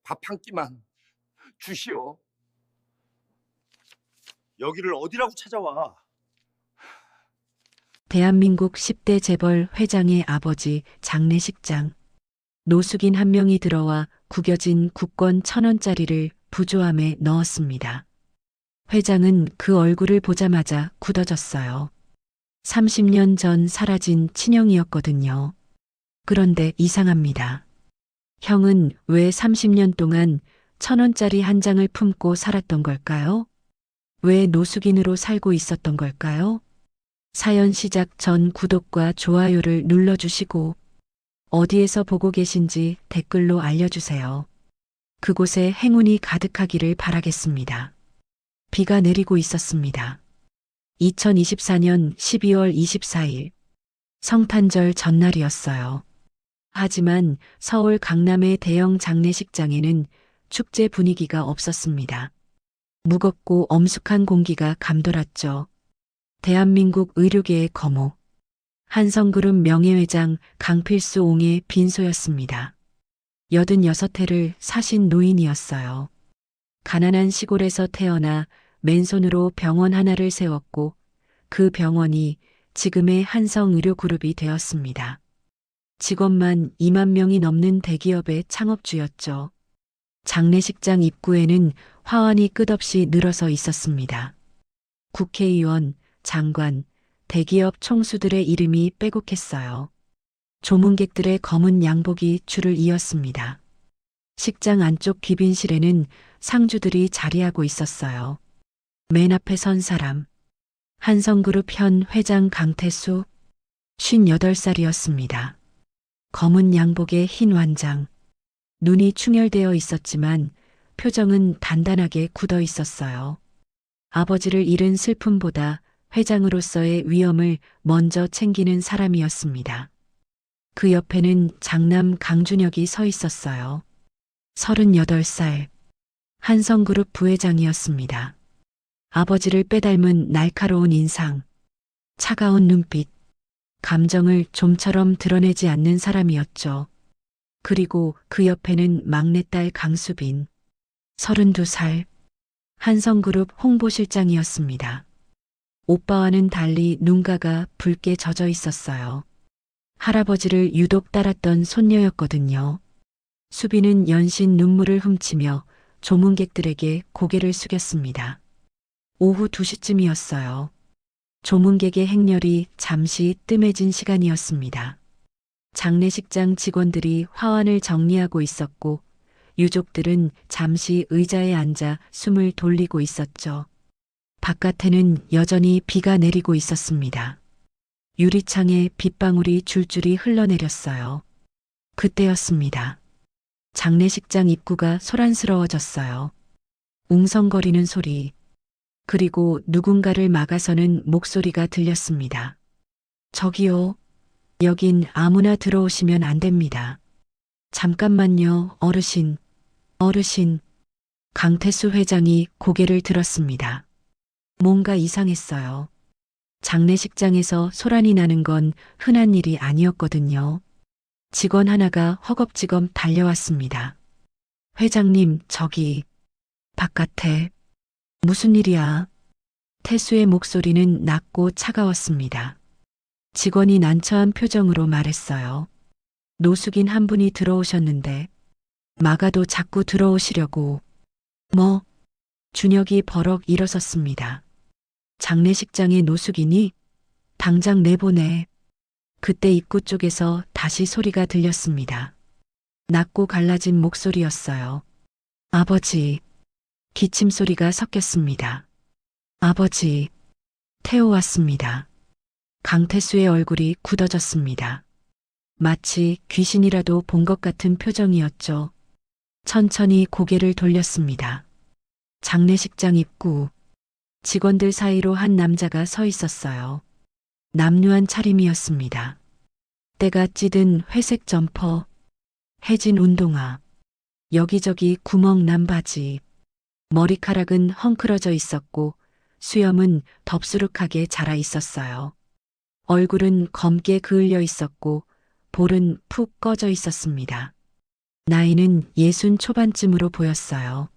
밥 한 끼만 주시오. 여기를 어디라고 찾아와? 대한민국 10대 재벌 회장의 아버지 장례식장. 노숙인 한 명이 들어와 구겨진 국권 1,000원짜리를 부조함에 넣었습니다. 회장은 그 얼굴을 보자마자 굳어졌어요. 30년 전 사라진 친형이었거든요. 그런데 이상합니다. 형은 왜 30년 동안 1,000원짜리 한 장을 품고 살았던 걸까요? 왜 노숙인으로 살고 있었던 걸까요? 사연 시작 전 구독과 좋아요를 눌러주시고 어디에서 보고 계신지 댓글로 알려주세요. 그곳에 행운이 가득하기를 바라겠습니다. 비가 내리고 있었습니다. 2024년 12월 24일 성탄절 전날이었어요. 하지만 서울 강남의 대형 장례식장에는 축제 분위기가 없었습니다. 무겁고 엄숙한 공기가 감돌았죠. 대한민국 의료계의 거목. 한성그룹 명예회장 강필수 옹의 빈소였습니다. 86회를 사신 노인이었어요. 가난한 시골에서 태어나 맨손으로 병원 하나를 세웠고 그 병원이 지금의 한성의료그룹이 되었습니다. 직원만 2만 명이 넘는 대기업의 창업주였죠. 장례식장 입구에는 화환이 끝없이 늘어서 있었습니다. 국회의원, 장관, 대기업 총수들의 이름이 빼곡했어요. 조문객들의 검은 양복이 줄을 이었습니다. 식장 안쪽 귀빈실에는 상주들이 자리하고 있었어요. 맨 앞에 선 사람. 한성그룹 현 회장 강태수, 58살이었습니다. 검은 양복에 흰 완장. 눈이 충혈되어 있었지만 표정은 단단하게 굳어 있었어요. 아버지를 잃은 슬픔보다 회장으로서의 위엄을 먼저 챙기는 사람이었습니다. 그 옆에는 장남 강준혁이 서 있었어요. 38살. 한성그룹 부회장이었습니다. 아버지를 빼닮은 날카로운 인상, 차가운 눈빛, 감정을 좀처럼 드러내지 않는 사람이었죠. 그리고 그 옆에는 막내딸 강수빈, 32살. 한성그룹 홍보실장이었습니다. 오빠와는 달리 눈가가 붉게 젖어 있었어요. 할아버지를 유독 따랐던 손녀였거든요. 수빈은 연신 눈물을 훔치며 조문객들에게 고개를 숙였습니다. 오후 2시쯤이었어요. 조문객의 행렬이 잠시 뜸해진 시간이었습니다. 장례식장 직원들이 화환을 정리하고 있었고 유족들은 잠시 의자에 앉아 숨을 돌리고 있었죠. 바깥에는 여전히 비가 내리고 있었습니다. 유리창에 빗방울이 줄줄이 흘러내렸어요. 그때였습니다. 장례식장 입구가 소란스러워졌어요. 웅성거리는 소리, 그리고 누군가를 막아서는 목소리가 들렸습니다. 저기요. 여긴 아무나 들어오시면 안 됩니다. 잠깐만요, 어르신. 어르신. 강태수 회장이 고개를 들었습니다. 뭔가 이상했어요. 장례식장에서 소란이 나는 건 흔한 일이 아니었거든요. 직원 하나가 허겁지겁 달려왔습니다. 회장님, 저기, 바깥에. 무슨 일이야? 태수의 목소리는 낮고 차가웠습니다. 직원이 난처한 표정으로 말했어요. 노숙인 한 분이 들어오셨는데, 막아도 자꾸 들어오시려고. 뭐? 준혁이 버럭 일어섰습니다. 장례식장의 노숙인이? 당장 내보내. 그때 입구 쪽에서 다시 소리가 들렸습니다. 낮고 갈라진 목소리였어요. 아버지. 기침 소리가 섞였습니다. 아버지. 태호 왔습니다. 강태수의 얼굴이 굳어졌습니다. 마치 귀신이라도 본 것 같은 표정이었죠. 천천히 고개를 돌렸습니다. 장례식장 입구. 직원들 사이로 한 남자가 서 있었어요. 남루한 차림이었습니다. 때가 찌든 회색 점퍼, 해진 운동화, 여기저기 구멍 난 바지, 머리카락은 헝클어져 있었고 수염은 덥수룩하게 자라 있었어요. 얼굴은 검게 그을려 있었고 볼은 푹 꺼져 있었습니다. 나이는 60 초반쯤으로 보였어요.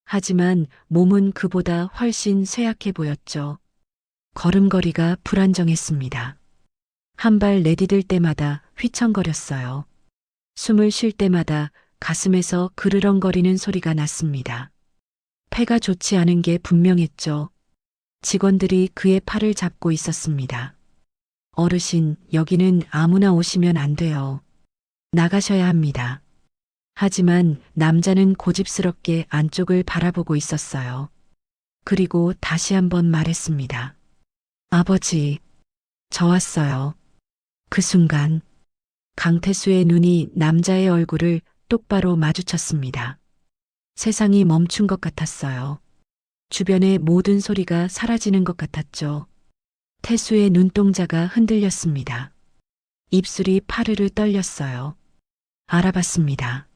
하지만 몸은 그보다 훨씬 쇠약해 보였죠. 걸음걸이가 불안정했습니다. 한 발 내디딜 때마다 휘청거렸어요. 숨을 쉴 때마다 가슴에서 그르렁거리는 소리가 났습니다. 폐가 좋지 않은 게 분명했죠. 직원들이 그의 팔을 잡고 있었습니다. 어르신, 여기는 아무나 오시면 안 돼요. 나가셔야 합니다. 하지만 남자는 고집스럽게 안쪽을 바라보고 있었어요. 그리고 다시 한번 말했습니다. 아버지, 저 왔어요. 그 순간 강태수의 눈이 남자의 얼굴을 똑바로 마주쳤습니다. 세상이 멈춘 것 같았어요. 주변의 모든 소리가 사라지는 것 같았죠. 태수의 눈동자가 흔들렸습니다. 입술이 파르르 떨렸어요. 알아봤습니다.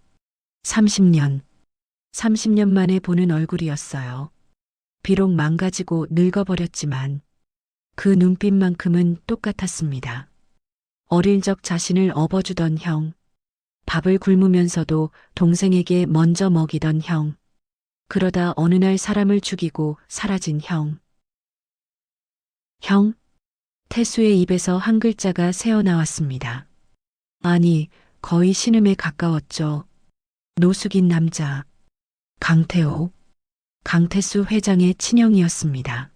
30년 만에 보는 얼굴이었어요. 비록 망가지고 늙어버렸지만 그 눈빛만큼은 똑같았습니다. 어릴 적 자신을 업어주던 형, 밥을 굶으면서도 동생에게 먼저 먹이던 형, 그러다 어느 날 사람을 죽이고 사라진 형. 형? 태수의 입에서 한 글자가 새어나왔습니다. 아니, 거의 신음에 가까웠죠. 노숙인 남자. 강태호. 강태수 회장의 친형이었습니다.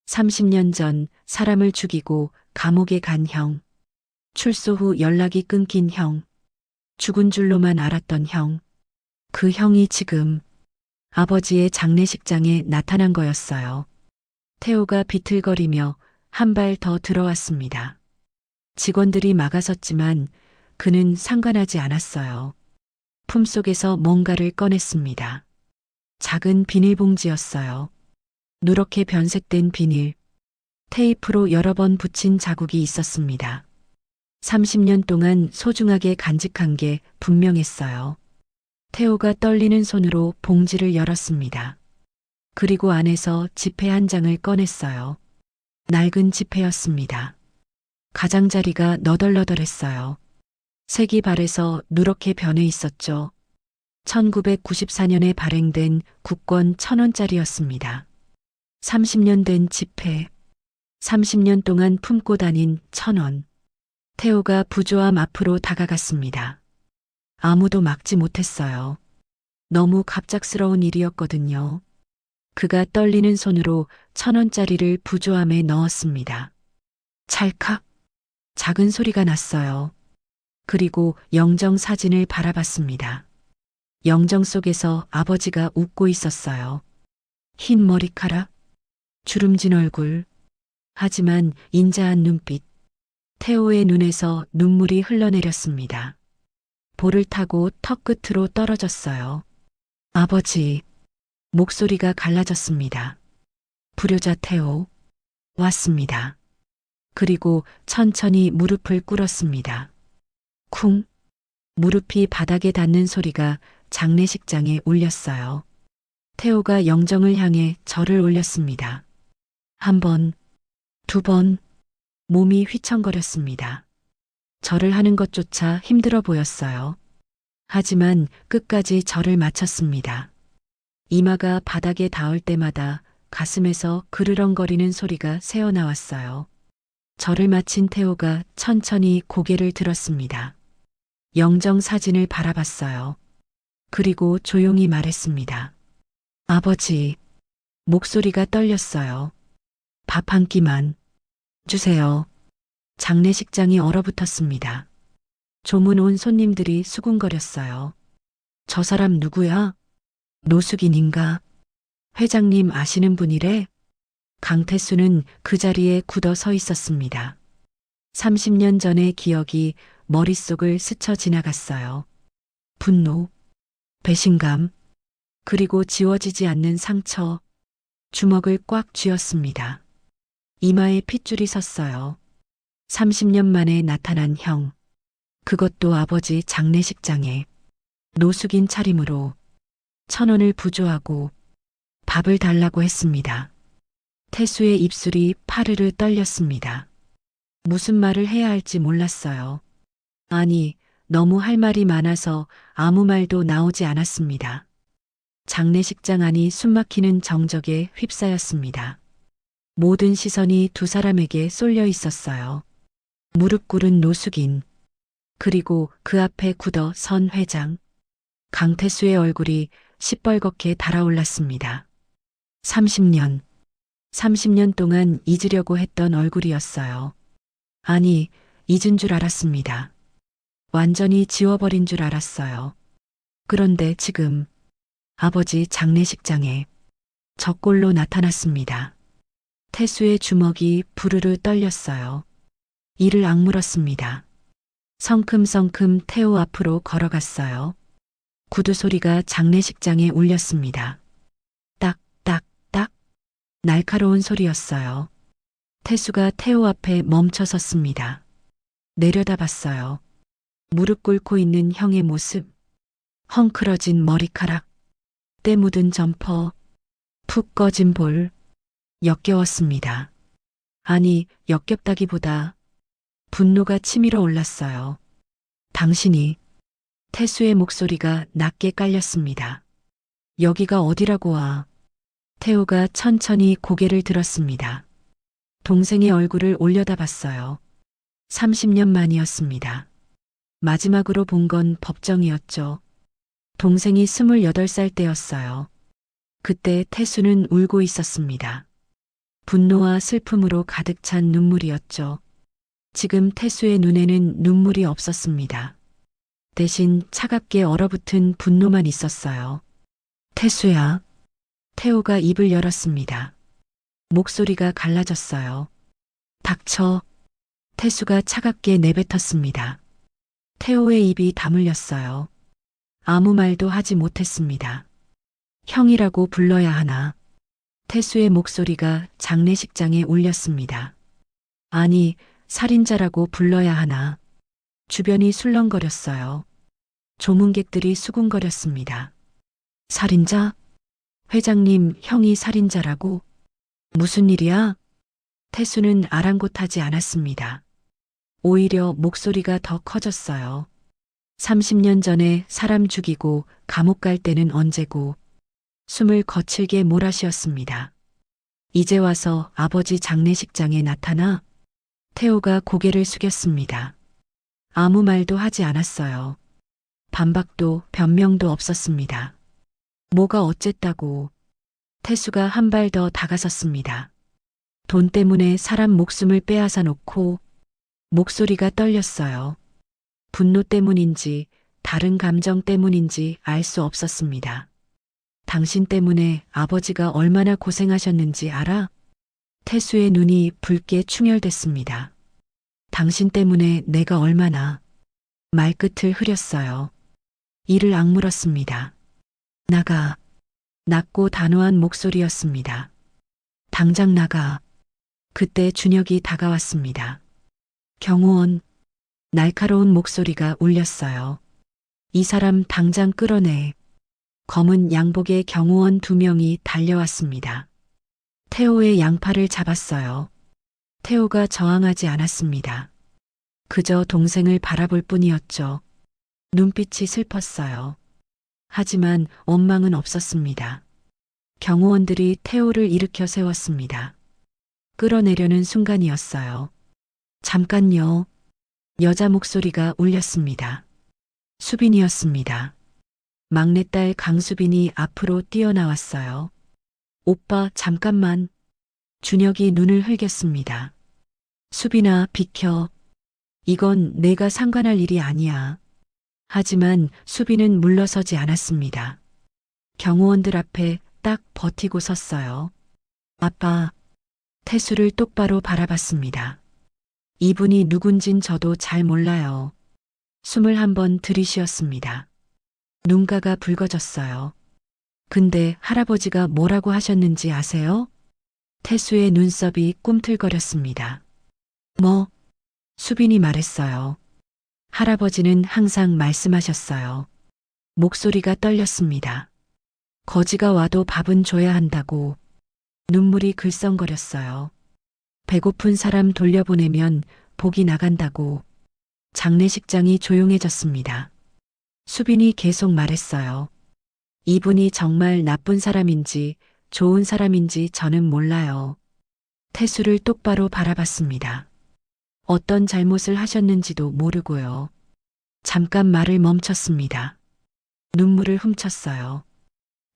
30년 전 사람을 죽이고 감옥에 간 형. 출소 후 연락이 끊긴 형. 죽은 줄로만 알았던 형. 그 형이 지금 아버지의 장례식장에 나타난 거였어요. 태호가 비틀거리며 한 발 더 들어왔습니다. 직원들이 막아섰지만 그는 상관하지 않았어요. 품속에서 뭔가를 꺼냈습니다. 작은 비닐봉지였어요. 누렇게 변색된 비닐. 테이프로 여러 번 붙인 자국이 있었습니다. 30년 동안 소중하게 간직한 게 분명했어요. 태호가 떨리는 손으로 봉지를 열었습니다. 그리고 안에서 지폐 한 장을 꺼냈어요. 낡은 지폐였습니다. 가장자리가 너덜너덜했어요. 색이 발에서 누렇게 변해 있었죠. 1994년에 발행된 국권 1,000원짜리였습니다. 30년 된 지폐. 30년 동안 품고 다닌 1,000원. 태호가 부조함 앞으로 다가갔습니다. 아무도 막지 못했어요. 너무 갑작스러운 일이었거든요. 그가 떨리는 손으로 1,000원짜리를 부조함에 넣었습니다. 찰칵. 작은 소리가 났어요. 그리고 영정 사진을 바라봤습니다. 영정 속에서 아버지가 웃고 있었어요. 흰 머리카락, 주름진 얼굴, 하지만 인자한 눈빛. 태호의 눈에서 눈물이 흘러내렸습니다. 볼을 타고 턱 끝으로 떨어졌어요. 아버지, 목소리가 갈라졌습니다. 불효자 태호, 왔습니다. 그리고 천천히 무릎을 꿇었습니다. 쿵, 무릎이 바닥에 닿는 소리가 장례식장에 울렸어요. 태호가 영정을 향해 절을 올렸습니다. 한 번, 두 번, 몸이 휘청거렸습니다. 절을 하는 것조차 힘들어 보였어요. 하지만 끝까지 절을 마쳤습니다. 이마가 바닥에 닿을 때마다 가슴에서 그르렁거리는 소리가 새어나왔어요. 절을 마친 태호가 천천히 고개를 들었습니다. 영정 사진을 바라봤어요. 그리고 조용히 말했습니다. 아버지, 목소리가 떨렸어요. 밥 한 끼만 주세요. 장례식장이 얼어붙었습니다. 조문 온 손님들이 수군거렸어요. 저 사람 누구야? 노숙인인가? 회장님 아시는 분이래? 강태수는 그 자리에 굳어 서 있었습니다. 30년 전의 기억이 머릿속을 스쳐 지나갔어요. 분노, 배신감, 그리고 지워지지 않는 상처. 주먹을 꽉 쥐었습니다. 이마에 핏줄이 섰어요. 30년 만에 나타난 형. 그것도 아버지 장례식장에 노숙인 차림으로 1,000원을 부조하고 밥을 달라고 했습니다. 태수의 입술이 파르르 떨렸습니다. 무슨 말을 해야 할지 몰랐어요. 아니, 너무 할 말이 많아서 아무 말도 나오지 않았습니다. 장례식장 안이 숨막히는 정적에 휩싸였습니다. 모든 시선이 두 사람에게 쏠려 있었어요. 무릎 꿇은 노숙인, 그리고 그 앞에 굳어 선 회장. 강태수의 얼굴이 시뻘겋게 달아올랐습니다. 30년 동안 잊으려고 했던 얼굴이었어요. 아니, 잊은 줄 알았습니다. 완전히 지워버린 줄 알았어요. 그런데 지금 아버지 장례식장에 적골로 나타났습니다. 태수의 주먹이 부르르 떨렸어요. 이를 악물었습니다. 성큼성큼 태호 앞으로 걸어갔어요. 구두 소리가 장례식장에 울렸습니다. 딱, 딱, 딱. 날카로운 소리였어요. 태수가 태호 앞에 멈춰 섰습니다. 내려다봤어요. 무릎 꿇고 있는 형의 모습. 헝클어진 머리카락. 때 묻은 점퍼. 푹 꺼진 볼. 역겨웠습니다. 아니, 역겹다기보다 분노가 치밀어 올랐어요. 당신이. 태수의 목소리가 낮게 깔렸습니다. 여기가 어디라고 와. 태호가 천천히 고개를 들었습니다. 동생의 얼굴을 올려다봤어요. 30년 만이었습니다. 마지막으로 본 건 법정이었죠. 동생이 28살 때였어요. 그때 태수는 울고 있었습니다. 분노와 슬픔으로 가득 찬 눈물이었죠. 지금 태수의 눈에는 눈물이 없었습니다. 대신 차갑게 얼어붙은 분노만 있었어요. 태수야. 태호가 입을 열었습니다. 목소리가 갈라졌어요. 닥쳐. 태수가 차갑게 내뱉었습니다. 태호의 입이 다물렸어요. 아무 말도 하지 못했습니다. 형이라고 불러야 하나. 태수의 목소리가 장례식장에 울렸습니다. 아니, 살인자라고 불러야 하나. 주변이 술렁거렸어요. 조문객들이 수군거렸습니다. 살인자? 회장님, 형이 살인자라고? 무슨 일이야? 태수는 아랑곳하지 않았습니다. 오히려 목소리가 더 커졌어요. 30년 전에 사람 죽이고 감옥 갈 때는 언제고. 숨을 거칠게 몰아쉬었습니다. 이제 와서 아버지 장례식장에 나타나. 태호가 고개를 숙였습니다. 아무 말도 하지 않았어요. 반박도 변명도 없었습니다. 뭐가 어쨌다고. 태수가 한 발 더 다가섰습니다. 돈 때문에 사람 목숨을 빼앗아 놓고. 목소리가 떨렸어요. 분노 때문인지 다른 감정 때문인지 알 수 없었습니다. 당신 때문에 아버지가 얼마나 고생하셨는지 알아? 태수의 눈이 붉게 충혈됐습니다. 당신 때문에 내가 얼마나. 말끝을 흐렸어요. 이를 악물었습니다. 나가. 낮고 단호한 목소리였습니다. 당장 나가. 그때 준혁이 다가왔습니다. 경호원. 날카로운 목소리가 울렸어요. 이 사람 당장 끌어내. 검은 양복의 경호원 2명이 달려왔습니다. 태호의 양팔을 잡았어요. 태호가 저항하지 않았습니다. 그저 동생을 바라볼 뿐이었죠. 눈빛이 슬펐어요. 하지만 원망은 없었습니다. 경호원들이 태호를 일으켜 세웠습니다. 끌어내려는 순간이었어요. 잠깐요. 여자 목소리가 울렸습니다. 수빈이었습니다. 막내딸 강수빈이 앞으로 뛰어나왔어요. 오빠, 잠깐만. 준혁이 눈을 흘겼습니다. 수빈아, 비켜. 이건 내가 상관할 일이 아니야. 하지만 수빈은 물러서지 않았습니다. 경호원들 앞에 딱 버티고 섰어요. 아빠. 태수를 똑바로 바라봤습니다. 이분이 누군진 저도 잘 몰라요. 숨을 한번 들이쉬었습니다. 눈가가 붉어졌어요. 근데 할아버지가 뭐라고 하셨는지 아세요? 태수의 눈썹이 꿈틀거렸습니다. 뭐? 수빈이 말했어요. 할아버지는 항상 말씀하셨어요. 목소리가 떨렸습니다. 거지가 와도 밥은 줘야 한다고. 눈물이 글썽거렸어요. 배고픈 사람 돌려보내면 복이 나간다고. 장례식장이 조용해졌습니다. 수빈이 계속 말했어요. 이분이 정말 나쁜 사람인지 좋은 사람인지 저는 몰라요. 태수를 똑바로 바라봤습니다. 어떤 잘못을 하셨는지도 모르고요. 잠깐 말을 멈췄습니다. 눈물을 훔쳤어요.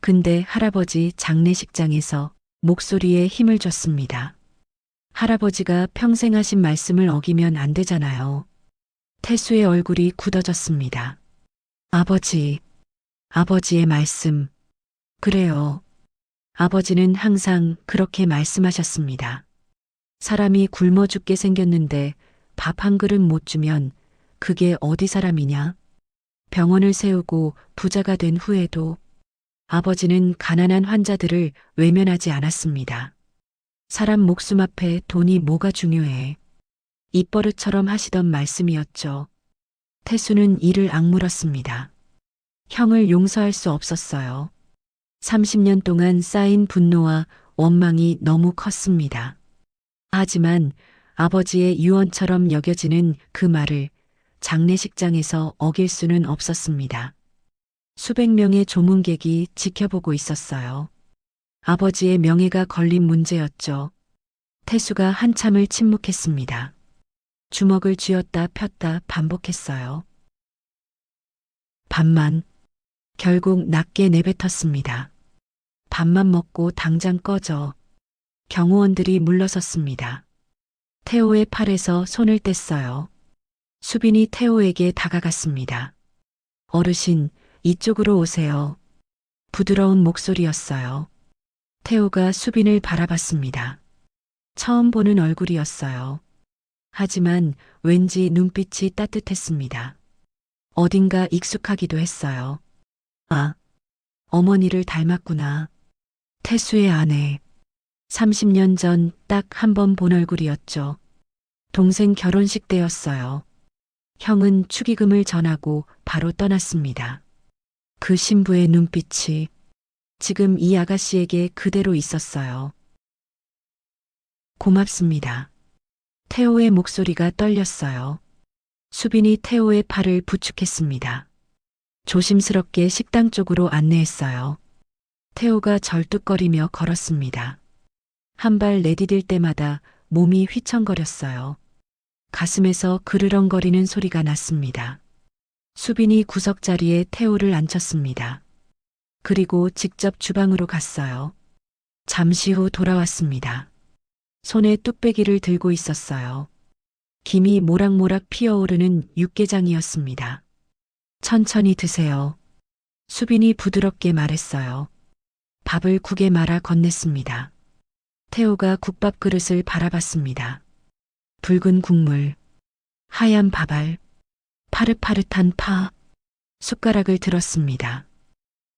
근데 할아버지 장례식장에서 목소리에 힘을 줬습니다. 할아버지가 평생 하신 말씀을 어기면 안 되잖아요. 태수의 얼굴이 굳어졌습니다. 아버지의 말씀. 그래요. 아버지는 항상 그렇게 말씀하셨습니다. 사람이 굶어 죽게 생겼는데 밥 한 그릇 못 주면 그게 어디 사람이냐? 병원을 세우고 부자가 된 후에도 아버지는 가난한 환자들을 외면하지 않았습니다. 사람 목숨 앞에 돈이 뭐가 중요해. 입버릇처럼 하시던 말씀이었죠. 태수는 이를 악물었습니다. 형을 용서할 수 없었어요. 30년 동안 쌓인 분노와 원망이 너무 컸습니다. 하지만 아버지의 유언처럼 여겨지는 그 말을 장례식장에서 어길 수는 없었습니다. 수백 명의 조문객이 지켜보고 있었어요. 아버지의 명예가 걸린 문제였죠. 태수가 한참을 침묵했습니다. 주먹을 쥐었다 폈다 반복했어요. 밥만. 결국 낮게 내뱉었습니다. 밥만 먹고 당장 꺼져. 경호원들이 물러섰습니다. 태호의 팔에서 손을 뗐어요. 수빈이 태호에게 다가갔습니다. 어르신, 이쪽으로 오세요. 부드러운 목소리였어요. 태호가 수빈을 바라봤습니다. 처음 보는 얼굴이었어요. 하지만 왠지 눈빛이 따뜻했습니다. 어딘가 익숙하기도 했어요. 아, 어머니를 닮았구나. 태수의 아내. 30년 전 딱 한 번 본 얼굴이었죠. 동생 결혼식 때였어요. 형은 축의금을 전하고 바로 떠났습니다. 그 신부의 눈빛이 지금 이 아가씨에게 그대로 있었어요. 고맙습니다. 태호의 목소리가 떨렸어요. 수빈이 태호의 팔을 부축했습니다. 조심스럽게 식당 쪽으로 안내했어요. 태호가 절뚝거리며 걸었습니다. 한 발 내디딜 때마다 몸이 휘청거렸어요. 가슴에서 그르렁거리는 소리가 났습니다. 수빈이 구석자리에 태호를 앉혔습니다. 그리고 직접 주방으로 갔어요. 잠시 후 돌아왔습니다. 손에 뚝배기를 들고 있었어요. 김이 모락모락 피어오르는 육개장이었습니다. 천천히 드세요. 수빈이 부드럽게 말했어요. 밥을 국에 말아 건넸습니다. 태호가 국밥 그릇을 바라봤습니다. 붉은 국물, 하얀 밥알, 파릇파릇한 파, 숟가락을 들었습니다.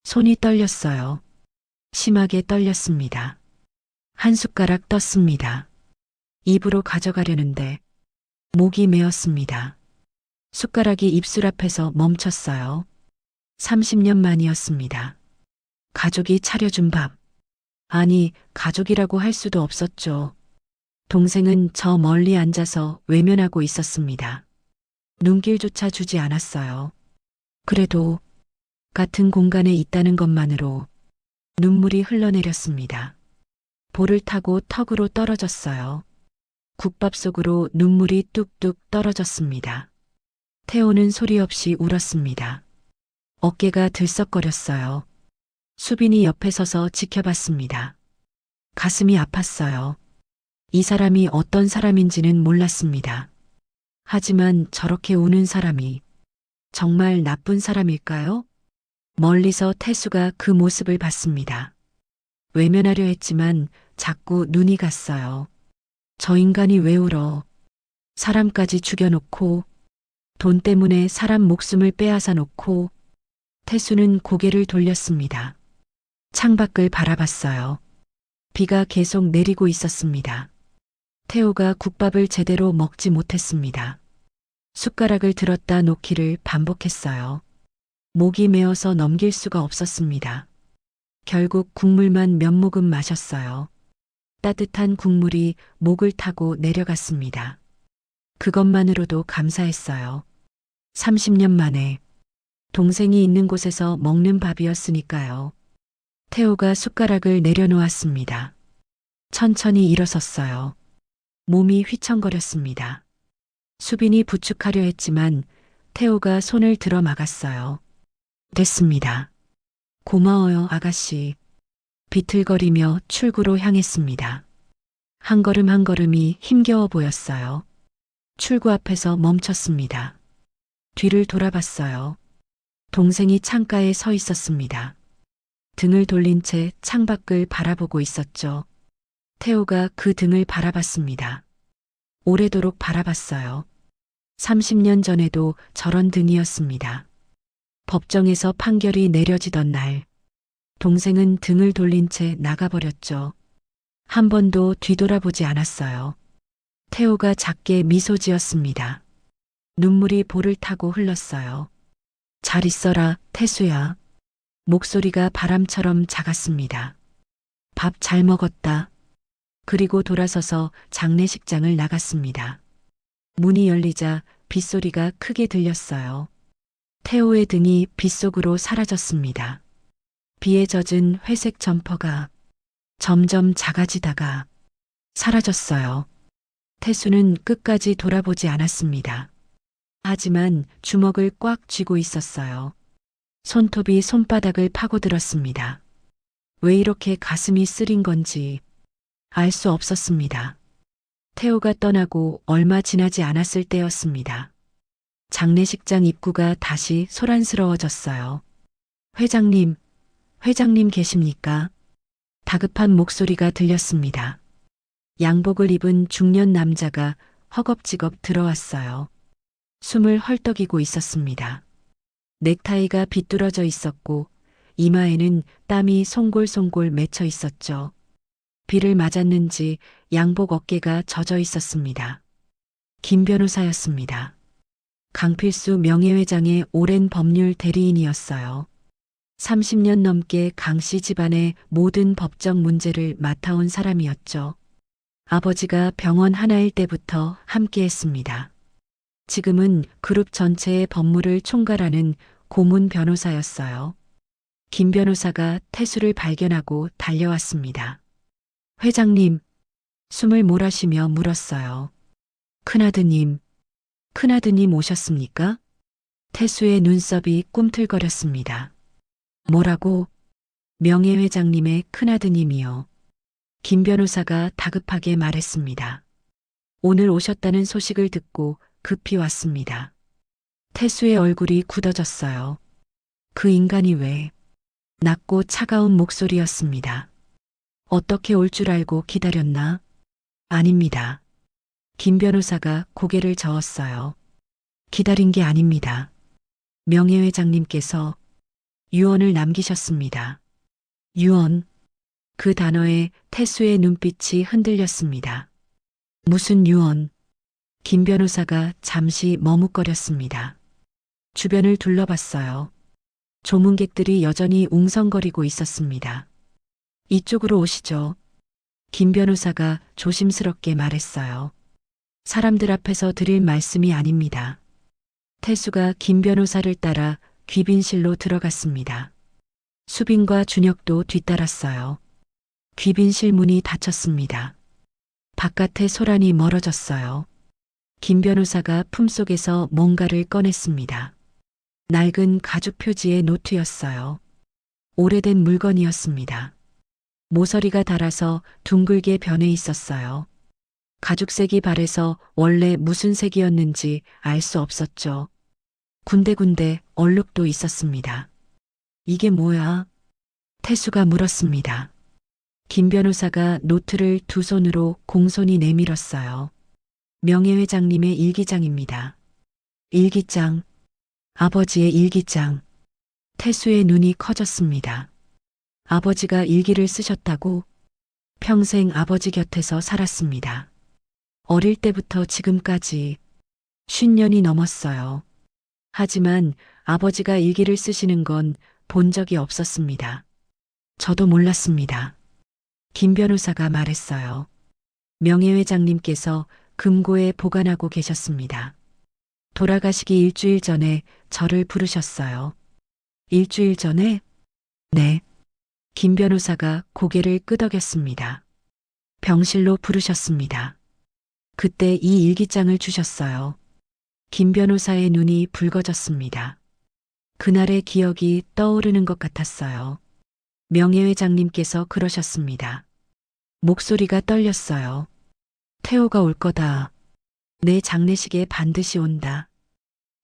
손이 떨렸어요. 심하게 떨렸습니다. 한 숟가락 떴습니다. 입으로 가져가려는데 목이 메었습니다. 숟가락이 입술 앞에서 멈췄어요. 30년 만이었습니다. 가족이 차려준 밥. 아니, 가족이라고 할 수도 없었죠. 동생은 저 멀리 앉아서 외면하고 있었습니다. 눈길조차 주지 않았어요. 그래도 같은 공간에 있다는 것만으로 눈물이 흘러내렸습니다. 볼을 타고 턱으로 떨어졌어요. 국밥 속으로 눈물이 뚝뚝 떨어졌습니다. 태호는 소리 없이 울었습니다. 어깨가 들썩거렸어요. 수빈이 옆에 서서 지켜봤습니다. 가슴이 아팠어요. 이 사람이 어떤 사람인지는 몰랐습니다. 하지만 저렇게 우는 사람이 정말 나쁜 사람일까요? 멀리서 태수가 그 모습을 봤습니다. 외면하려 했지만 자꾸 눈이 갔어요. 저 인간이 왜 울어? 사람까지 죽여놓고 돈 때문에 사람 목숨을 빼앗아 놓고. 태수는 고개를 돌렸습니다. 창밖을 바라봤어요. 비가 계속 내리고 있었습니다. 태호가 국밥을 제대로 먹지 못했습니다. 숟가락을 들었다 놓기를 반복했어요. 목이 메어서 넘길 수가 없었습니다. 결국 국물만 몇 모금 마셨어요. 따뜻한 국물이 목을 타고 내려갔습니다. 그것만으로도 감사했어요. 30년 만에 동생이 있는 곳에서 먹는 밥이었으니까요. 태호가 숟가락을 내려놓았습니다. 천천히 일어섰어요. 몸이 휘청거렸습니다. 수빈이 부축하려 했지만 태호가 손을 들어 막았어요. 됐습니다. 고마워요, 아가씨. 비틀거리며 출구로 향했습니다. 한 걸음 한 걸음이 힘겨워 보였어요. 출구 앞에서 멈췄습니다. 뒤를 돌아봤어요. 동생이 창가에 서 있었습니다. 등을 돌린 채 창밖을 바라보고 있었죠. 태호가 그 등을 바라봤습니다. 오래도록 바라봤어요. 30년 전에도 저런 등이었습니다. 법정에서 판결이 내려지던 날, 동생은 등을 돌린 채 나가버렸죠. 한 번도 뒤돌아보지 않았어요. 태호가 작게 미소 지었습니다. 눈물이 볼을 타고 흘렀어요. 잘 있어라, 태수야. 목소리가 바람처럼 작았습니다. 밥 잘 먹었다. 그리고 돌아서서 장례식장을 나갔습니다. 문이 열리자 빗소리가 크게 들렸어요. 태호의 등이 빗속으로 사라졌습니다. 비에 젖은 회색 점퍼가 점점 작아지다가 사라졌어요. 태수는 끝까지 돌아보지 않았습니다. 하지만 주먹을 꽉 쥐고 있었어요. 손톱이 손바닥을 파고들었습니다. 왜 이렇게 가슴이 쓰린 건지 알 수 없었습니다. 태호가 떠나고 얼마 지나지 않았을 때였습니다. 장례식장 입구가 다시 소란스러워졌어요. 회장님, 회장님 계십니까? 다급한 목소리가 들렸습니다. 양복을 입은 중년 남자가 허겁지겁 들어왔어요. 숨을 헐떡이고 있었습니다. 넥타이가 비뚤어져 있었고 이마에는 땀이 송골송골 맺혀 있었죠. 비를 맞았는지 양복 어깨가 젖어 있었습니다. 김 변호사였습니다. 강필수 명예회장의 오랜 법률 대리인이었어요. 30년 넘게 강씨 집안의 모든 법적 문제를 맡아온 사람이었죠. 아버지가 병원 하나일 때부터 함께했습니다. 지금은 그룹 전체의 법무를 총괄하는 고문 변호사였어요. 김 변호사가 태수를 발견하고 달려왔습니다. 회장님, 숨을 몰아쉬며 물었어요. 큰아드님, 큰아드님 오셨습니까? 태수의 눈썹이 꿈틀거렸습니다. 뭐라고? 명예회장님의 큰아드님이요. 김 변호사가 다급하게 말했습니다. 오늘 오셨다는 소식을 듣고 급히 왔습니다. 태수의 얼굴이 굳어졌어요. 그 인간이 왜? 낮고 차가운 목소리였습니다. 어떻게 올 줄 알고 기다렸나? 아닙니다. 김 변호사가 고개를 저었어요. 기다린 게 아닙니다. 명예회장님께서 유언을 남기셨습니다. 유언. 그 단어에 태수의 눈빛이 흔들렸습니다. 무슨 유언? 김 변호사가 잠시 머뭇거렸습니다. 주변을 둘러봤어요. 조문객들이 여전히 웅성거리고 있었습니다. 이쪽으로 오시죠. 김 변호사가 조심스럽게 말했어요. 사람들 앞에서 드릴 말씀이 아닙니다. 태수가 김 변호사를 따라 귀빈실로 들어갔습니다. 수빈과 준혁도 뒤따랐어요. 귀빈실 문이 닫혔습니다. 바깥의 소란이 멀어졌어요. 김 변호사가 품속에서 뭔가를 꺼냈습니다. 낡은 가죽 표지의 노트였어요. 오래된 물건이었습니다. 모서리가 닳아서 둥글게 변해 있었어요. 가죽색이 바래서 원래 무슨 색이었는지 알 수 없었죠. 군데군데 얼룩도 있었습니다. 이게 뭐야? 태수가 물었습니다. 김 변호사가 노트를 두 손으로 공손히 내밀었어요. 명예회장님의 일기장입니다. 일기장. 아버지의 일기장. 태수의 눈이 커졌습니다. 아버지가 일기를 쓰셨다고? 평생 아버지 곁에서 살았습니다. 어릴 때부터 지금까지 50년이 넘었어요. 하지만 아버지가 일기를 쓰시는 건 본 적이 없었습니다. 저도 몰랐습니다. 김 변호사가 말했어요. 명예회장님께서 금고에 보관하고 계셨습니다. 돌아가시기 일주일 전에 저를 부르셨어요. 일주일 전에? 네. 김 변호사가 고개를 끄덕였습니다. 병실로 부르셨습니다. 그때 이 일기장을 주셨어요. 김 변호사의 눈이 붉어졌습니다. 그날의 기억이 떠오르는 것 같았어요. 명예회장님께서 그러셨습니다. 목소리가 떨렸어요. 태호가 올 거다. 내 장례식에 반드시 온다.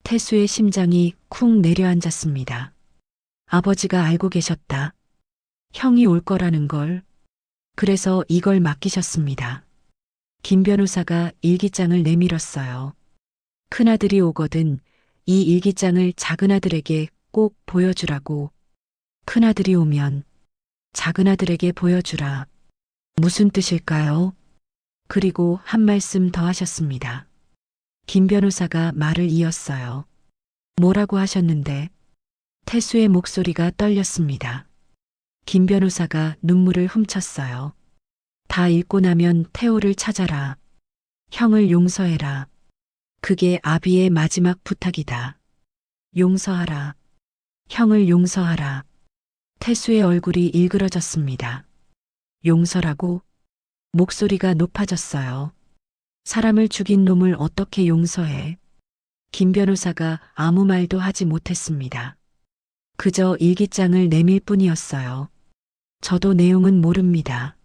태수의 심장이 쿵 내려앉았습니다. 아버지가 알고 계셨다. 형이 올 거라는 걸. 그래서 이걸 맡기셨습니다. 김 변호사가 일기장을 내밀었어요. 큰아들이 오거든 이 일기장을 작은아들에게 꼭 보여주라고. 큰아들이 오면 작은아들에게 보여주라. 무슨 뜻일까요? 그리고 한 말씀 더 하셨습니다. 김 변호사가 말을 이었어요. 뭐라고 하셨는데? 태수의 목소리가 떨렸습니다. 김 변호사가 눈물을 훔쳤어요. 다 읽고 나면 태호를 찾아라. 형을 용서해라. 그게 아비의 마지막 부탁이다. 용서하라. 형을 용서하라. 태수의 얼굴이 일그러졌습니다. 용서라고? 목소리가 높아졌어요. 사람을 죽인 놈을 어떻게 용서해? 김 변호사가 아무 말도 하지 못했습니다. 그저 일기장을 내밀 뿐이었어요. 저도 내용은 모릅니다.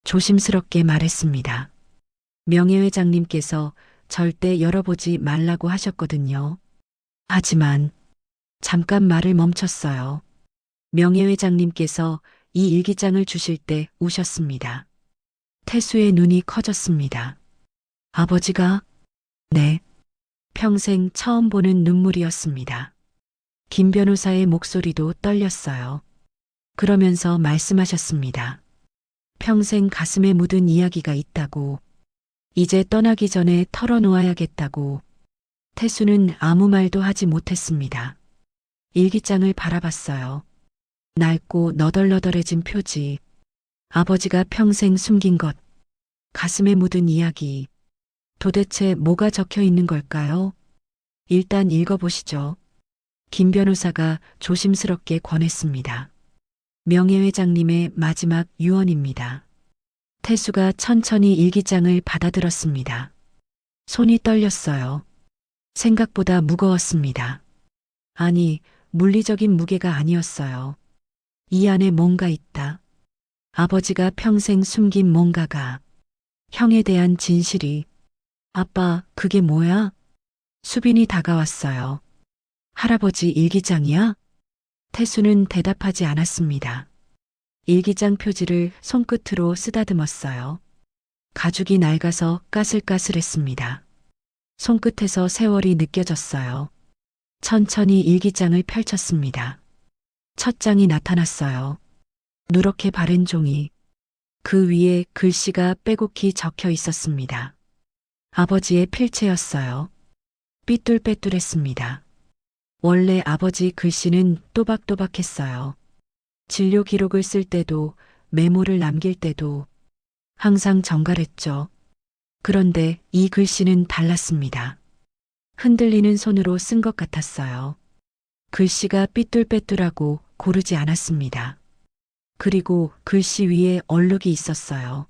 조심스럽게 말했습니다. 명예회장님께서 절대 열어보지 말라고 하셨거든요. 하지만 잠깐 말을 멈췄어요. 명예회장님께서 이 일기장을 주실 때 우셨습니다. 태수의 눈이 커졌습니다. 아버지가? 네. 평생 처음 보는 눈물이었습니다. 김 변호사의 목소리도 떨렸어요. 그러면서 말씀하셨습니다. 평생 가슴에 묻은 이야기가 있다고. 이제 떠나기 전에 털어놓아야겠다고. 태수는 아무 말도 하지 못했습니다. 일기장을 바라봤어요. 낡고 너덜너덜해진 표지. 아버지가 평생 숨긴 것. 가슴에 묻은 이야기. 도대체 뭐가 적혀 있는 걸까요? 일단 읽어보시죠. 김 변호사가 조심스럽게 권했습니다. 명예회장님의 마지막 유언입니다. 태수가 천천히 일기장을 받아들었습니다. 손이 떨렸어요. 생각보다 무거웠습니다. 아니, 물리적인 무게가 아니었어요. 이 안에 뭔가 있다. 아버지가 평생 숨긴 뭔가가. 형에 대한 진실이. 아빠, 그게 뭐야? 수빈이 다가왔어요. 할아버지 일기장이야? 태수는 대답하지 않았습니다. 일기장 표지를 손끝으로 쓰다듬었어요. 가죽이 낡아서 까슬까슬했습니다. 손끝에서 세월이 느껴졌어요. 천천히 일기장을 펼쳤습니다. 첫 장이 나타났어요. 누렇게 바른 종이. 그 위에 글씨가 빼곡히 적혀 있었습니다. 아버지의 필체였어요. 삐뚤빼뚤했습니다. 원래 아버지 글씨는 또박또박했어요. 진료 기록을 쓸 때도 메모를 남길 때도 항상 정갈했죠. 그런데 이 글씨는 달랐습니다. 흔들리는 손으로 쓴 것 같았어요. 글씨가 삐뚤빼뚤하고 고르지 않았습니다. 그리고 글씨 위에 얼룩이 있었어요.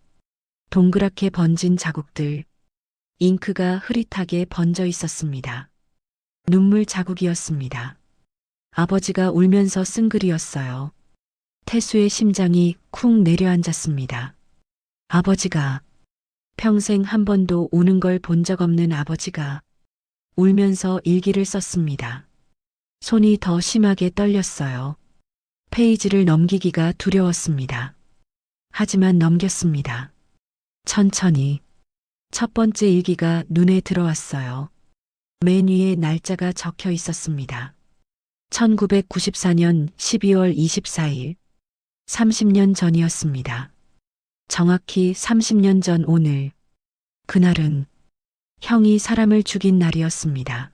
동그랗게 번진 자국들. 잉크가 흐릿하게 번져 있었습니다. 눈물 자국이었습니다. 아버지가 울면서 쓴 글이었어요. 태수의 심장이 쿵 내려앉았습니다. 아버지가 평생 한 번도 우는 걸 본 적 없는 아버지가 울면서 일기를 썼습니다. 손이 더 심하게 떨렸어요. 페이지를 넘기기가 두려웠습니다. 하지만 넘겼습니다. 천천히. 첫 번째 일기가 눈에 들어왔어요. 맨 위에 날짜가 적혀 있었습니다. 1994년 12월 24일. 30년 전이었습니다. 정확히 30년 전 오늘. 그날은 형이 사람을 죽인 날이었습니다.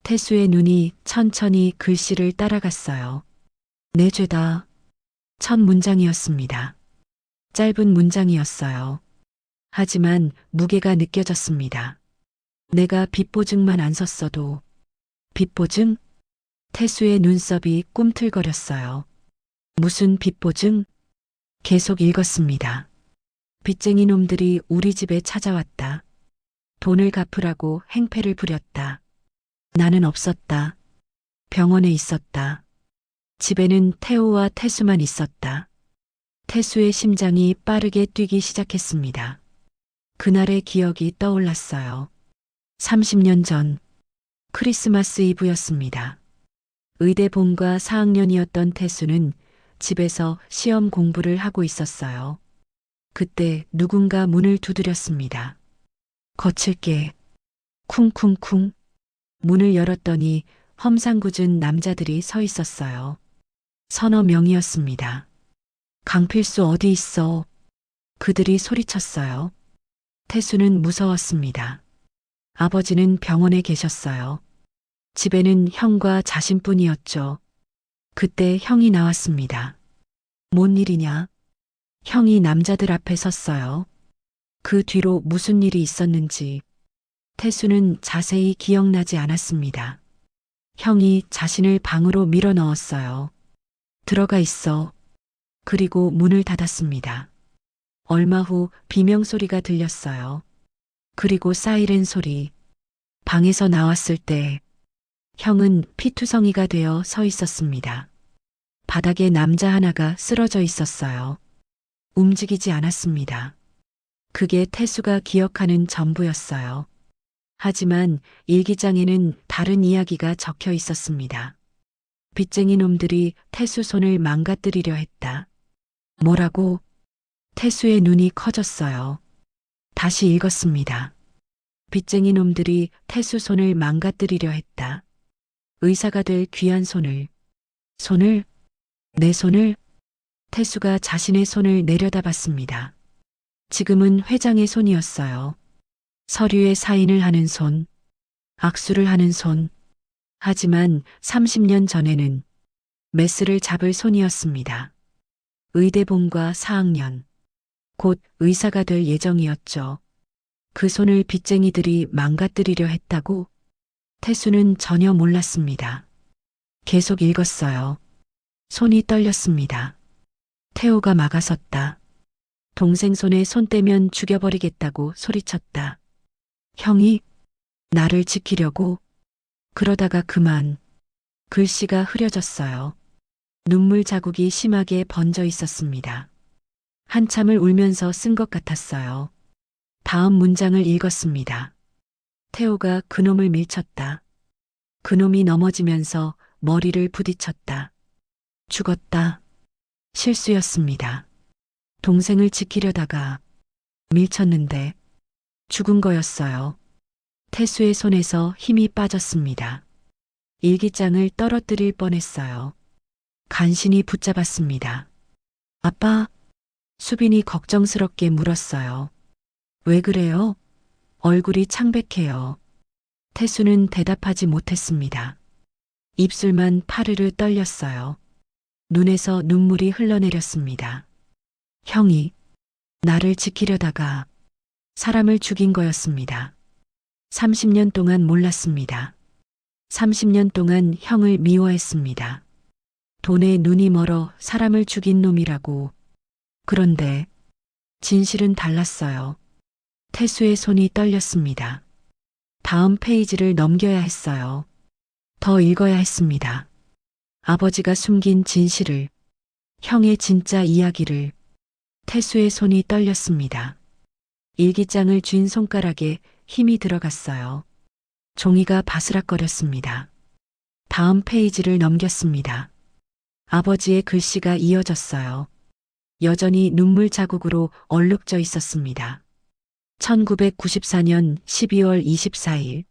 태수의 눈이 천천히 글씨를 따라갔어요. 내 죄다. 첫 문장이었습니다. 짧은 문장이었어요. 하지만 무게가 느껴졌습니다. 내가 빚보증만 안 섰어도. 빚보증? 태수의 눈썹이 꿈틀거렸어요. 무슨 빚보증? 계속 읽었습니다. 빚쟁이 놈들이 우리 집에 찾아왔다. 돈을 갚으라고 행패를 부렸다. 나는 없었다. 병원에 있었다. 집에는 태호와 태수만 있었다. 태수의 심장이 빠르게 뛰기 시작했습니다. 그날의 기억이 떠올랐어요. 30년 전 크리스마스 이브였습니다. 의대 본과 4학년이었던 태수는 집에서 시험 공부를 하고 있었어요. 그때 누군가 문을 두드렸습니다. 거칠게 쿵쿵쿵. 문을 열었더니 험상궂은 남자들이 서 있었어요. 서너 명이었습니다. 강필수 어디 있어? 그들이 소리쳤어요. 태수는 무서웠습니다. 아버지는 병원에 계셨어요. 집에는 형과 자신뿐이었죠. 그때 형이 나왔습니다. 뭔 일이냐? 형이 남자들 앞에 섰어요. 그 뒤로 무슨 일이 있었는지 태수는 자세히 기억나지 않았습니다. 형이 자신을 방으로 밀어 넣었어요. 들어가 있어. 그리고 문을 닫았습니다. 얼마 후 비명소리가 들렸어요. 그리고 사이렌 소리. 방에서 나왔을 때 형은 피투성이가 되어 서 있었습니다. 바닥에 남자 하나가 쓰러져 있었어요. 움직이지 않았습니다. 그게 태수가 기억하는 전부였어요. 하지만 일기장에는 다른 이야기가 적혀 있었습니다. 빚쟁이 놈들이 태수 손을 망가뜨리려 했다. 뭐라고? 태수의 눈이 커졌어요. 다시 읽었습니다. 빚쟁이 놈들이 태수 손을 망가뜨리려 했다. 의사가 될 귀한 손을. 손을? 내 손을? 태수가 자신의 손을 내려다봤습니다. 지금은 회장의 손이었어요. 서류에 사인을 하는 손, 악수를 하는 손. 하지만 30년 전에는 메스를 잡을 손이었습니다. 의대본과 4학년. 곧 의사가 될 예정이었죠. 그 손을 빚쟁이들이 망가뜨리려 했다고? 태수는 전혀 몰랐습니다. 계속 읽었어요. 손이 떨렸습니다. 태호가 막아섰다. 동생 손에 손 떼면 죽여버리겠다고 소리쳤다. 형이 나를 지키려고? 그러다가 그만. 글씨가 흐려졌어요. 눈물 자국이 심하게 번져 있었습니다. 한참을 울면서 쓴 것 같았어요. 다음 문장을 읽었습니다. 태호가 그놈을 밀쳤다. 그놈이 넘어지면서 머리를 부딪혔다. 죽었다. 실수였습니다. 동생을 지키려다가 밀쳤는데 죽은 거였어요. 태수의 손에서 힘이 빠졌습니다. 일기장을 떨어뜨릴 뻔했어요. 간신히 붙잡았습니다. 아빠? 수빈이 걱정스럽게 물었어요. 왜 그래요? 얼굴이 창백해요. 태수는 대답하지 못했습니다. 입술만 파르르 떨렸어요. 눈에서 눈물이 흘러내렸습니다. 형이 나를 지키려다가 사람을 죽인 거였습니다. 30년 동안 몰랐습니다. 30년 동안 형을 미워했습니다. 돈에 눈이 멀어 사람을 죽인 놈이라고. 그런데 진실은 달랐어요. 태수의 손이 떨렸습니다. 다음 페이지를 넘겨야 했어요. 더 읽어야 했습니다. 아버지가 숨긴 진실을, 형의 진짜 이야기를. 태수의 손이 떨렸습니다. 일기장을 쥔 손가락에 힘이 들어갔어요. 종이가 바스락거렸습니다. 다음 페이지를 넘겼습니다. 아버지의 글씨가 이어졌어요. 여전히 눈물 자국으로 얼룩져 있었습니다. 1994년 12월 24일.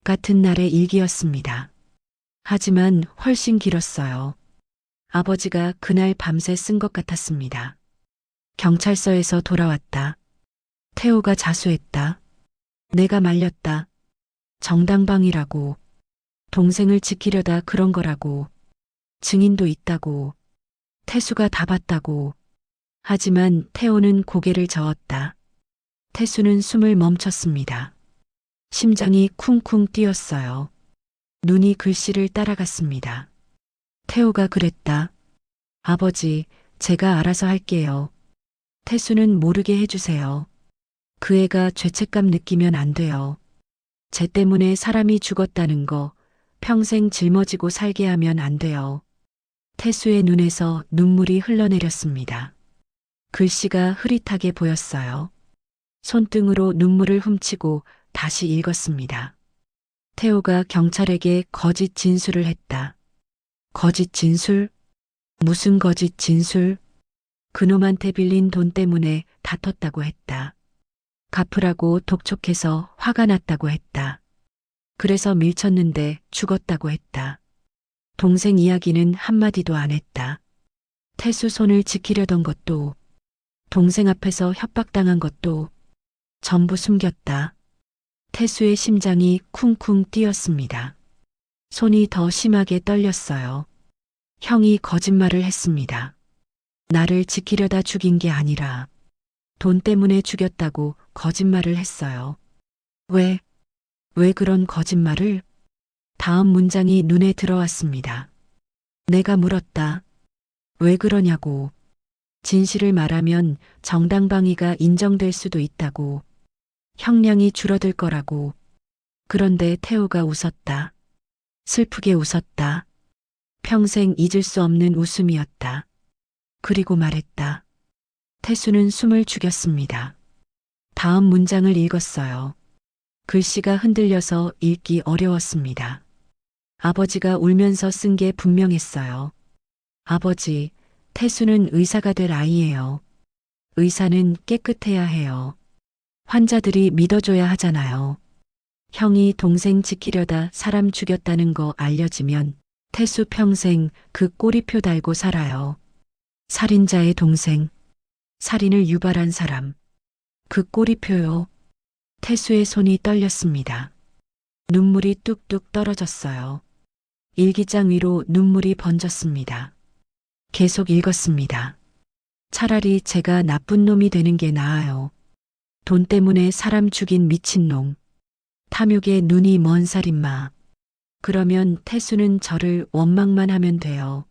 같은 날의 일기였습니다. 하지만 훨씬 길었어요. 아버지가 그날 밤새 쓴 것 같았습니다. 경찰서에서 돌아왔다. 태호가 자수했다. 내가 말렸다. 정당방위라고. 동생을 지키려다 그런 거라고. 증인도 있다고. 태수가 다 봤다고. 하지만 태호는 고개를 저었다. 태수는 숨을 멈췄습니다. 심장이 쿵쿵 뛰었어요. 눈이 글씨를 따라갔습니다. 태호가 그랬다. 아버지, 제가 알아서 할게요. 태수는 모르게 해주세요. 그 애가 죄책감 느끼면 안 돼요. 쟤 때문에 사람이 죽었다는 거 평생 짊어지고 살게 하면 안 돼요. 태수의 눈에서 눈물이 흘러내렸습니다. 글씨가 흐릿하게 보였어요. 손등으로 눈물을 훔치고 다시 읽었습니다. 태호가 경찰에게 거짓 진술을 했다. 거짓 진술? 무슨 거짓 진술? 그놈한테 빌린 돈 때문에 다퉜다고 했다. 갚으라고 독촉해서 화가 났다고 했다. 그래서 밀쳤는데 죽었다고 했다. 동생 이야기는 한마디도 안 했다. 태수 손을 지키려던 것도, 동생 앞에서 협박당한 것도 전부 숨겼다. 태수의 심장이 쿵쿵 뛰었습니다. 손이 더 심하게 떨렸어요. 형이 거짓말을 했습니다. 나를 지키려다 죽인 게 아니라 돈 때문에 죽였다고 거짓말을 했어요. 왜 그런 거짓말을? 다음 문장이 눈에 들어왔습니다. 내가 물었다. 왜 그러냐고. 진실을 말하면 정당방위가 인정될 수도 있다고. 형량이 줄어들 거라고. 그런데 태호가 웃었다. 슬프게 웃었다. 평생 잊을 수 없는 웃음이었다. 그리고 말했다. 태수는 숨을 죽였습니다. 다음 문장을 읽었어요. 글씨가 흔들려서 읽기 어려웠습니다. 아버지가 울면서 쓴 게 분명했어요. 아버지, 태수는 의사가 될 아이예요. 의사는 깨끗해야 해요. 환자들이 믿어줘야 하잖아요. 형이 동생 지키려다 사람 죽였다는 거 알려지면 태수 평생 그 꼬리표 달고 살아요. 살인자의 동생, 살인을 유발한 사람, 그 꼬리표요. 태수의 손이 떨렸습니다. 눈물이 뚝뚝 떨어졌어요. 일기장 위로 눈물이 번졌습니다. 계속 읽었습니다. 차라리 제가 나쁜 놈이 되는 게 나아요. 돈 때문에 사람 죽인 미친놈. 탐욕에 눈이 먼 살인마. 그러면 태수는 저를 원망만 하면 돼요.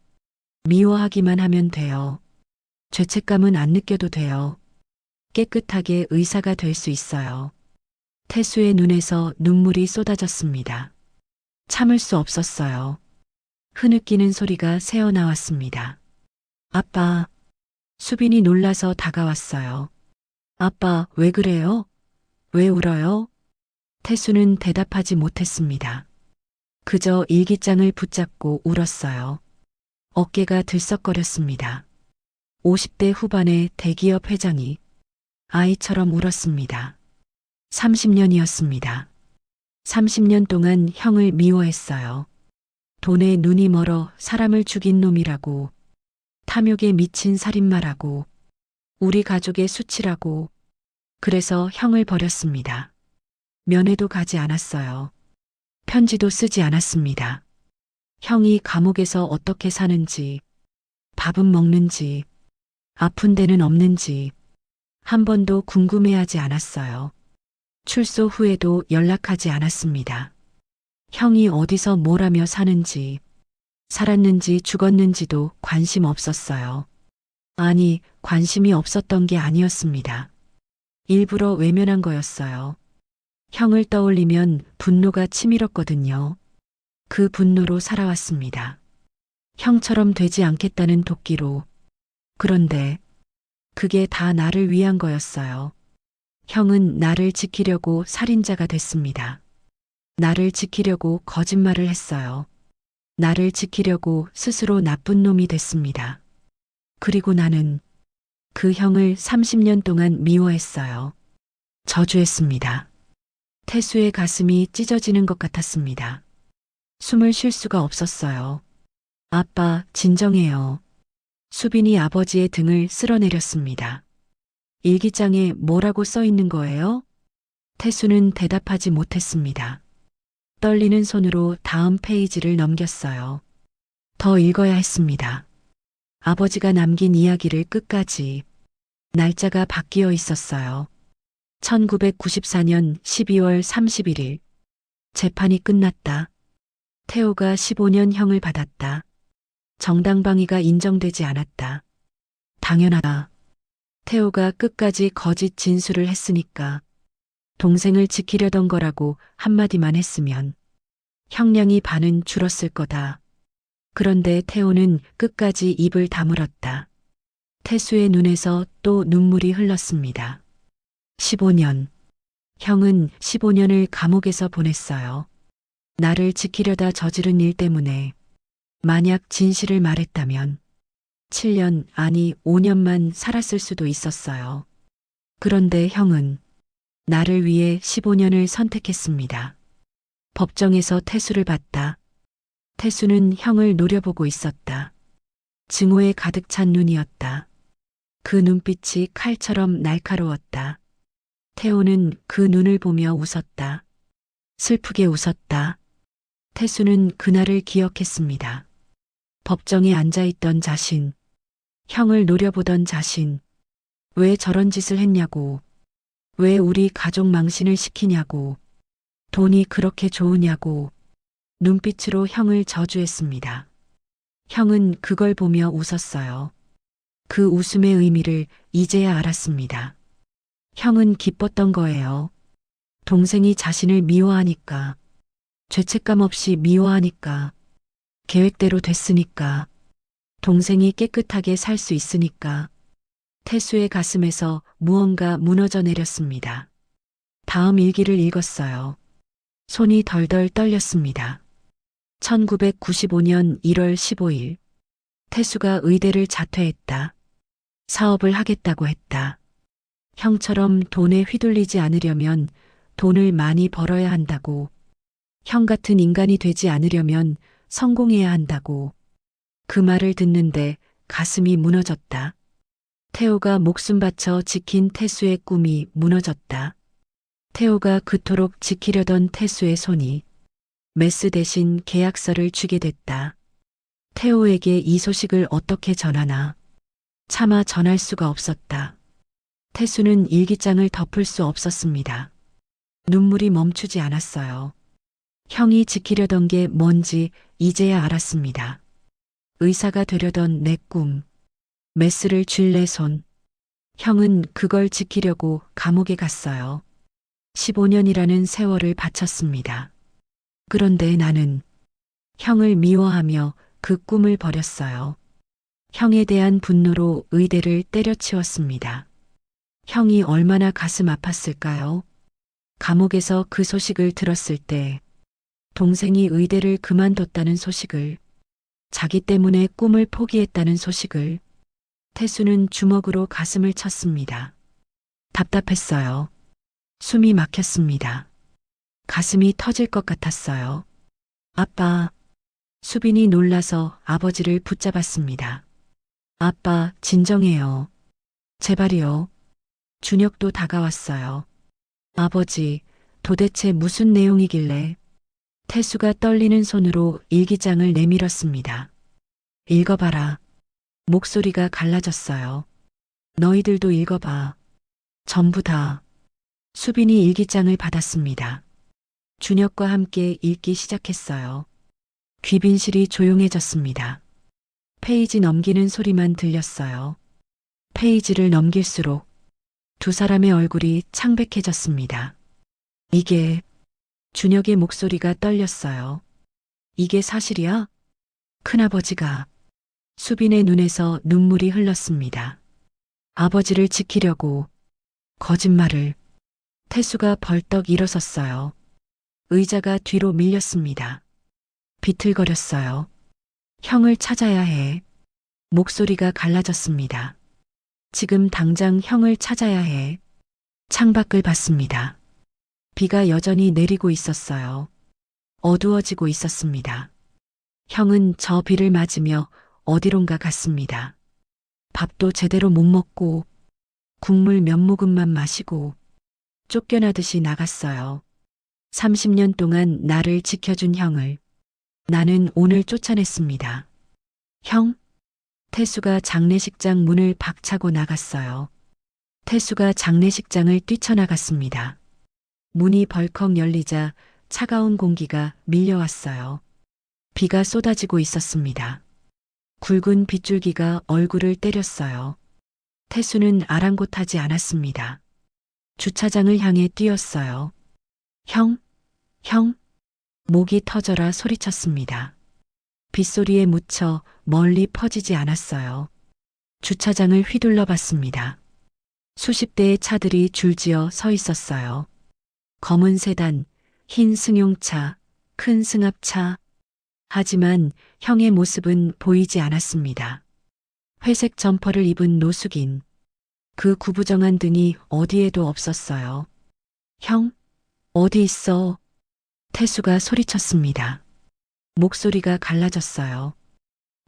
미워하기만 하면 돼요. 죄책감은 안 느껴도 돼요. 깨끗하게 의사가 될 수 있어요. 태수의 눈에서 눈물이 쏟아졌습니다. 참을 수 없었어요. 흐느끼는 소리가 새어나왔습니다. 아빠. 수빈이 놀라서 다가왔어요. 아빠, 왜 그래요? 왜 울어요? 태수는 대답하지 못했습니다. 그저 일기장을 붙잡고 울었어요. 어깨가 들썩거렸습니다. 50대 후반의 대기업 회장이 아이처럼 울었습니다. 30년이었습니다. 30년 동안 형을 미워했어요. 돈에 눈이 멀어 사람을 죽인 놈이라고, 탐욕에 미친 살인마라고, 우리 가족의 수치라고. 그래서 형을 버렸습니다. 면회도 가지 않았어요. 편지도 쓰지 않았습니다. 형이 감옥에서 어떻게 사는지, 밥은 먹는지, 아픈 데는 없는지 한 번도 궁금해하지 않았어요. 출소 후에도 연락하지 않았습니다. 형이 어디서 뭘 하며 사는지, 살았는지 죽었는지도 관심 없었어요. 아니, 관심이 없었던 게 아니었습니다. 일부러 외면한 거였어요. 형을 떠올리면 분노가 치밀었거든요. 그 분노로 살아왔습니다. 형처럼 되지 않겠다는 도끼로. 그런데 그게 다 나를 위한 거였어요. 형은 나를 지키려고 살인자가 됐습니다. 나를 지키려고 거짓말을 했어요. 나를 지키려고 스스로 나쁜 놈이 됐습니다. 그리고 나는 그 형을 30년 동안 미워했어요. 저주했습니다. 태수의 가슴이 찢어지는 것 같았습니다. 숨을 쉴 수가 없었어요. 아빠, 진정해요. 수빈이 아버지의 등을 쓸어내렸습니다. 일기장에 뭐라고 써 있는 거예요? 태수는 대답하지 못했습니다. 떨리는 손으로 다음 페이지를 넘겼어요. 더 읽어야 했습니다. 아버지가 남긴 이야기를 끝까지. 날짜가 바뀌어 있었어요. 1994년 12월 31일. 재판이 끝났다. 태호가 15년 형을 받았다. 정당방위가 인정되지 않았다. 당연하다. 태호가 끝까지 거짓 진술을 했으니까. 동생을 지키려던 거라고 한마디만 했으면 형량이 반은 줄었을 거다. 그런데 태호는 끝까지 입을 다물었다. 태수의 눈에서 또 눈물이 흘렀습니다. 15년. 형은 15년을 감옥에서 보냈어요. 나를 지키려다 저지른 일 때문에. 만약 진실을 말했다면 7년, 아니 5년만 살았을 수도 있었어요. 그런데 형은 나를 위해 15년을 선택했습니다. 법정에서 태수를 봤다. 태수는 형을 노려보고 있었다. 증오에 가득 찬 눈이었다. 그 눈빛이 칼처럼 날카로웠다. 태호는 그 눈을 보며 웃었다. 슬프게 웃었다. 태수는 그날을 기억했습니다. 법정에 앉아있던 자신, 형을 노려보던 자신, 왜 저런 짓을 했냐고, 왜 우리 가족 망신을 시키냐고, 돈이 그렇게 좋으냐고, 눈빛으로 형을 저주했습니다. 형은 그걸 보며 웃었어요. 그 웃음의 의미를 이제야 알았습니다. 형은 기뻤던 거예요. 동생이 자신을 미워하니까, 죄책감 없이 미워하니까, 계획대로 됐으니까, 동생이 깨끗하게 살 수 있으니까. 태수의 가슴에서 무언가 무너져 내렸습니다. 다음 일기를 읽었어요. 손이 덜덜 떨렸습니다. 1995년 1월 15일. 태수가 의대를 자퇴했다. 사업을 하겠다고 했다. 형처럼 돈에 휘둘리지 않으려면 돈을 많이 벌어야 한다고. 형 같은 인간이 되지 않으려면 성공해야 한다고. 그 말을 듣는데 가슴이 무너졌다. 태호가 목숨 바쳐 지킨 태수의 꿈이 무너졌다. 태호가 그토록 지키려던 태수의 손이 메스 대신 계약서를 주게 됐다. 태호에게 이 소식을 어떻게 전하나. 차마 전할 수가 없었다. 태수는 일기장을 덮을 수 없었습니다. 눈물이 멈추지 않았어요. 형이 지키려던 게 뭔지 이제야 알았습니다. 의사가 되려던 내 꿈, 메스를 쥘 내 손. 형은 그걸 지키려고 감옥에 갔어요. 15년이라는 세월을 바쳤습니다. 그런데 나는 형을 미워하며 그 꿈을 버렸어요. 형에 대한 분노로 의대를 때려치웠습니다. 형이 얼마나 가슴 아팠을까요? 감옥에서 그 소식을 들었을 때, 동생이 의대를 그만뒀다는 소식을, 자기 때문에 꿈을 포기했다는 소식을, 태수는 주먹으로 가슴을 쳤습니다. 답답했어요. 숨이 막혔습니다. 가슴이 터질 것 같았어요. 아빠. 수빈이 놀라서 아버지를 붙잡았습니다. 아빠, 진정해요. 제발이요. 준혁도 다가왔어요. 아버지, 도대체 무슨 내용이길래. 태수가 떨리는 손으로 일기장을 내밀었습니다. 읽어봐라. 목소리가 갈라졌어요. 너희들도 읽어봐. 전부 다. 수빈이 일기장을 받았습니다. 준혁과 함께 읽기 시작했어요. 귀빈실이 조용해졌습니다. 페이지 넘기는 소리만 들렸어요. 페이지를 넘길수록 두 사람의 얼굴이 창백해졌습니다. 이게, 준혁의 목소리가 떨렸어요. 이게 사실이야? 큰아버지가. 수빈의 눈에서 눈물이 흘렀습니다. 아버지를 지키려고. 거짓말을. 태수가 벌떡 일어섰어요. 의자가 뒤로 밀렸습니다. 비틀거렸어요. 형을 찾아야 해. 목소리가 갈라졌습니다. 지금 당장 형을 찾아야 해. 창밖을 봤습니다. 비가 여전히 내리고 있었어요. 어두워지고 있었습니다. 형은 저 비를 맞으며 어디론가 갔습니다. 밥도 제대로 못 먹고 국물 몇 모금만 마시고 쫓겨나듯이 나갔어요. 30년 동안 나를 지켜준 형을 나는 오늘 쫓아냈습니다. 형? 태수가 장례식장 문을 박차고 나갔어요. 태수가 장례식장을 뛰쳐나갔습니다. 문이 벌컥 열리자 차가운 공기가 밀려왔어요. 비가 쏟아지고 있었습니다. 굵은 빗줄기가 얼굴을 때렸어요. 태수는 아랑곳하지 않았습니다. 주차장을 향해 뛰었어요. 형, 형, 목이 터져라 소리쳤습니다. 빗소리에 묻혀 멀리 퍼지지 않았어요. 주차장을 휘둘러 봤습니다. 수십 대의 차들이 줄지어 서 있었어요. 검은 세단, 흰 승용차, 큰 승합차. 하지만 형의 모습은 보이지 않았습니다. 회색 점퍼를 입은 노숙인. 그 구부정한 등이 어디에도 없었어요. 형, 어디 있어? 태수가 소리쳤습니다. 목소리가 갈라졌어요.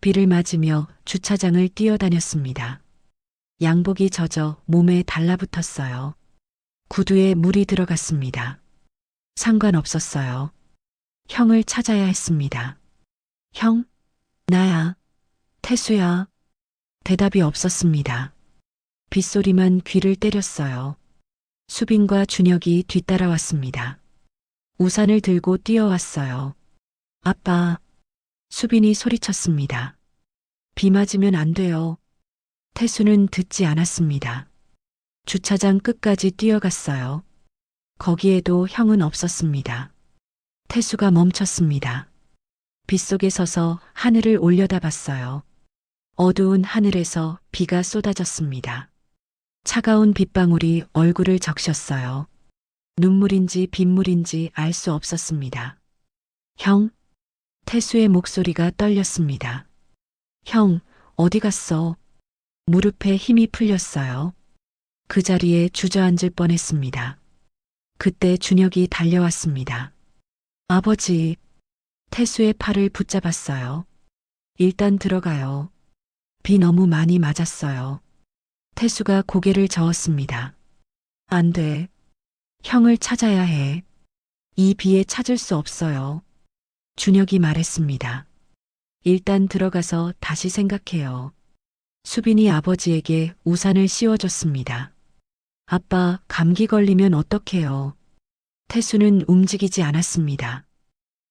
비를 맞으며 주차장을 뛰어다녔습니다. 양복이 젖어 몸에 달라붙었어요. 구두에 물이 들어갔습니다. 상관없었어요. 형을 찾아야 했습니다. 형, 나야. 태수야. 대답이 없었습니다. 빗소리만 귀를 때렸어요. 수빈과 준혁이 뒤따라왔습니다. 우산을 들고 뛰어왔어요. 아빠. 수빈이 소리쳤습니다. 비 맞으면 안 돼요. 태수는 듣지 않았습니다. 주차장 끝까지 뛰어갔어요. 거기에도 형은 없었습니다. 태수가 멈췄습니다. 빗속에 서서 하늘을 올려다봤어요. 어두운 하늘에서 비가 쏟아졌습니다. 차가운 빗방울이 얼굴을 적셨어요. 눈물인지 빗물인지 알 수 없었습니다. 형? 태수의 목소리가 떨렸습니다. 형, 어디 갔어? 무릎에 힘이 풀렸어요. 그 자리에 주저앉을 뻔했습니다. 그때 준혁이 달려왔습니다. 아버지, 태수의 팔을 붙잡았어요. 일단 들어가요. 비 너무 많이 맞았어요. 태수가 고개를 저었습니다. 안 돼. 형을 찾아야 해. 이 비에 찾을 수 없어요. 준혁이 말했습니다. 일단 들어가서 다시 생각해요. 수빈이 아버지에게 우산을 씌워줬습니다. 아빠, 감기 걸리면 어떡해요? 태수는 움직이지 않았습니다.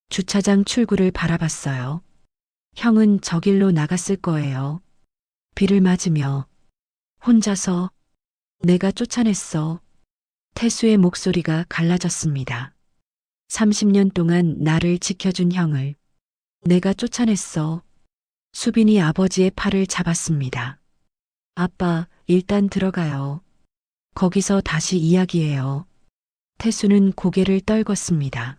주차장 출구를 바라봤어요. 형은 저길로 나갔을 거예요. 비를 맞으며. 혼자서. 내가 쫓아냈어. 태수의 목소리가 갈라졌습니다. 30년 동안 나를 지켜준 형을. 내가 쫓아냈어. 수빈이 아버지의 팔을 잡았습니다. 아빠, 일단 들어가요. 거기서 다시 이야기해요. 태수는 고개를 떨궜습니다.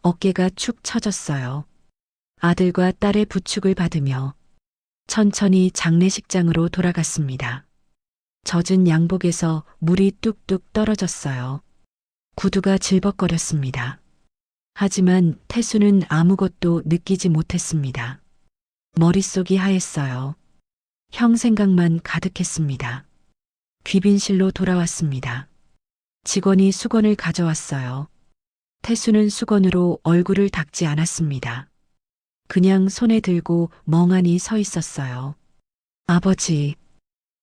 어깨가 축 처졌어요. 아들과 딸의 부축을 받으며 천천히 장례식장으로 돌아갔습니다. 젖은 양복에서 물이 뚝뚝 떨어졌어요. 구두가 질벅거렸습니다. 하지만 태수는 아무것도 느끼지 못했습니다. 머릿속이 하였어요. 형 생각만 가득했습니다. 귀빈실로 돌아왔습니다. 직원이 수건을 가져왔어요. 태수는 수건으로 얼굴을 닦지 않았습니다. 그냥 손에 들고 멍하니 서 있었어요. 아버지,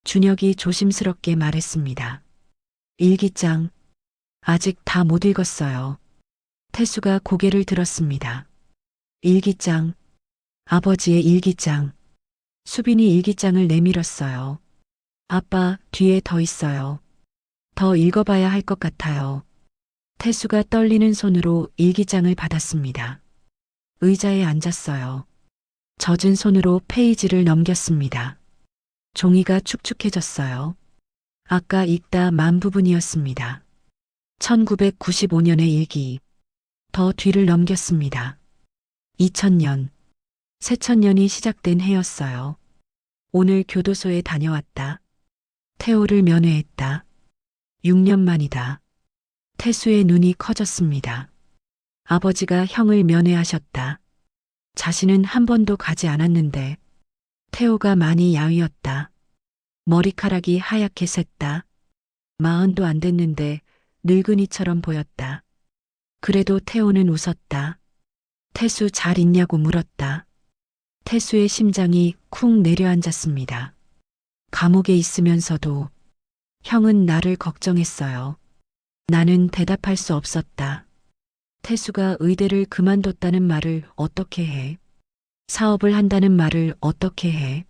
준혁이 조심스럽게 말했습니다. 일기장, 아직 다 못 읽었어요. 태수가 고개를 들었습니다. 일기장, 아버지의 일기장. 수빈이 일기장을 내밀었어요. 아빠, 뒤에 더 있어요. 더 읽어봐야 할 것 같아요. 태수가 떨리는 손으로 일기장을 받았습니다. 의자에 앉았어요. 젖은 손으로 페이지를 넘겼습니다. 종이가 축축해졌어요. 아까 읽다 만 부분이었습니다. 1995년의 일기. 더 뒤를 넘겼습니다. 2000년. 새천년이 시작된 해였어요. 오늘 교도소에 다녀왔다. 태호를 면회했다. 6년 만이다. 태수의 눈이 커졌습니다. 아버지가 형을 면회하셨다. 자신은 한 번도 가지 않았는데 태호가 많이 야위었다. 머리카락이 하얗게 샜다. 40도 안 됐는데 늙은이처럼 보였다. 그래도 태호는 웃었다. 태수 잘 있냐고 물었다. 태수의 심장이 쿵 내려앉았습니다. 감옥에 있으면서도 형은 나를 걱정했어요. 나는 대답할 수 없었다. 태수가 의대를 그만뒀다는 말을 어떻게 해? 사업을 한다는 말을 어떻게 해?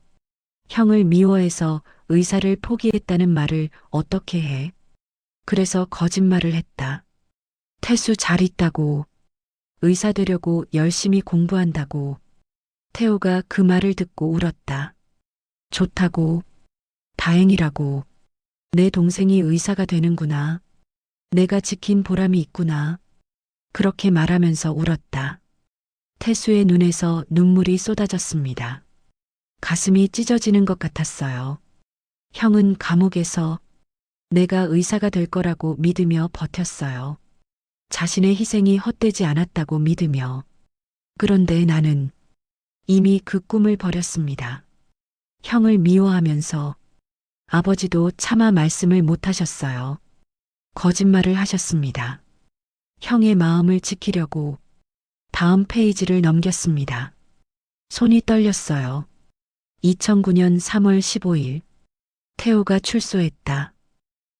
형을 미워해서 의사를 포기했다는 말을 어떻게 해? 그래서 거짓말을 했다. 태수 잘 있다고, 의사 되려고 열심히 공부한다고. 태호가 그 말을 듣고 울었다. 좋다고, 다행이라고. 내 동생이 의사가 되는구나. 내가 지킨 보람이 있구나. 그렇게 말하면서 울었다. 태수의 눈에서 눈물이 쏟아졌습니다. 가슴이 찢어지는 것 같았어요. 형은 감옥에서 내가 의사가 될 거라고 믿으며 버텼어요. 자신의 희생이 헛되지 않았다고 믿으며. 그런데 나는 이미 그 꿈을 버렸습니다. 형을 미워하면서 아버지도 차마 말씀을 못 하셨어요. 거짓말을 하셨습니다. 형의 마음을 지키려고 다음 페이지를 넘겼습니다. 손이 떨렸어요. 2009년 3월 15일. 태호가 출소했다.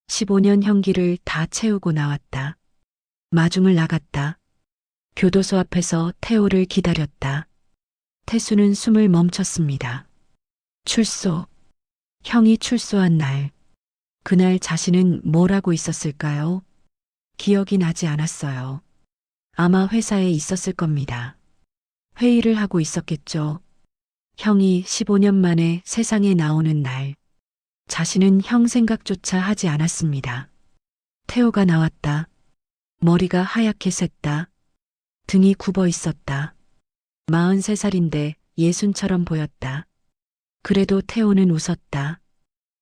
15년 형기를 다 채우고 나왔다. 마중을 나갔다. 교도소 앞에서 태호를 기다렸다. 태수는 숨을 멈췄습니다. 출소. 형이 출소한 날. 그날 자신은 뭘 하고 있었을까요? 기억이 나지 않았어요. 아마 회사에 있었을 겁니다. 회의를 하고 있었겠죠. 형이 15년 만에 세상에 나오는 날. 자신은 형 생각조차 하지 않았습니다. 태호가 나왔다. 머리가 하얗게 샜다. 등이 굽어 있었다. 43살인데 예순처럼 보였다. 그래도 태호는 웃었다.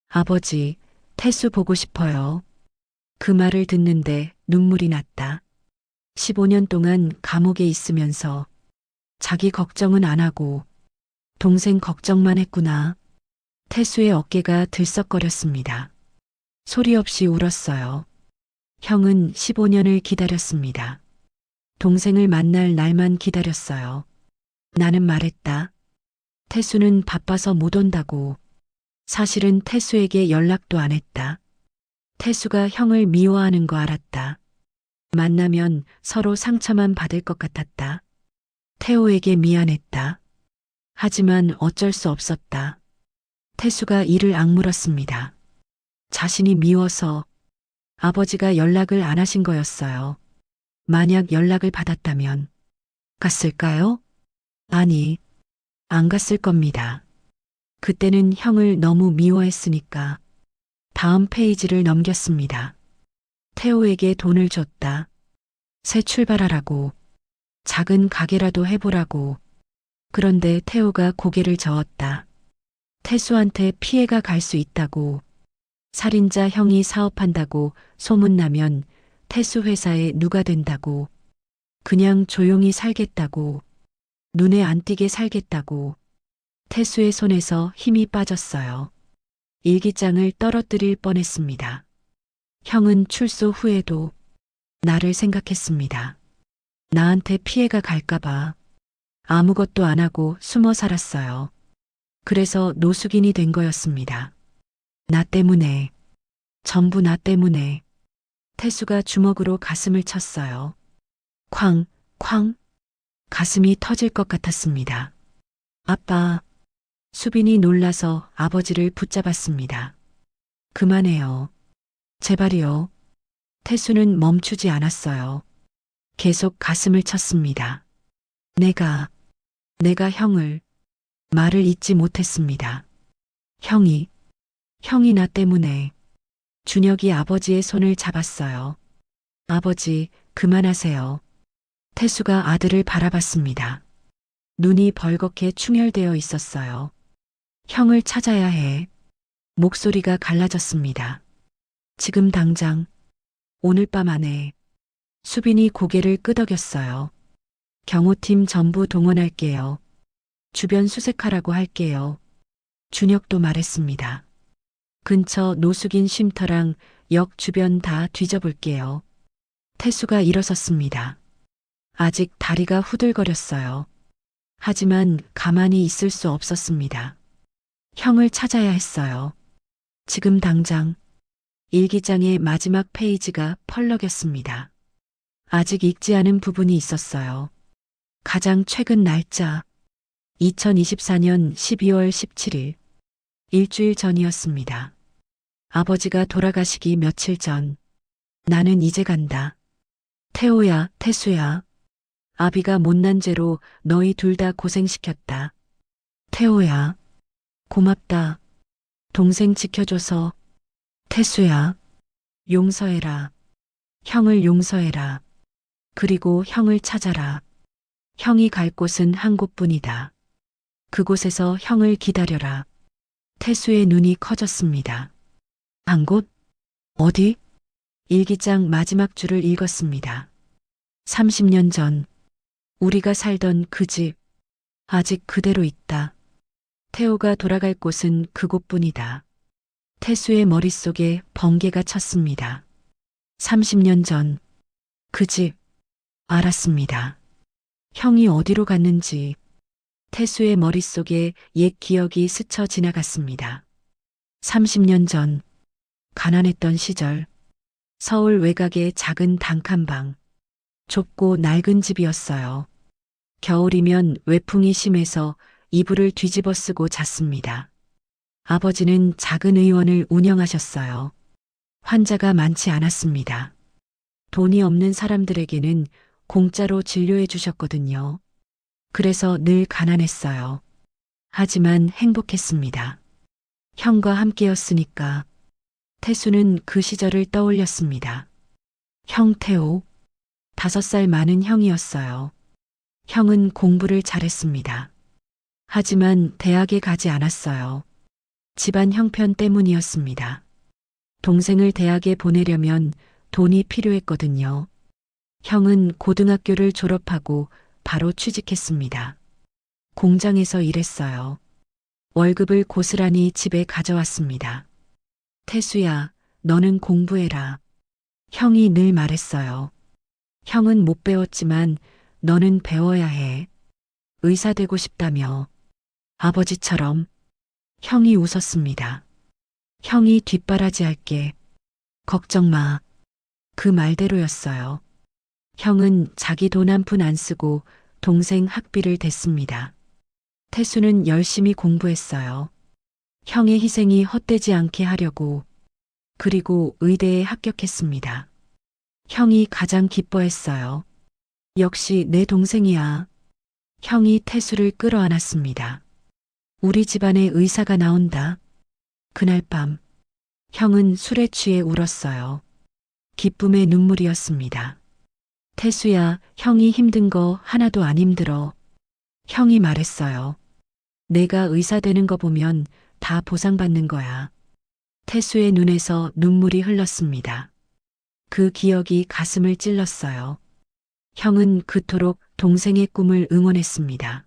아버지, 태수 보고 싶어요. 그 말을 듣는데 눈물이 났다. 15년 동안 감옥에 있으면서 자기 걱정은 안 하고 동생 걱정만 했구나. 태수의 어깨가 들썩거렸습니다. 소리 없이 울었어요. 형은 15년을 기다렸습니다. 동생을 만날 날만 기다렸어요. 나는 말했다. 태수는 바빠서 못 온다고. 사실은 태수에게 연락도 안 했다. 태수가 형을 미워하는 거 알았다. 만나면 서로 상처만 받을 것 같았다. 태호에게 미안했다. 하지만 어쩔 수 없었다. 태수가 이를 악물었습니다. 자신이 미워서 아버지가 연락을 안 하신 거였어요. 만약 연락을 받았다면 갔을까요? 아니, 안 갔을 겁니다. 그때는 형을 너무 미워했으니까. 다음 페이지를 넘겼습니다. 태호에게 돈을 줬다. 새 출발하라고. 작은 가게라도 해보라고. 그런데 태호가 고개를 저었다. 태수한테 피해가 갈 수 있다고. 살인자 형이 사업한다고 소문나면 태수 회사에 누가 된다고. 그냥 조용히 살겠다고. 눈에 안 띄게 살겠다고. 태수의 손에서 힘이 빠졌어요. 일기장을 떨어뜨릴 뻔했습니다. 형은 출소 후에도 나를 생각했습니다. 나한테 피해가 갈까봐 아무것도 안 하고 숨어 살았어요. 그래서 노숙인이 된 거였습니다. 나 때문에, 전부 나 때문에. 태수가 주먹으로 가슴을 쳤어요. 쾅, 쾅. 가슴이 터질 것 같았습니다. 아빠. 수빈이 놀라서 아버지를 붙잡았습니다. 그만해요. 제발이요. 태수는 멈추지 않았어요. 계속 가슴을 쳤습니다. 내가 형을, 말을 잇지 못했습니다. 형이 나 때문에. 준혁이 아버지의 손을 잡았어요. 아버지, 그만하세요. 태수가 아들을 바라봤습니다. 눈이 벌겋게 충혈되어 있었어요. 형을 찾아야 해. 목소리가 갈라졌습니다. 지금 당장, 오늘 밤 안에. 수빈이 고개를 끄덕였어요. 경호팀 전부 동원할게요. 주변 수색하라고 할게요. 준혁도 말했습니다. 근처 노숙인 쉼터랑 역 주변 다 뒤져볼게요. 태수가 일어섰습니다. 아직 다리가 후들거렸어요. 하지만 가만히 있을 수 없었습니다. 형을 찾아야 했어요. 지금 당장. 일기장의 마지막 페이지가 펄럭였습니다. 아직 읽지 않은 부분이 있었어요. 가장 최근 날짜 2024년 12월 17일. 일주일 전이었습니다. 아버지가 돌아가시기 며칠 전. 나는 이제 간다. 태호야, 태수야. 아비가 못난 죄로 너희 둘 다 고생시켰다. 태호야, 고맙다. 동생 지켜줘서. 태수야, 용서해라. 형을 용서해라. 그리고 형을 찾아라. 형이 갈 곳은 한 곳뿐이다. 그곳에서 형을 기다려라. 태수의 눈이 커졌습니다. 한 곳? 어디? 일기장 마지막 줄을 읽었습니다. 30년 전, 우리가 살던 그 집, 아직 그대로 있다. 태호가 돌아갈 곳은 그곳뿐이다. 태수의 머릿속에 번개가 쳤습니다. 30년 전, 그 집, 알았습니다. 형이 어디로 갔는지, 태수의 머릿속에 옛 기억이 스쳐 지나갔습니다. 30년 전, 가난했던 시절, 서울 외곽의 작은 단칸방, 좁고 낡은 집이었어요. 겨울이면 외풍이 심해서 이불을 뒤집어 쓰고 잤습니다. 아버지는 작은 의원을 운영하셨어요. 환자가 많지 않았습니다. 돈이 없는 사람들에게는 공짜로 진료해 주셨거든요. 그래서 늘 가난했어요. 하지만 행복했습니다. 형과 함께였으니까. 태수는 그 시절을 떠올렸습니다. 형 태호, 5살 많은 형이었어요. 형은 공부를 잘했습니다. 하지만 대학에 가지 않았어요. 집안 형편 때문이었습니다. 동생을 대학에 보내려면 돈이 필요했거든요. 형은 고등학교를 졸업하고 바로 취직했습니다. 공장에서 일했어요. 월급을 고스란히 집에 가져왔습니다. 태수야, 너는 공부해라. 형이 늘 말했어요. 형은 못 배웠지만 너는 배워야 해. 의사 되고 싶다며. 아버지처럼. 형이 웃었습니다. 형이 뒷바라지 할게. 걱정 마. 그 말대로였어요. 형은 자기 돈 한 푼 안 쓰고 동생 학비를 댔습니다. 태수는 열심히 공부했어요. 형의 희생이 헛되지 않게 하려고. 그리고 의대에 합격했습니다. 형이 가장 기뻐했어요. 역시 내 동생이야. 형이 태수를 끌어안았습니다. 우리 집안에 의사가 나온다. 그날 밤, 형은 술에 취해 울었어요. 기쁨의 눈물이었습니다. 태수야, 형이 힘든 거 하나도 안 힘들어. 형이 말했어요. 내가 의사 되는 거 보면 다 보상받는 거야. 태수의 눈에서 눈물이 흘렀습니다. 그 기억이 가슴을 찔렀어요. 형은 그토록 동생의 꿈을 응원했습니다.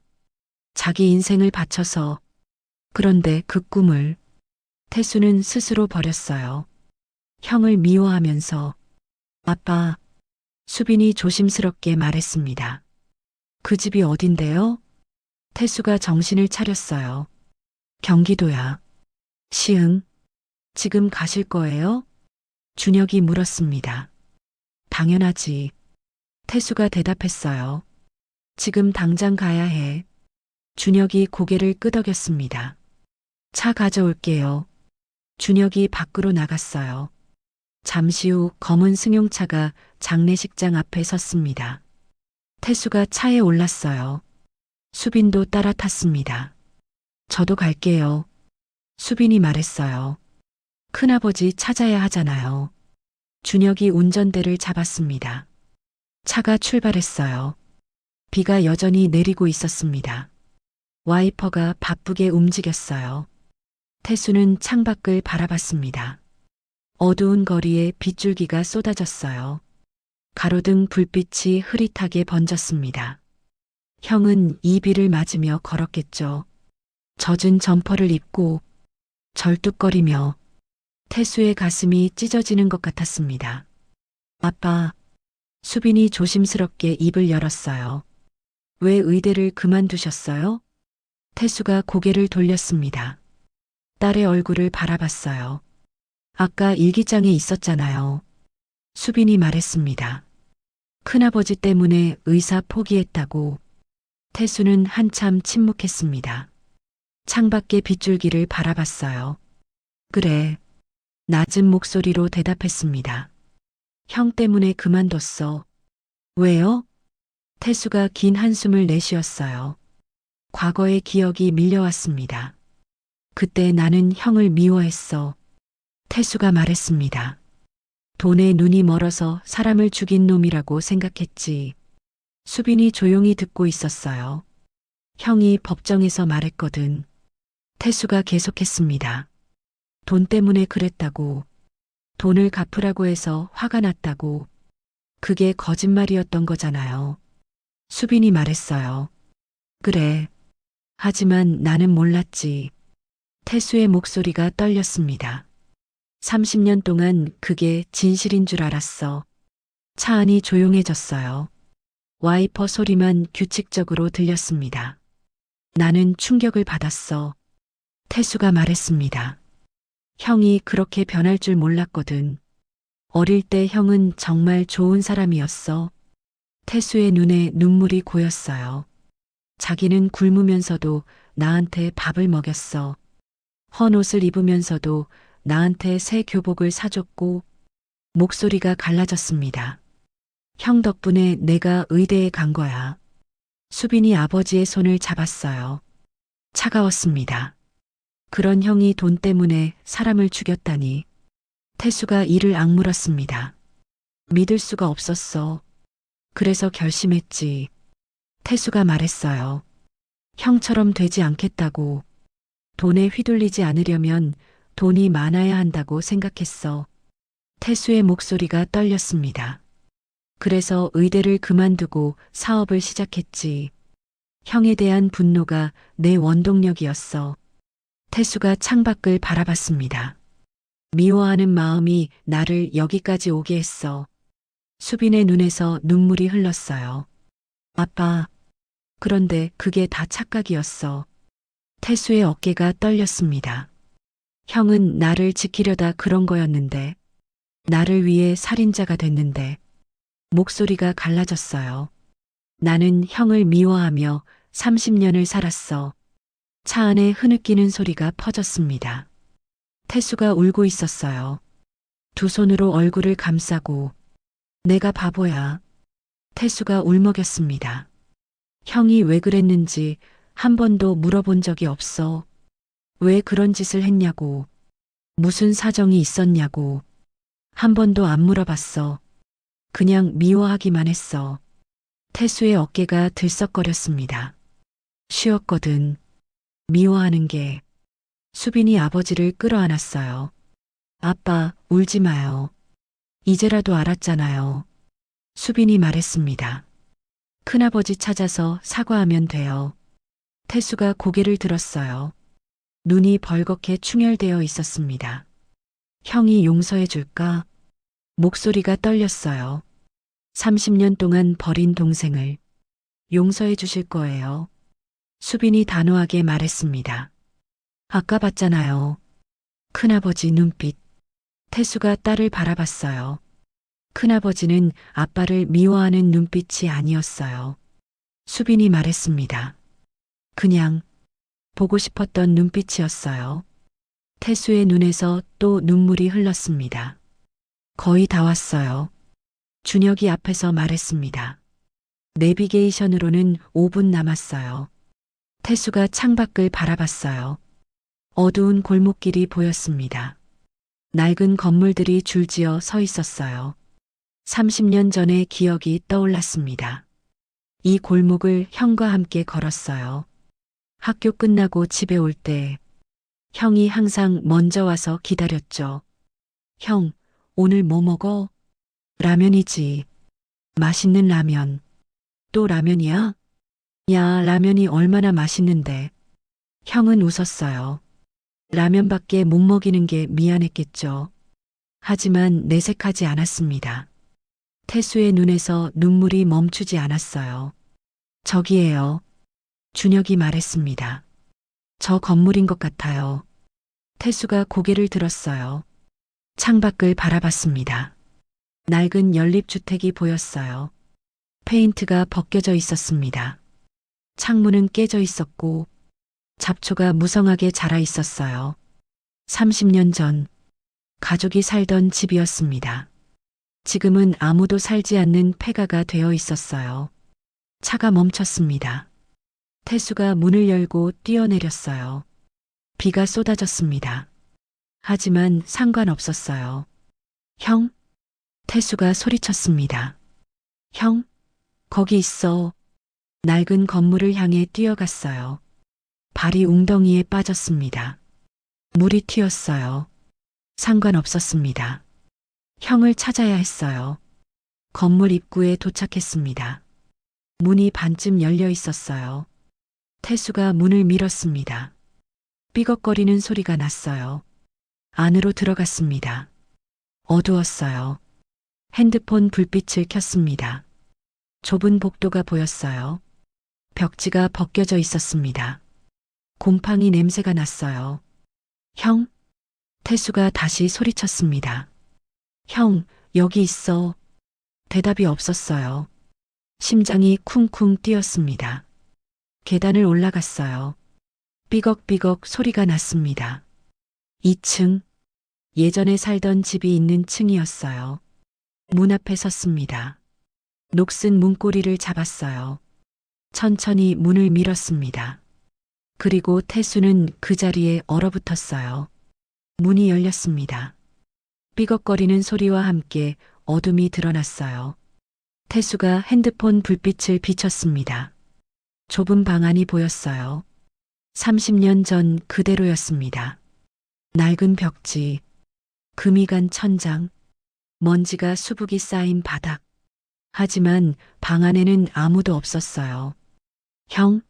자기 인생을 바쳐서. 그런데 그 꿈을 태수는 스스로 버렸어요. 형을 미워하면서. 아빠, 수빈이 조심스럽게 말했습니다. 그 집이 어딘데요? 태수가 정신을 차렸어요. 경기도야. 시흥. 지금 가실 거예요? 준혁이 물었습니다. 당연하지. 태수가 대답했어요. 지금 당장 가야 해. 준혁이 고개를 끄덕였습니다. 차 가져올게요. 준혁이 밖으로 나갔어요. 잠시 후 검은 승용차가 장례식장 앞에 섰습니다. 태수가 차에 올랐어요. 수빈도 따라 탔습니다. 저도 갈게요. 수빈이 말했어요. 큰아버지 찾아야 하잖아요. 준혁이 운전대를 잡았습니다. 차가 출발했어요. 비가 여전히 내리고 있었습니다. 와이퍼가 바쁘게 움직였어요. 태수는 창밖을 바라봤습니다. 어두운 거리에 빗줄기가 쏟아졌어요. 가로등 불빛이 흐릿하게 번졌습니다. 형은 이 비를 맞으며 걸었겠죠. 젖은 점퍼를 입고 절뚝거리며. 태수의 가슴이 찢어지는 것 같았습니다. 아빠. 수빈이 조심스럽게 입을 열었어요. 왜 의대를 그만두셨어요? 태수가 고개를 돌렸습니다. 딸의 얼굴을 바라봤어요. 아까 일기장에 있었잖아요. 수빈이 말했습니다. 큰아버지 때문에 의사 포기했다고. 태수는 한참 침묵했습니다. 창밖의 빗줄기를 바라봤어요. 그래. 낮은 목소리로 대답했습니다. 형 때문에 그만뒀어. 왜요? 태수가 긴 한숨을 내쉬었어요. 과거의 기억이 밀려왔습니다. 그때 나는 형을 미워했어. 태수가 말했습니다. 돈에 눈이 멀어서 사람을 죽인 놈이라고 생각했지. 수빈이 조용히 듣고 있었어요. 형이 법정에서 말했거든. 태수가 계속했습니다. 돈 때문에 그랬다고. 돈을 갚으라고 해서 화가 났다고. 그게 거짓말이었던 거잖아요. 수빈이 말했어요. 그래. 하지만 나는 몰랐지. 태수의 목소리가 떨렸습니다. 30년 동안 그게 진실인 줄 알았어. 차 안이 조용해졌어요. 와이퍼 소리만 규칙적으로 들렸습니다. 나는 충격을 받았어. 태수가 말했습니다. 형이 그렇게 변할 줄 몰랐거든. 어릴 때 형은 정말 좋은 사람이었어. 태수의 눈에 눈물이 고였어요. 자기는 굶으면서도 나한테 밥을 먹였어. 헌 옷을 입으면서도 나한테 새 교복을 사줬고. 목소리가 갈라졌습니다. 형 덕분에 내가 의대에 간 거야. 수빈이 아버지의 손을 잡았어요. 차가웠습니다. 그런 형이 돈 때문에 사람을 죽였다니. 태수가 이를 악물었습니다. 믿을 수가 없었어. 그래서 결심했지. 태수가 말했어요. 형처럼 되지 않겠다고. 돈에 휘둘리지 않으려면 돈이 많아야 한다고 생각했어. 태수의 목소리가 떨렸습니다. 그래서 의대를 그만두고 사업을 시작했지. 형에 대한 분노가 내 원동력이었어. 태수가 창밖을 바라봤습니다. 미워하는 마음이 나를 여기까지 오게 했어. 수빈의 눈에서 눈물이 흘렀어요. 아빠. 그런데 그게 다 착각이었어. 태수의 어깨가 떨렸습니다. 형은 나를 지키려다 그런 거였는데. 나를 위해 살인자가 됐는데. 목소리가 갈라졌어요. 나는 형을 미워하며 30년을 살았어. 차 안에 흐느끼는 소리가 퍼졌습니다. 태수가 울고 있었어요. 두 손으로 얼굴을 감싸고. 내가 바보야. 태수가 울먹였습니다. 형이 왜 그랬는지 한 번도 물어본 적이 없어. 왜 그런 짓을 했냐고. 무슨 사정이 있었냐고. 한 번도 안 물어봤어. 그냥 미워하기만 했어. 태수의 어깨가 들썩거렸습니다. 쉬웠거든. 미워하는 게. 수빈이 아버지를 끌어안았어요. 아빠, 울지 마요. 이제라도 알았잖아요. 수빈이 말했습니다. 큰아버지 찾아서 사과하면 돼요. 태수가 고개를 들었어요. 눈이 벌겋게 충혈되어 있었습니다. 형이 용서해 줄까? 목소리가 떨렸어요. 30년 동안 버린 동생을 용서해 주실 거예요. 수빈이 단호하게 말했습니다. 아까 봤잖아요. 큰아버지 눈빛. 태수가 딸을 바라봤어요. 큰아버지는 아빠를 미워하는 눈빛이 아니었어요. 수빈이 말했습니다. 그냥 보고 싶었던 눈빛이었어요. 태수의 눈에서 또 눈물이 흘렀습니다. 거의 다 왔어요. 준혁이 앞에서 말했습니다. 내비게이션으로는 5분 남았어요. 태수가 창밖을 바라봤어요. 어두운 골목길이 보였습니다. 낡은 건물들이 줄지어 서 있었어요. 30년 전의 기억이 떠올랐습니다. 이 골목을 형과 함께 걸었어요. 학교 끝나고 집에 올 때 형이 항상 먼저 와서 기다렸죠. 형, 오늘 뭐 먹어? 라면이지. 맛있는 라면. 또 라면이야? 야, 라면이 얼마나 맛있는데. 형은 웃었어요. 라면밖에 못 먹이는 게 미안했겠죠. 하지만 내색하지 않았습니다. 태수의 눈에서 눈물이 멈추지 않았어요. 저기에요. 준혁이 말했습니다. 저 건물인 것 같아요. 태수가 고개를 들었어요. 창밖을 바라봤습니다. 낡은 연립주택이 보였어요. 페인트가 벗겨져 있었습니다. 창문은 깨져 있었고 잡초가 무성하게 자라 있었어요. 30년 전 가족이 살던 집이었습니다. 지금은 아무도 살지 않는 폐가가 되어 있었어요. 차가 멈췄습니다. 태수가 문을 열고 뛰어내렸어요. 비가 쏟아졌습니다. 하지만 상관없었어요. 형? 태수가 소리쳤습니다. 형? 거기 있어. 낡은 건물을 향해 뛰어갔어요. 발이 웅덩이에 빠졌습니다. 물이 튀었어요. 상관없었습니다. 형을 찾아야 했어요. 건물 입구에 도착했습니다. 문이 반쯤 열려 있었어요. 태수가 문을 밀었습니다. 삐걱거리는 소리가 났어요. 안으로 들어갔습니다. 어두웠어요. 핸드폰 불빛을 켰습니다. 좁은 복도가 보였어요. 벽지가 벗겨져 있었습니다. 곰팡이 냄새가 났어요. 형? 태수가 다시 소리쳤습니다. 형, 여기 있어. 대답이 없었어요. 심장이 쿵쿵 뛰었습니다. 계단을 올라갔어요. 삐걱삐걱 소리가 났습니다. 2층. 예전에 살던 집이 있는 층이었어요. 문 앞에 섰습니다. 녹슨 문고리를 잡았어요. 천천히 문을 밀었습니다. 그리고 태수는 그 자리에 얼어붙었어요. 문이 열렸습니다. 삐걱거리는 소리와 함께 어둠이 드러났어요. 태수가 핸드폰 불빛을 비췄습니다. 좁은 방 안이 보였어요. 30년 전 그대로였습니다. 낡은 벽지, 금이 간 천장, 먼지가 수북이 쌓인 바닥. 하지만 방 안에는 아무도 없었어요. 형?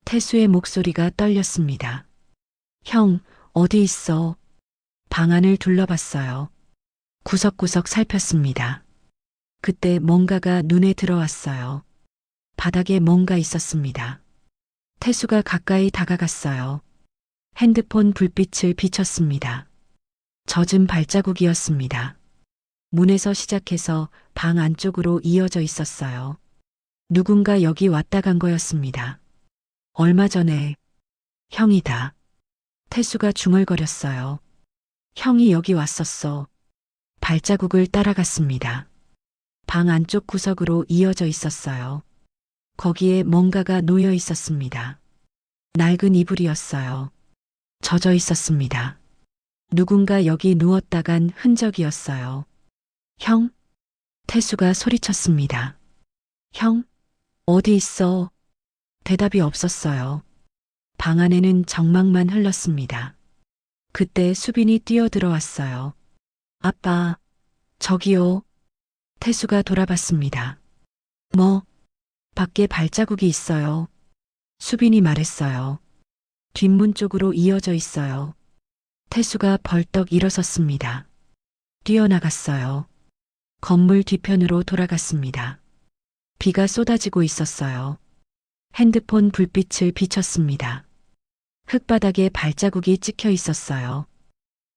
태수의 목소리가 떨렸습니다. 형, 어디 있어? 방 안을 둘러봤어요. 구석구석 살폈습니다. 그때 뭔가가 눈에 들어왔어요. 바닥에 뭔가 있었습니다. 태수가 가까이 다가갔어요. 핸드폰 불빛을 비췄습니다. 젖은 발자국이었습니다. 문에서 시작해서 방 안쪽으로 이어져 있었어요. 누군가 여기 왔다 간 거였습니다. 얼마 전에. 형이다. 태수가 중얼거렸어요. 형이 여기 왔었어. 발자국을 따라갔습니다. 방 안쪽 구석으로 이어져 있었어요. 거기에 뭔가가 놓여 있었습니다. 낡은 이불이었어요. 젖어 있었습니다. 누군가 여기 누웠다 간 흔적이었어요. 형? 태수가 소리쳤습니다. 형? 어디 있어? 대답이 없었어요. 방 안에는 정막만 흘렀습니다. 그때 수빈이 뛰어들어왔어요. 아빠, 저기요. 태수가 돌아봤습니다. 뭐? 밖에 발자국이 있어요. 수빈이 말했어요. 뒷문 쪽으로 이어져 있어요. 태수가 벌떡 일어섰습니다. 뛰어나갔어요. 건물 뒤편으로 돌아갔습니다. 비가 쏟아지고 있었어요. 핸드폰 불빛을 비췄습니다. 흙바닥에 발자국이 찍혀 있었어요.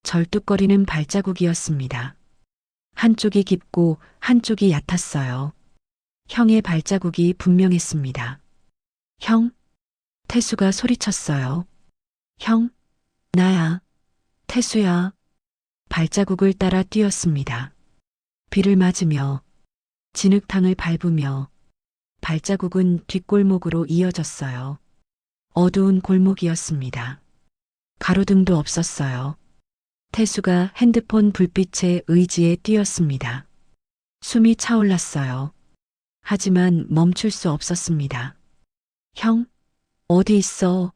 절뚝거리는 발자국이었습니다. 한쪽이 깊고 한쪽이 얕았어요. 형의 발자국이 분명했습니다. 형? 태수가 소리쳤어요. 형? 나야. 태수야. 발자국을 따라 뛰었습니다. 비를 맞으며 진흙탕을 밟으며 발자국은 뒷골목으로 이어졌어요. 어두운 골목이었습니다. 가로등도 없었어요. 태수가 핸드폰 불빛에 의지해 뛰었습니다. 숨이 차올랐어요. 하지만 멈출 수 없었습니다. 형? 어디 있어?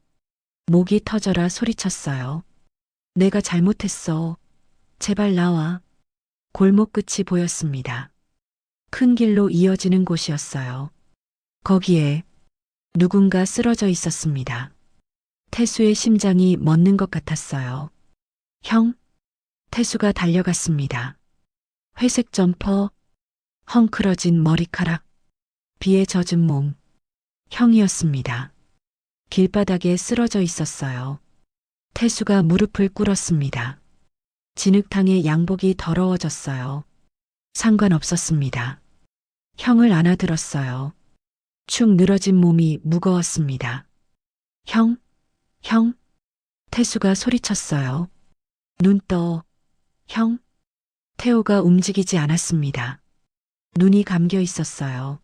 목이 터져라 소리쳤어요. 내가 잘못했어. 제발 나와. 골목 끝이 보였습니다. 큰 길로 이어지는 곳이었어요. 거기에 누군가 쓰러져 있었습니다. 태수의 심장이 멎는 것 같았어요. 형? 태수가 달려갔습니다. 회색 점퍼, 헝클어진 머리카락, 비에 젖은 몸. 형이었습니다. 길바닥에 쓰러져 있었어요. 태수가 무릎을 꿇었습니다. 진흙탕에 양복이 더러워졌어요. 상관없었습니다. 형을 안아들었어요. 축 늘어진 몸이 무거웠습니다. 형, 형, 태수가 소리쳤어요. 눈 떠, 형. 태호가 움직이지 않았습니다. 눈이 감겨 있었어요.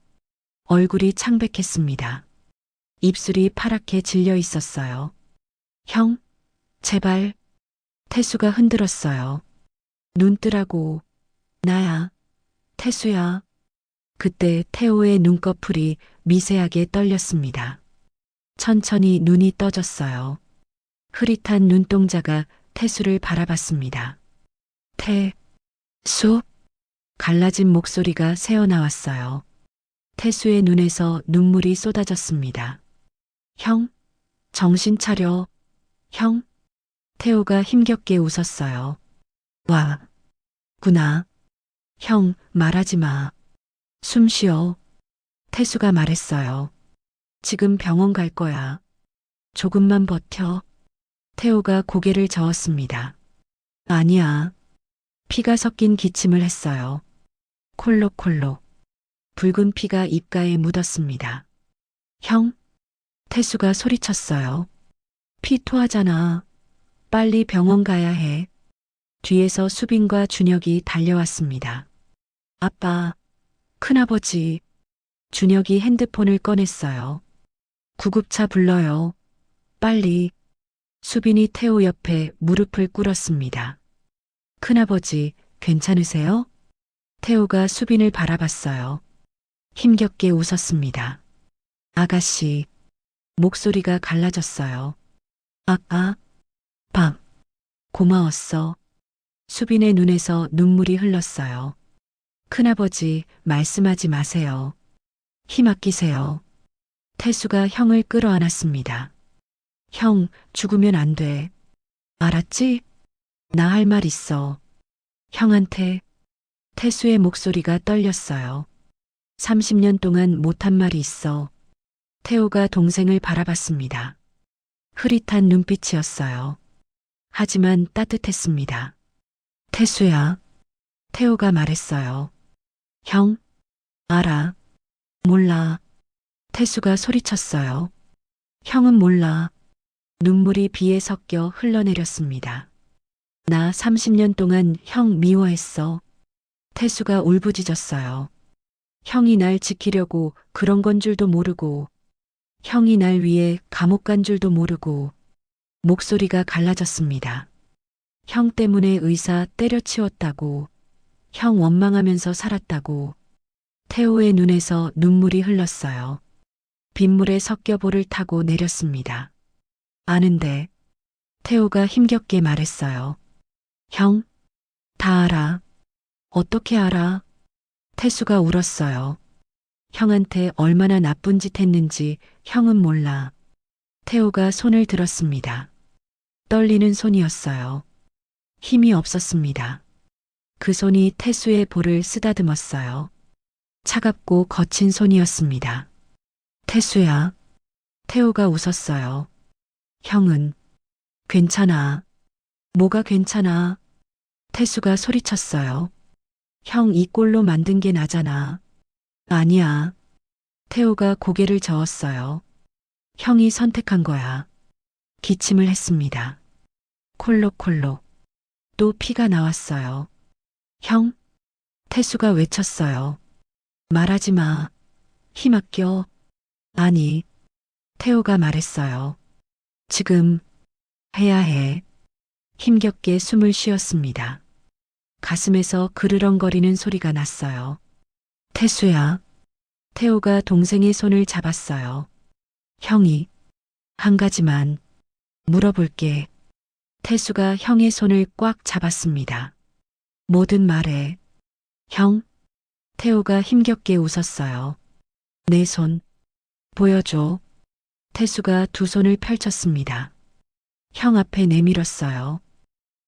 얼굴이 창백했습니다. 입술이 파랗게 질려 있었어요. 형, 제발. 태수가 흔들었어요. 눈 뜨라고. 나야. 태수야. 그때 태호의 눈꺼풀이 미세하게 떨렸습니다. 천천히 눈이 떠졌어요. 흐릿한 눈동자가 태수를 바라봤습니다. 태수? 갈라진 목소리가 새어나왔어요. 태수의 눈에서 눈물이 쏟아졌습니다. 형, 정신 차려. 형. 태호가 힘겹게 웃었어요. 와, 구나. 형, 말하지 마. 숨 쉬어. 태수가 말했어요. 지금 병원 갈 거야. 조금만 버텨. 태호가 고개를 저었습니다. 아니야. 피가 섞인 기침을 했어요. 콜록콜록. 붉은 피가 입가에 묻었습니다. 형? 태수가 소리쳤어요. 피 토하잖아. 빨리 병원 가야 해. 뒤에서 수빈과 준혁이 달려왔습니다. 아빠, 큰아버지. 준혁이 핸드폰을 꺼냈어요. 구급차 불러요. 빨리. 수빈이 태호 옆에 무릎을 꿇었습니다. 큰아버지, 괜찮으세요? 태호가 수빈을 바라봤어요. 힘겹게 웃었습니다. 아가씨. 목소리가 갈라졌어요. 밥. 고마웠어. 수빈의 눈에서 눈물이 흘렀어요. 큰아버지, 말씀하지 마세요. 힘 아끼세요. 태수가 형을 끌어안았습니다. 형, 죽으면 안 돼. 알았지? 나 할 말 있어. 형한테. 태수의 목소리가 떨렸어요. 30년 동안 못한 말이 있어. 태호가 동생을 바라봤습니다. 흐릿한 눈빛이었어요. 하지만 따뜻했습니다. 태수야. 태호가 말했어요. 형? 알아. 몰라. 태수가 소리쳤어요. 형은 몰라. 눈물이 비에 섞여 흘러내렸습니다. 나 30년 동안 형 미워했어. 태수가 울부짖었어요. 형이 날 지키려고 그런 건 줄도 모르고, 형이 날 위해 감옥 간 줄도 모르고, 목소리가 갈라졌습니다. 형 때문에 의사 때려치웠다고, 형 원망하면서 살았다고. 태호의 눈에서 눈물이 흘렀어요. 빗물에 섞여 볼을 타고 내렸습니다. 아는데. 태호가 힘겹게 말했어요. 형, 다 알아. 어떻게 알아? 태수가 울었어요. 형한테 얼마나 나쁜 짓 했는지 형은 몰라. 태호가 손을 들었습니다. 떨리는 손이었어요. 힘이 없었습니다. 그 손이 태수의 볼을 쓰다듬었어요. 차갑고 거친 손이었습니다. 태수야. 태호가 웃었어요. 형은 괜찮아. 뭐가 괜찮아? 태수가 소리쳤어요. 형 이 꼴로 만든 게 나잖아. 아니야. 태호가 고개를 저었어요. 형이 선택한 거야. 기침을 했습니다. 콜록콜록. 또 피가 나왔어요. 형? 태수가 외쳤어요. 말하지 마. 힘 아껴. 아니. 태호가 말했어요. 지금 해야 해. 힘겹게 숨을 쉬었습니다. 가슴에서 그르렁거리는 소리가 났어요. 태수야. 태호가 동생의 손을 잡았어요. 형이 한 가지만 물어볼게. 태수가 형의 손을 꽉 잡았습니다. 뭐든 말해. 형? 태호가 힘겹게 웃었어요. 내 손 보여줘. 태수가 두 손을 펼쳤습니다. 형 앞에 내밀었어요.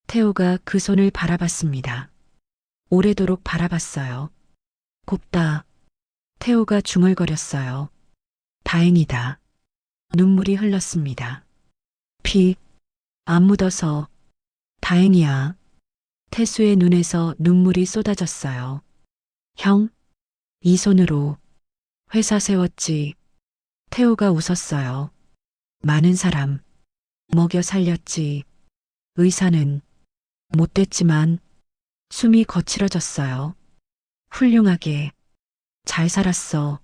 태호가 그 손을 바라봤습니다. 오래도록 바라봤어요. 곱다. 태호가 중얼거렸어요. 다행이다. 눈물이 흘렀습니다. 피 안 묻어서 다행이야. 태수의 눈에서 눈물이 쏟아졌어요. 형, 이 손으로 회사 세웠지. 태호가 웃었어요. 많은 사람 먹여 살렸지. 의사는 못 됐지만 숨이 거칠어졌어요. 훌륭하게 잘 살았어.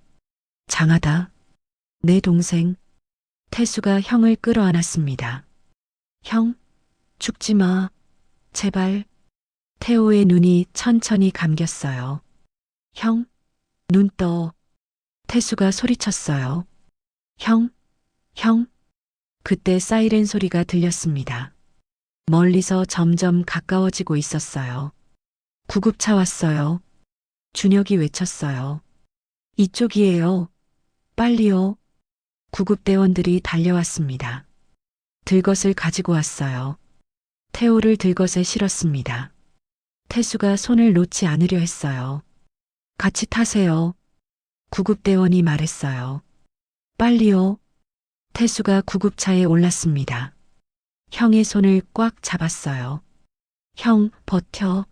장하다. 내 동생. 태수가 형을 끌어안았습니다. 형, 죽지 마. 제발. 태호의 눈이 천천히 감겼어요. 형, 눈 떠. 태수가 소리쳤어요. 형, 형. 그때 사이렌 소리가 들렸습니다. 멀리서 점점 가까워지고 있었어요. 구급차 왔어요. 준혁이 외쳤어요. 이쪽이에요. 빨리요. 구급대원들이 달려왔습니다. 들것을 가지고 왔어요. 태호를 들것에 실었습니다. 태수가 손을 놓지 않으려 했어요. 같이 타세요. 구급대원이 말했어요. 빨리요. 태수가 구급차에 올랐습니다. 형의 손을 꽉 잡았어요. 형, 버텨.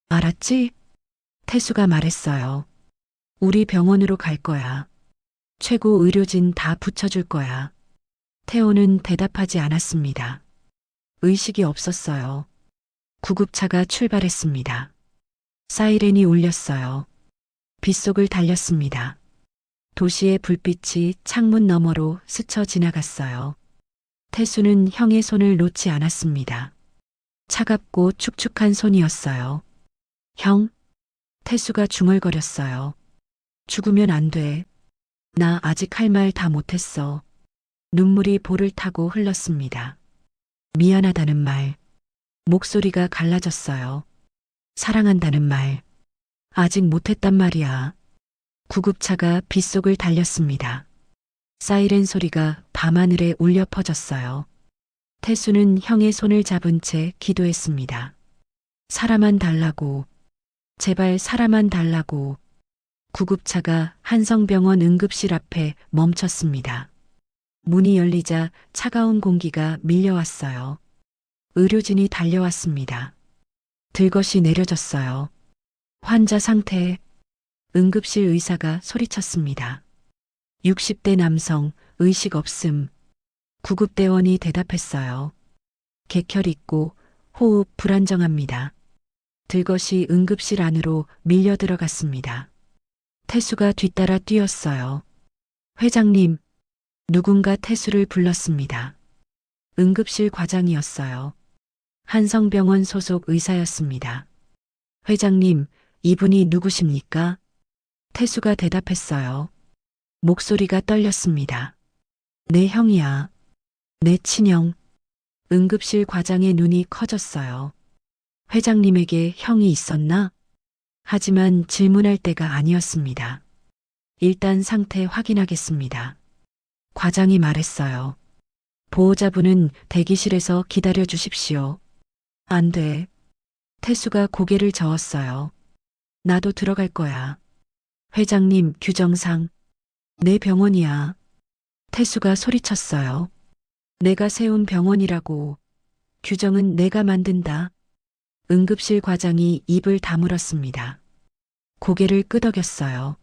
알았지? 태수가 말했어요. 우리 병원으로 갈 거야. 최고 의료진 다 붙여줄 거야. 태호는 대답하지 않았습니다. 의식이 없었어요. 구급차가 출발했습니다. 사이렌이 울렸어요. 빗속을 달렸습니다. 도시의 불빛이 창문 너머로 스쳐 지나갔어요. 태수는 형의 손을 놓지 않았습니다. 차갑고 축축한 손이었어요. 형, 태수가 중얼거렸어요. 죽으면 안 돼. 나 아직 할 말 다 못했어. 눈물이 볼을 타고 흘렀습니다. 미안하다는 말. 목소리가 갈라졌어요. 사랑한다는 말. 아직 못했단 말이야. 구급차가 빗속을 달렸습니다. 사이렌 소리가 밤하늘에 울려 퍼졌어요. 태수는 형의 손을 잡은 채 기도했습니다. 살아만 달라고. 제발 살아만 달라고. 구급차가 한성병원 응급실 앞에 멈췄습니다. 문이 열리자 차가운 공기가 밀려왔어요. 의료진이 달려왔습니다. 들것이 내려졌어요. 환자 상태. 응급실 의사가 소리쳤습니다. 60대 남성, 의식 없음. 구급대원이 대답했어요. 객혈 있고 호흡 불안정합니다. 들것이 응급실 안으로 밀려 들어갔습니다. 태수가 뒤따라 뛰었어요. 회장님, 누군가 태수를 불렀습니다. 응급실 과장이었어요. 한성병원 소속 의사였습니다. 회장님, 이분이 누구십니까? 태수가 대답했어요. 목소리가 떨렸습니다. 내 형이야. 내 친형. 응급실 과장의 눈이 커졌어요. 회장님에게 형이 있었나? 하지만 질문할 때가 아니었습니다. 일단 상태 확인하겠습니다. 과장이 말했어요. 보호자분은 대기실에서 기다려 주십시오. 안 돼. 태수가 고개를 저었어요. 나도 들어갈 거야. 회장님, 규정상. 내 병원이야. 태수가 소리쳤어요. 내가 세운 병원이라고. 규정은 내가 만든다. 응급실 과장이 입을 다물었습니다. 고개를 끄덕였어요.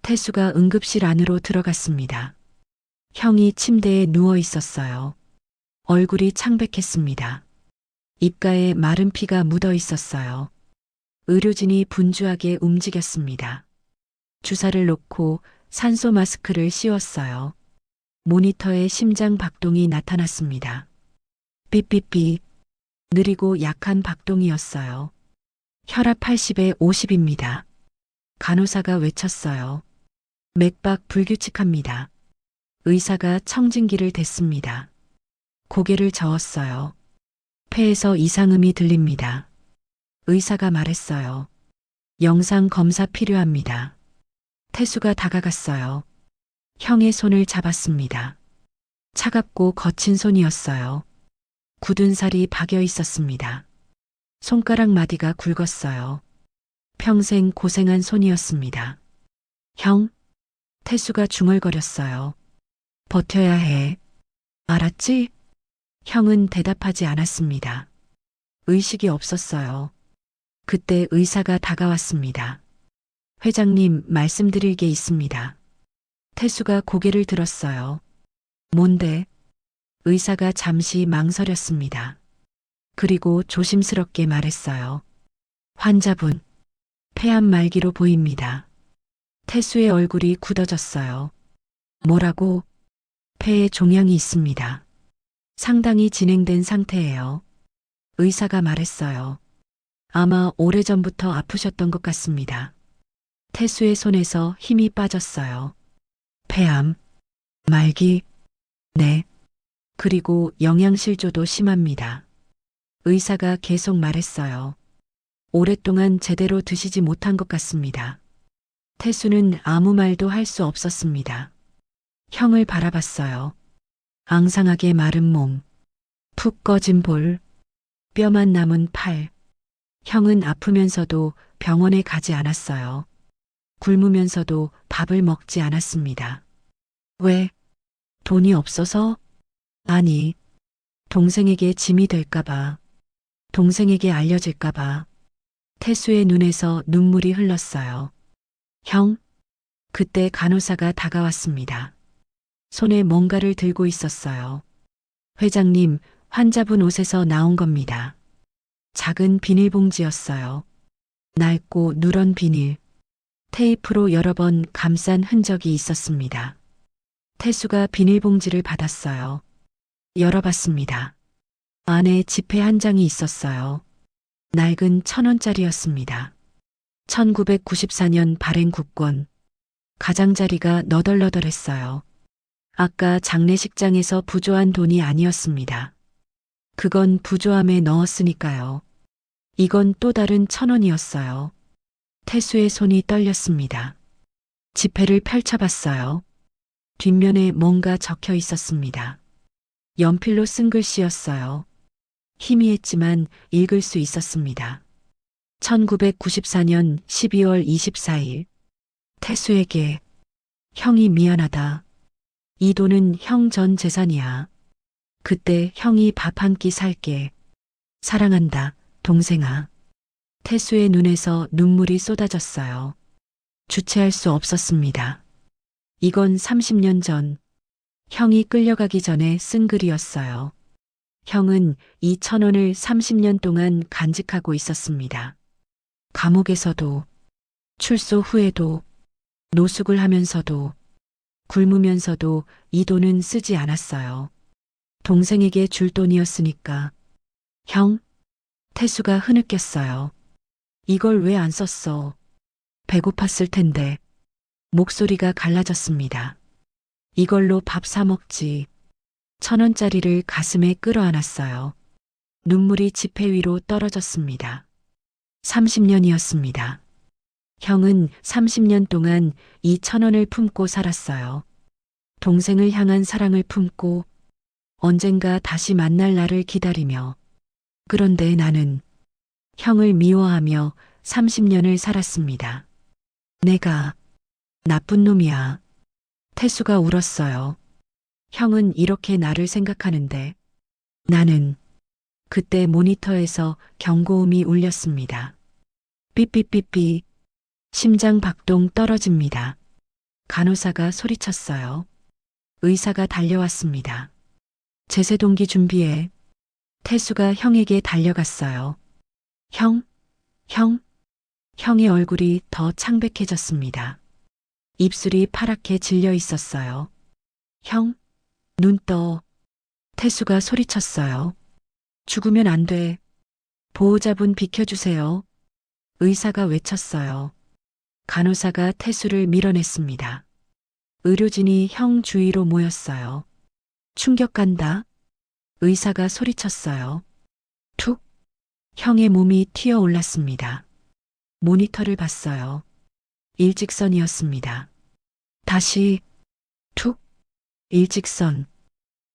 태수가 응급실 안으로 들어갔습니다. 형이 침대에 누워 있었어요. 얼굴이 창백했습니다. 입가에 마른 피가 묻어 있었어요. 의료진이 분주하게 움직였습니다. 주사를 놓고 산소 마스크를 씌웠어요. 모니터에 심장 박동이 나타났습니다. 삐삐삐. 느리고 약한 박동이었어요. 혈압 80에 50입니다. 간호사가 외쳤어요. 맥박 불규칙합니다. 의사가 청진기를 댔습니다. 고개를 저었어요. 폐에서 이상음이 들립니다. 의사가 말했어요. 영상 검사 필요합니다. 태수가 다가갔어요. 형의 손을 잡았습니다. 차갑고 거친 손이었어요. 굳은 살이 박여 있었습니다. 손가락 마디가 굵었어요. 평생 고생한 손이었습니다. 형, 태수가 중얼거렸어요. 버텨야 해. 알았지? 형은 대답하지 않았습니다. 의식이 없었어요. 그때 의사가 다가왔습니다. 회장님, 말씀드릴 게 있습니다. 태수가 고개를 들었어요. 뭔데? 의사가 잠시 망설였습니다. 그리고 조심스럽게 말했어요. 환자분, 폐암 말기로 보입니다. 태수의 얼굴이 굳어졌어요. 뭐라고? 폐에 종양이 있습니다. 상당히 진행된 상태예요. 의사가 말했어요. 아마 오래전부터 아프셨던 것 같습니다. 태수의 손에서 힘이 빠졌어요. 폐암, 말기, 네. 그리고 영양실조도 심합니다. 의사가 계속 말했어요. 오랫동안 제대로 드시지 못한 것 같습니다. 태수는 아무 말도 할 수 없었습니다. 형을 바라봤어요. 앙상하게 마른 몸, 푹 꺼진 볼, 뼈만 남은 팔. 형은 아프면서도 병원에 가지 않았어요. 굶으면서도 밥을 먹지 않았습니다. 왜? 돈이 없어서? 아니, 동생에게 짐이 될까봐, 동생에게 알려질까봐. 태수의 눈에서 눈물이 흘렀어요. 형? 그때 간호사가 다가왔습니다. 손에 뭔가를 들고 있었어요. 회장님, 환자분 옷에서 나온 겁니다. 작은 비닐봉지였어요. 낡고 누런 비닐. 테이프로 여러 번 감싼 흔적이 있었습니다. 태수가 비닐봉지를 받았어요. 열어봤습니다. 안에 지폐 한 장이 있었어요. 낡은 1,000원짜리였습니다. 1994년 발행 국권. 가장자리가 너덜너덜했어요. 아까 장례식장에서 부조한 돈이 아니었습니다. 그건 부조함에 넣었으니까요. 이건 또 다른 1,000원이었어요. 태수의 손이 떨렸습니다. 지폐를 펼쳐봤어요. 뒷면에 뭔가 적혀 있었습니다. 연필로 쓴 글씨였어요. 희미했지만 읽을 수 있었습니다. 1994년 12월 24일. 태수에게. 형이 미안하다. 이 돈은 형 전 재산이야. 그때 형이 밥 한 끼 살게. 사랑한다, 동생아. 태수의 눈에서 눈물이 쏟아졌어요. 주체할 수 없었습니다. 이건 30년 전, 형이 끌려가기 전에 쓴 글이었어요. 형은 이 1,000원을 30년 동안 간직하고 있었습니다. 감옥에서도, 출소 후에도, 노숙을 하면서도, 굶으면서도 이 돈은 쓰지 않았어요. 동생에게 줄 돈이었으니까. 형? 태수가 흐느꼈어요. 이걸 왜 안 썼어? 배고팠을 텐데. 목소리가 갈라졌습니다. 이걸로 밥 사 먹지. 1,000원짜리를 가슴에 끌어안았어요. 눈물이 지폐 위로 떨어졌습니다. 30년이었습니다. 형은 30년 동안 이 1,000원을 품고 살았어요. 동생을 향한 사랑을 품고 언젠가 다시 만날 날을 기다리며. 그런데 나는 형을 미워하며 30년을 살았습니다. 내가 나쁜 놈이야. 태수가 울었어요. 형은 이렇게 나를 생각하는데 나는. 그때 모니터에서 경고음이 울렸습니다. 삐삐삐삐. 심장 박동 떨어집니다. 간호사가 소리쳤어요. 의사가 달려왔습니다. 제세동기 준비해. 태수가 형에게 달려갔어요. 형? 형? 형의 얼굴이 더 창백해졌습니다. 입술이 파랗게 질려 있었어요. 형? 눈 떠. 태수가 소리쳤어요. 죽으면 안 돼. 보호자분 비켜주세요. 의사가 외쳤어요. 간호사가 태수를 밀어냈습니다. 의료진이 형 주위로 모였어요. 충격 간다. 의사가 소리쳤어요. 툭. 형의 몸이 튀어 올랐습니다. 모니터를 봤어요. 일직선이었습니다. 다시. 툭. 일직선.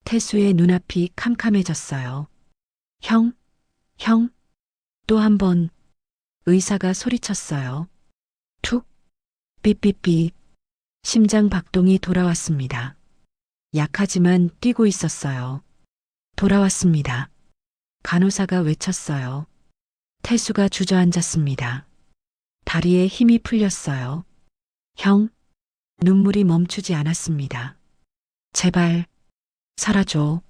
태수의 눈앞이 캄캄해졌어요. 형? 형? 또 한 번. 의사가 소리쳤어요. 툭. 삐삐삐. 심장 박동이 돌아왔습니다. 약하지만 뛰고 있었어요. 돌아왔습니다. 간호사가 외쳤어요. 태수가 주저앉았습니다. 다리에 힘이 풀렸어요. 형, 눈물이 멈추지 않았습니다. 제발, 살아줘.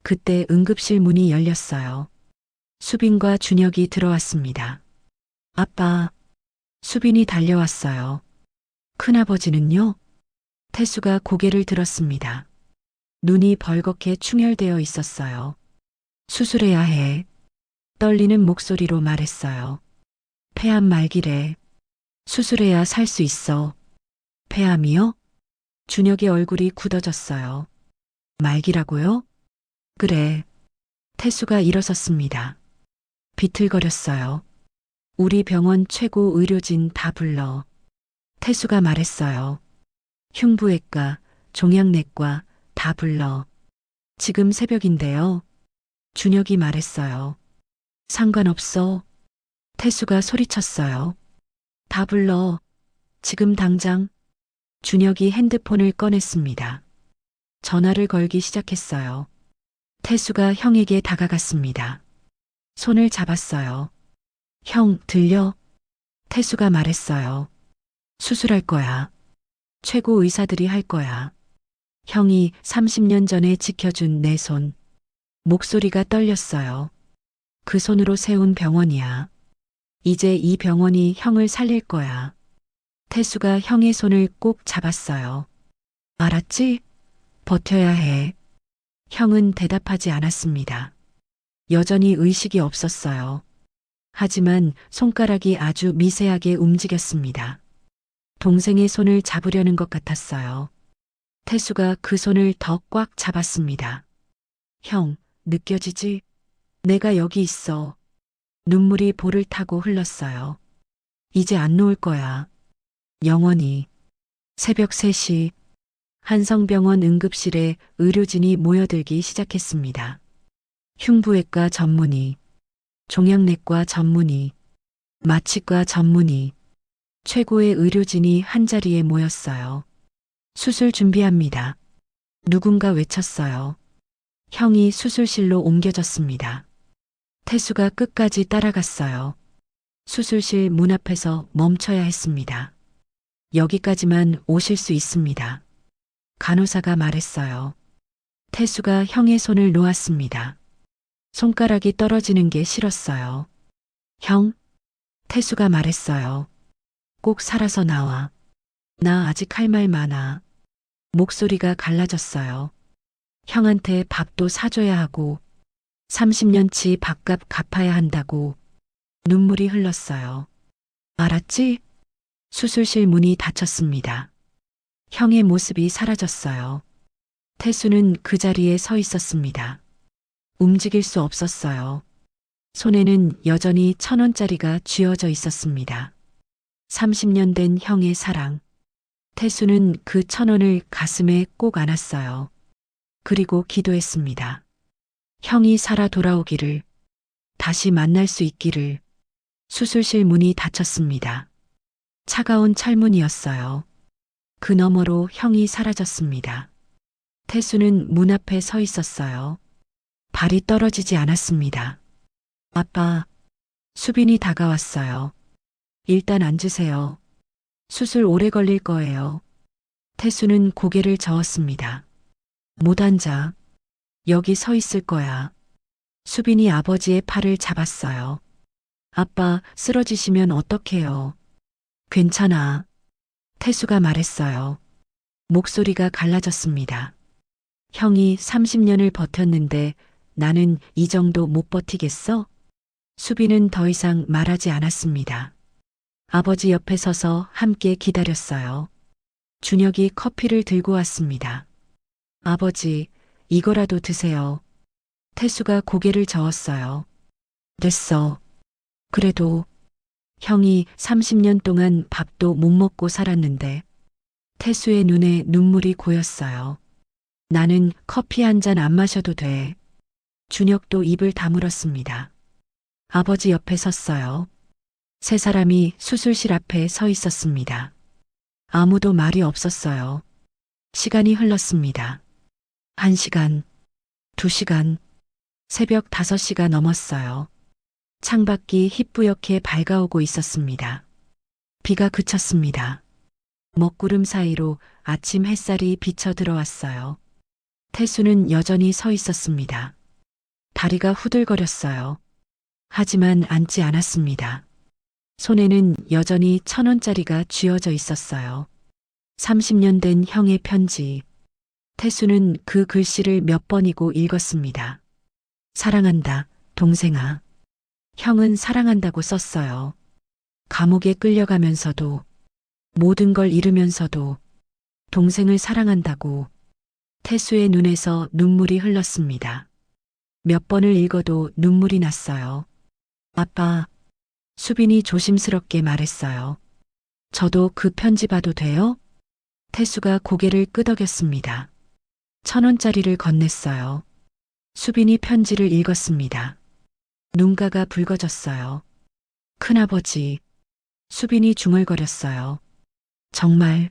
그때 응급실 문이 열렸어요. 수빈과 준혁이 들어왔습니다. 아빠, 수빈이 달려왔어요. 큰아버지는요? 태수가 고개를 들었습니다. 눈이 벌겋게 충혈되어 있었어요. 수술해야 해. 떨리는 목소리로 말했어요. 폐암 말기래. 수술해야 살 수 있어. 폐암이요? 준혁의 얼굴이 굳어졌어요. 말기라고요? 그래. 태수가 일어섰습니다. 비틀거렸어요. 우리 병원 최고 의료진 다 불러. 태수가 말했어요. 흉부외과, 종양내과 다 불러. 지금 새벽인데요. 준혁이 말했어요. 상관없어. 태수가 소리쳤어요. 다 불러. 지금 당장. 준혁이 핸드폰을 꺼냈습니다. 전화를 걸기 시작했어요. 태수가 형에게 다가갔습니다. 손을 잡았어요. 형, 들려? 태수가 말했어요. 수술할 거야. 최고 의사들이 할 거야. 형이 30년 전에 지켜준 내 손. 목소리가 떨렸어요. 그 손으로 세운 병원이야. 이제 이 병원이 형을 살릴 거야. 태수가 형의 손을 꼭 잡았어요. 알았지? 버텨야 해. 형은 대답하지 않았습니다. 여전히 의식이 없었어요. 하지만 손가락이 아주 미세하게 움직였습니다. 동생의 손을 잡으려는 것 같았어요. 태수가 그 손을 더 꽉 잡았습니다. 형, 느껴지지? 내가 여기 있어. 눈물이 볼을 타고 흘렀어요. 이제 안 놓을 거야. 영원히. 새벽 3시 한성병원 응급실에 의료진이 모여들기 시작했습니다. 흉부외과 전문의, 종양내과 전문의, 마취과 전문의, 최고의 의료진이 한자리에 모였어요. 수술 준비합니다. 누군가 외쳤어요. 형이 수술실로 옮겨졌습니다. 태수가 끝까지 따라갔어요. 수술실 문 앞에서 멈춰야 했습니다. 여기까지만 오실 수 있습니다. 간호사가 말했어요. 태수가 형의 손을 놓았습니다. 손가락이 떨어지는 게 싫었어요. 형, 태수가 말했어요. 꼭 살아서 나와. 나 아직 할 말 많아. 목소리가 갈라졌어요. 형한테 밥도 사줘야 하고 30년치 밥값 갚아야 한다고. 눈물이 흘렀어요. 알았지? 수술실 문이 닫혔습니다. 형의 모습이 사라졌어요. 태수는 그 자리에 서 있었습니다. 움직일 수 없었어요. 손에는 여전히 1,000원짜리가 쥐어져 있었습니다. 30년 된 형의 사랑. 태수는 그 1,000원을 가슴에 꼭 안았어요. 그리고 기도했습니다. 형이 살아 돌아오기를, 다시 만날 수 있기를. 수술실 문이 닫혔습니다. 차가운 철문이었어요. 그 너머로 형이 사라졌습니다. 태수는 문 앞에 서 있었어요. 발이 떨어지지 않았습니다. 아빠, 수빈이 다가왔어요. 일단 앉으세요. 수술 오래 걸릴 거예요. 태수는 고개를 저었습니다. 못 앉아. 여기 서 있을 거야. 수빈이 아버지의 팔을 잡았어요. 아빠, 쓰러지시면 어떡해요? 괜찮아. 태수가 말했어요. 목소리가 갈라졌습니다. 형이 30년을 버텼는데 나는 이 정도 못 버티겠어? 수빈은 더 이상 말하지 않았습니다. 아버지 옆에 서서 함께 기다렸어요. 준혁이 커피를 들고 왔습니다. 아버지, 이거라도 드세요. 태수가 고개를 저었어요. 됐어. 그래도 형이 30년 동안 밥도 못 먹고 살았는데. 태수의 눈에 눈물이 고였어요. 나는 커피 한 잔 안 마셔도 돼. 준혁도 입을 다물었습니다. 아버지 옆에 섰어요. 세 사람이 수술실 앞에 서 있었습니다. 아무도 말이 없었어요. 시간이 흘렀습니다. 1시간, 2시간, 새벽 5시가 넘었어요. 창밖이 희뿌옇게 밝아오고 있었습니다. 비가 그쳤습니다. 먹구름 사이로 아침 햇살이 비쳐 들어왔어요. 태수는 여전히 서 있었습니다. 다리가 후들거렸어요. 하지만 앉지 않았습니다. 손에는 여전히 1,000원짜리가 쥐어져 있었어요. 30년 된 형의 편지. 태수는 그 글씨를 몇 번이고 읽었습니다. 사랑한다, 동생아. 형은 사랑한다고 썼어요. 감옥에 끌려가면서도, 모든 걸 잃으면서도 동생을 사랑한다고. 태수의 눈에서 눈물이 흘렀습니다. 몇 번을 읽어도 눈물이 났어요. 아빠, 수빈이 조심스럽게 말했어요. 저도 그 편지 봐도 돼요? 태수가 고개를 끄덕였습니다. 1,000원짜리를 건넸어요. 수빈이 편지를 읽었습니다. 눈가가 붉어졌어요. 큰아버지, 수빈이 중얼거렸어요. 정말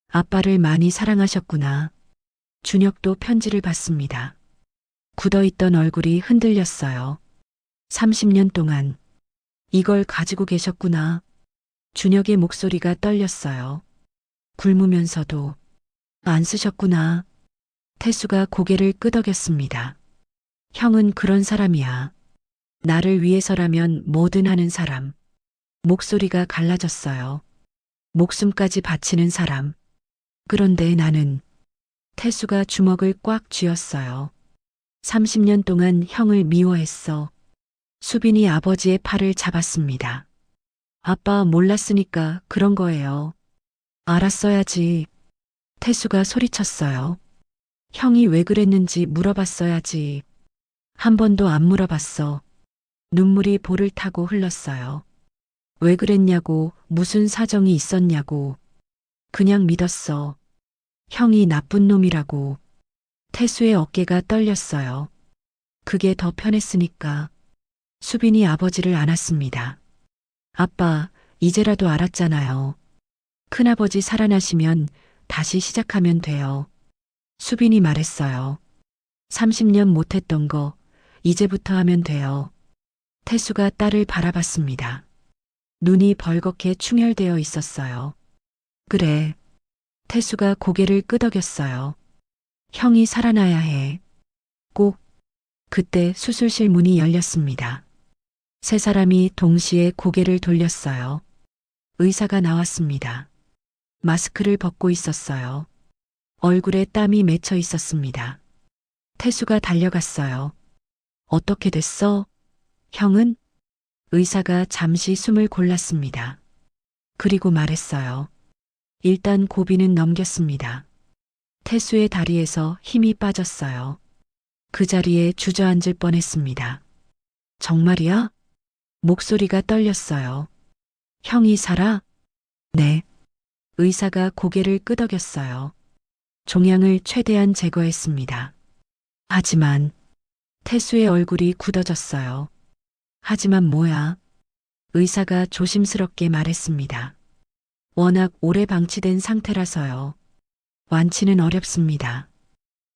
아빠를 많이 사랑하셨구나. 준혁도 편지를 받습니다. 굳어있던 얼굴이 흔들렸어요. 30년 동안 이걸 가지고 계셨구나. 준혁의 목소리가 떨렸어요. 굶으면서도 안 쓰셨구나. 태수가 고개를 끄덕였습니다. 형은 그런 사람이야. 나를 위해서라면 뭐든 하는 사람. 목소리가 갈라졌어요. 목숨까지 바치는 사람. 그런데 나는. 태수가 주먹을 꽉 쥐었어요. 30년 동안 형을 미워했어. 수빈이 아버지의 팔을 잡았습니다. 아빠 몰랐으니까 그런 거예요. 알았어야지. 태수가 소리쳤어요. 형이 왜 그랬는지 물어봤어야지. 한 번도 안 물어봤어. 눈물이 볼을 타고 흘렀어요. 왜 그랬냐고, 무슨 사정이 있었냐고. 그냥 믿었어. 형이 나쁜 놈이라고. 태수의 어깨가 떨렸어요. 그게 더 편했으니까. 수빈이 아버지를 안았습니다. 아빠, 이제라도 알았잖아요. 큰아버지 살아나시면 다시 시작하면 돼요. 수빈이 말했어요. 30년 못했던 거 이제부터 하면 돼요. 태수가 딸을 바라봤습니다. 눈이 벌겋게 충혈되어 있었어요. 그래. 태수가 고개를 끄덕였어요. 형이 살아나야 해. 꼭. 그때 수술실 문이 열렸습니다. 세 사람이 동시에 고개를 돌렸어요. 의사가 나왔습니다. 마스크를 벗고 있었어요. 얼굴에 땀이 맺혀 있었습니다. 태수가 달려갔어요. 어떻게 됐어? 형은? 의사가 잠시 숨을 골랐습니다. 그리고 말했어요. 일단 고비는 넘겼습니다. 태수의 다리에서 힘이 빠졌어요. 그 자리에 주저앉을 뻔했습니다. 정말이야? 목소리가 떨렸어요. 형이 살아? 네. 의사가 고개를 끄덕였어요. 종양을 최대한 제거했습니다. 하지만 태수의 얼굴이 굳어졌어요. 하지만 뭐야? 의사가 조심스럽게 말했습니다. 워낙 오래 방치된 상태라서요. 완치는 어렵습니다.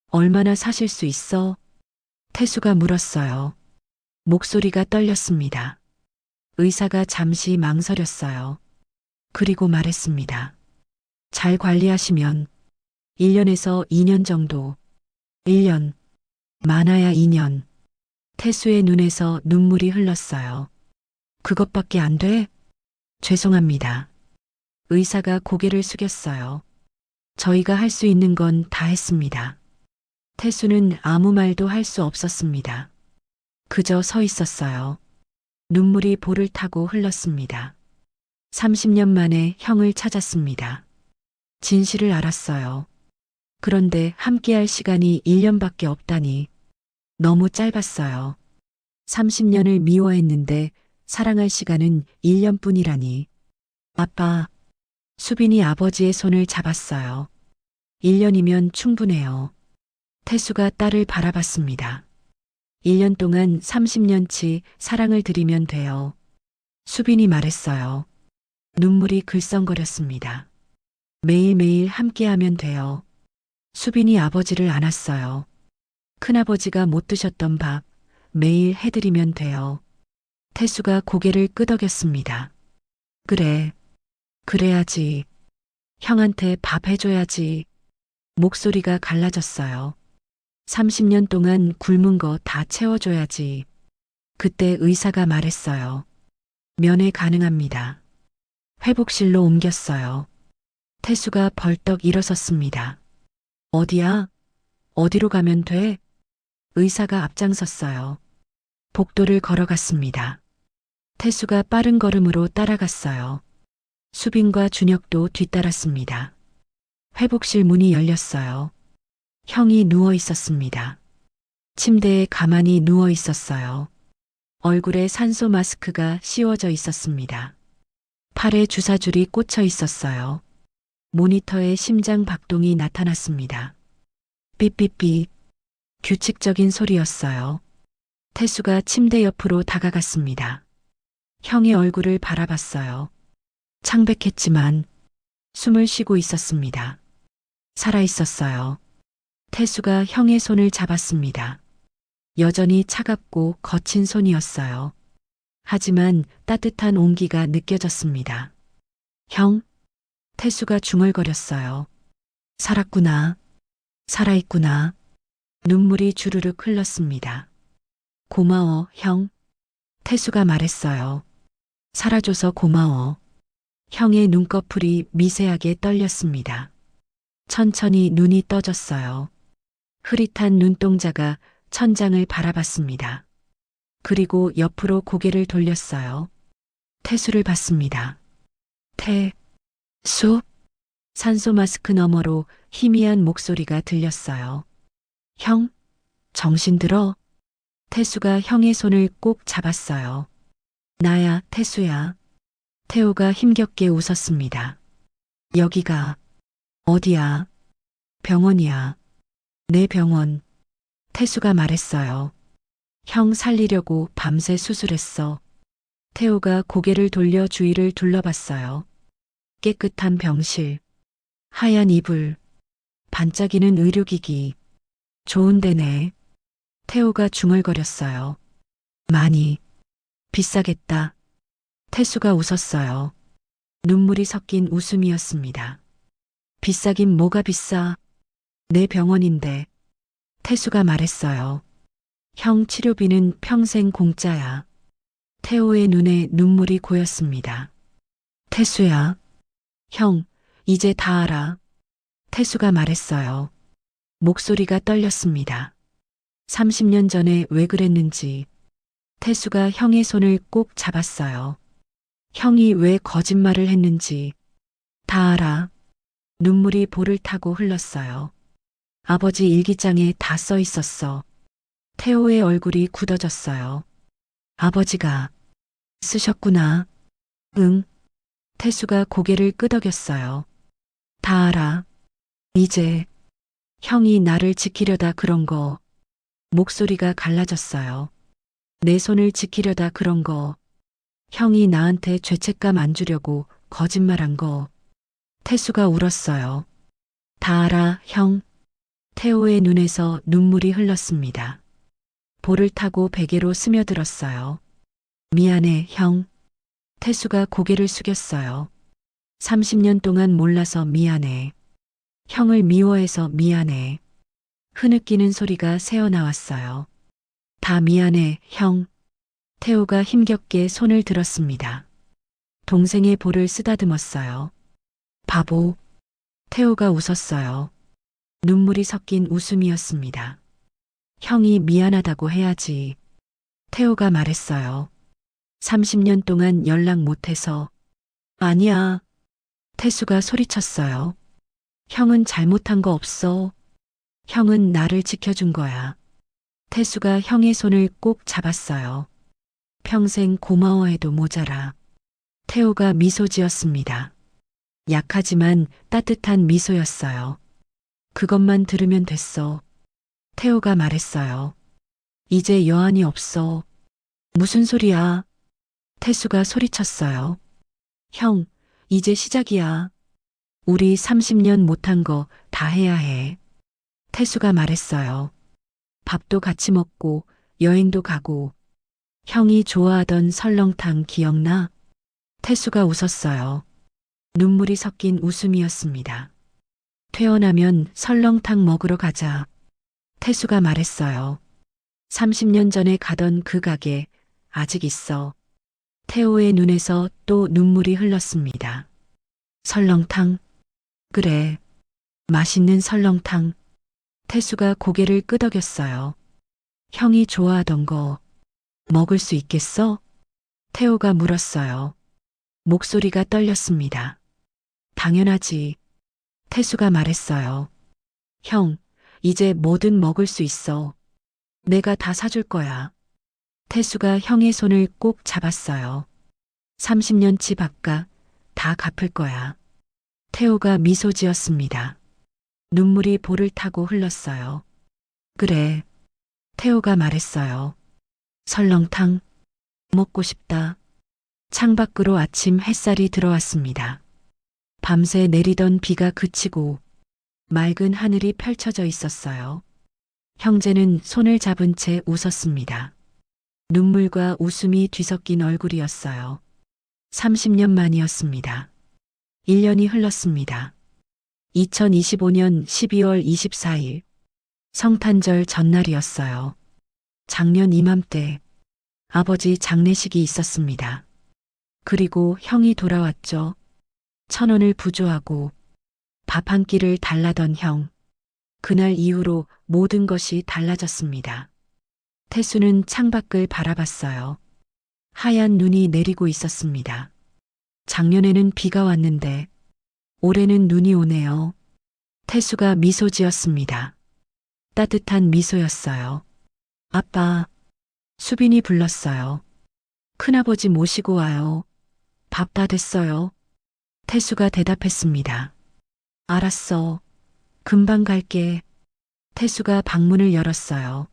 얼마나 사실 수 있어? 태수가 물었어요. 목소리가 떨렸습니다. 의사가 잠시 망설였어요. 그리고 말했습니다. 잘 관리하시면 1년에서 2년 정도. 1년. 많아야 2년. 태수의 눈에서 눈물이 흘렀어요. 그것밖에 안 돼? 죄송합니다. 의사가 고개를 숙였어요. 저희가 할 수 있는 건 다 했습니다. 태수는 아무 말도 할 수 없었습니다. 그저 서 있었어요. 눈물이 볼을 타고 흘렀습니다. 30년 만에 형을 찾았습니다. 진실을 알았어요. 그런데 함께할 시간이 1년밖에 없다니. 너무 짧았어요. 30년을 미워했는데 사랑할 시간은 1년뿐이라니. 아빠, 수빈이 아버지의 손을 잡았어요. 1년이면 충분해요. 태수가 딸을 바라봤습니다. 1년 동안 30년치 사랑을 드리면 돼요. 수빈이 말했어요. 눈물이 글썽거렸습니다. 매일매일 함께하면 돼요. 수빈이 아버지를 안았어요. 큰아버지가 못 드셨던 밥 매일 해드리면 돼요. 태수가 고개를 끄덕였습니다. 그래. 그래야지. 형한테 밥 해줘야지. 목소리가 갈라졌어요. 30년 동안 굶은 거 다 채워줘야지. 그때 의사가 말했어요. 면회 가능합니다. 회복실로 옮겼어요. 태수가 벌떡 일어섰습니다. 어디야? 어디로 가면 돼? 의사가 앞장섰어요. 복도를 걸어갔습니다. 태수가 빠른 걸음으로 따라갔어요. 수빈과 준혁도 뒤따랐습니다. 회복실 문이 열렸어요. 형이 누워 있었습니다. 침대에 가만히 누워 있었어요. 얼굴에 산소 마스크가 씌워져 있었습니다. 팔에 주사줄이 꽂혀 있었어요. 모니터에 심장 박동이 나타났습니다. 삐삐삐. 규칙적인 소리였어요. 태수가 침대 옆으로 다가갔습니다. 형의 얼굴을 바라봤어요. 창백했지만 숨을 쉬고 있었습니다. 살아 있었어요. 태수가 형의 손을 잡았습니다. 여전히 차갑고 거친 손이었어요. 하지만 따뜻한 온기가 느껴졌습니다. 형? 태수가 중얼거렸어요. 살았구나. 살아있구나. 눈물이 주르륵 흘렀습니다. 고마워, 형. 태수가 말했어요. 살아줘서 고마워. 형의 눈꺼풀이 미세하게 떨렸습니다. 천천히 눈이 떠졌어요. 흐릿한 눈동자가 천장을 바라봤습니다. 그리고 옆으로 고개를 돌렸어요. 태수를 봤습니다. 수? 산소 마스크 너머로 희미한 목소리가 들렸어요. 형? 정신 들어? 태수가 형의 손을 꼭 잡았어요. 나야, 태수야. 태호가 힘겹게 웃었습니다. 여기가 어디야? 병원이야. 내 병원. 태수가 말했어요. 형 살리려고 밤새 수술했어. 태호가 고개를 돌려 주위를 둘러봤어요. 깨끗한 병실, 하얀 이불, 반짝이는 의료기기. 좋은 데네. 태호가 중얼거렸어요. 많이. 비싸겠다. 태수가 웃었어요. 눈물이 섞인 웃음이었습니다. 비싸긴 뭐가 비싸. 내 병원인데. 태수가 말했어요. 형 치료비는 평생 공짜야. 태호의 눈에 눈물이 고였습니다. 태수야. 형, 이제 다 알아. 태수가 말했어요. 목소리가 떨렸습니다. 30년 전에 왜 그랬는지. 태수가 형의 손을 꼭 잡았어요. 형이 왜 거짓말을 했는지. 다 알아. 눈물이 볼을 타고 흘렀어요. 아버지 일기장에 다 써 있었어. 태호의 얼굴이 굳어졌어요. 아버지가 쓰셨구나. 응. 태수가 고개를 끄덕였어요. 다 알아. 이제 형이 나를 지키려다 그런 거. 목소리가 갈라졌어요. 내 손을 지키려다 그런 거. 형이 나한테 죄책감 안 주려고 거짓말한 거. 태수가 울었어요. 다 알아, 형. 태호의 눈에서 눈물이 흘렀습니다. 볼을 타고 베개로 스며들었어요. 미안해, 형. 태수가 고개를 숙였어요. 30년 동안 몰라서 미안해. 형을 미워해서 미안해. 흐느끼는 소리가 새어나왔어요. 다 미안해, 형. 태호가 힘겹게 손을 들었습니다. 동생의 볼을 쓰다듬었어요. 바보. 태호가 웃었어요. 눈물이 섞인 웃음이었습니다. 형이 미안하다고 해야지. 태호가 말했어요. 30년 동안 연락 못해서. 아니야. 태수가 소리쳤어요. 형은 잘못한 거 없어. 형은 나를 지켜준 거야. 태수가 형의 손을 꼭 잡았어요. 평생 고마워해도 모자라. 태호가 미소 지었습니다. 약하지만 따뜻한 미소였어요. 그것만 들으면 됐어. 태호가 말했어요. 이제 여한이 없어. 무슨 소리야? 태수가 소리쳤어요. 형, 이제 시작이야. 우리 30년 못한 거 다 해야 해. 태수가 말했어요. 밥도 같이 먹고 여행도 가고. 형이 좋아하던 설렁탕 기억나? 태수가 웃었어요. 눈물이 섞인 웃음이었습니다. 퇴원하면 설렁탕 먹으러 가자. 태수가 말했어요. 30년 전에 가던 그 가게 아직 있어. 태호의 눈에서 또 눈물이 흘렀습니다. 설렁탕? 그래. 맛있는 설렁탕. 태수가 고개를 끄덕였어요. 형이 좋아하던 거 먹을 수 있겠어? 태호가 물었어요. 목소리가 떨렸습니다. 당연하지. 태수가 말했어요. 형, 이제 뭐든 먹을 수 있어. 내가 다 사줄 거야. 태수가 형의 손을 꼭 잡았어요. 30년치 밥값 다 갚을 거야. 태호가 미소 지었습니다. 눈물이 볼을 타고 흘렀어요. 그래. 태호가 말했어요. 설렁탕 먹고 싶다. 창밖으로 아침 햇살이 들어왔습니다. 밤새 내리던 비가 그치고 맑은 하늘이 펼쳐져 있었어요. 형제는 손을 잡은 채 웃었습니다. 눈물과 웃음이 뒤섞인 얼굴이었어요. 30년 만이었습니다. 1년이 흘렀습니다. 2025년 12월 24일 성탄절 전날이었어요. 작년 이맘때 아버지 장례식이 있었습니다. 그리고 형이 돌아왔죠. 1,000원을 부조하고 밥 한 끼를 달라던 형. 그날 이후로 모든 것이 달라졌습니다. 태수는 창밖을 바라봤어요. 하얀 눈이 내리고 있었습니다. 작년에는 비가 왔는데 올해는 눈이 오네요. 태수가 미소 지었습니다. 따뜻한 미소였어요. 아빠, 수빈이 불렀어요. 큰아버지 모시고 와요. 밥 다 됐어요. 태수가 대답했습니다. 알았어. 금방 갈게. 태수가 방문을 열었어요.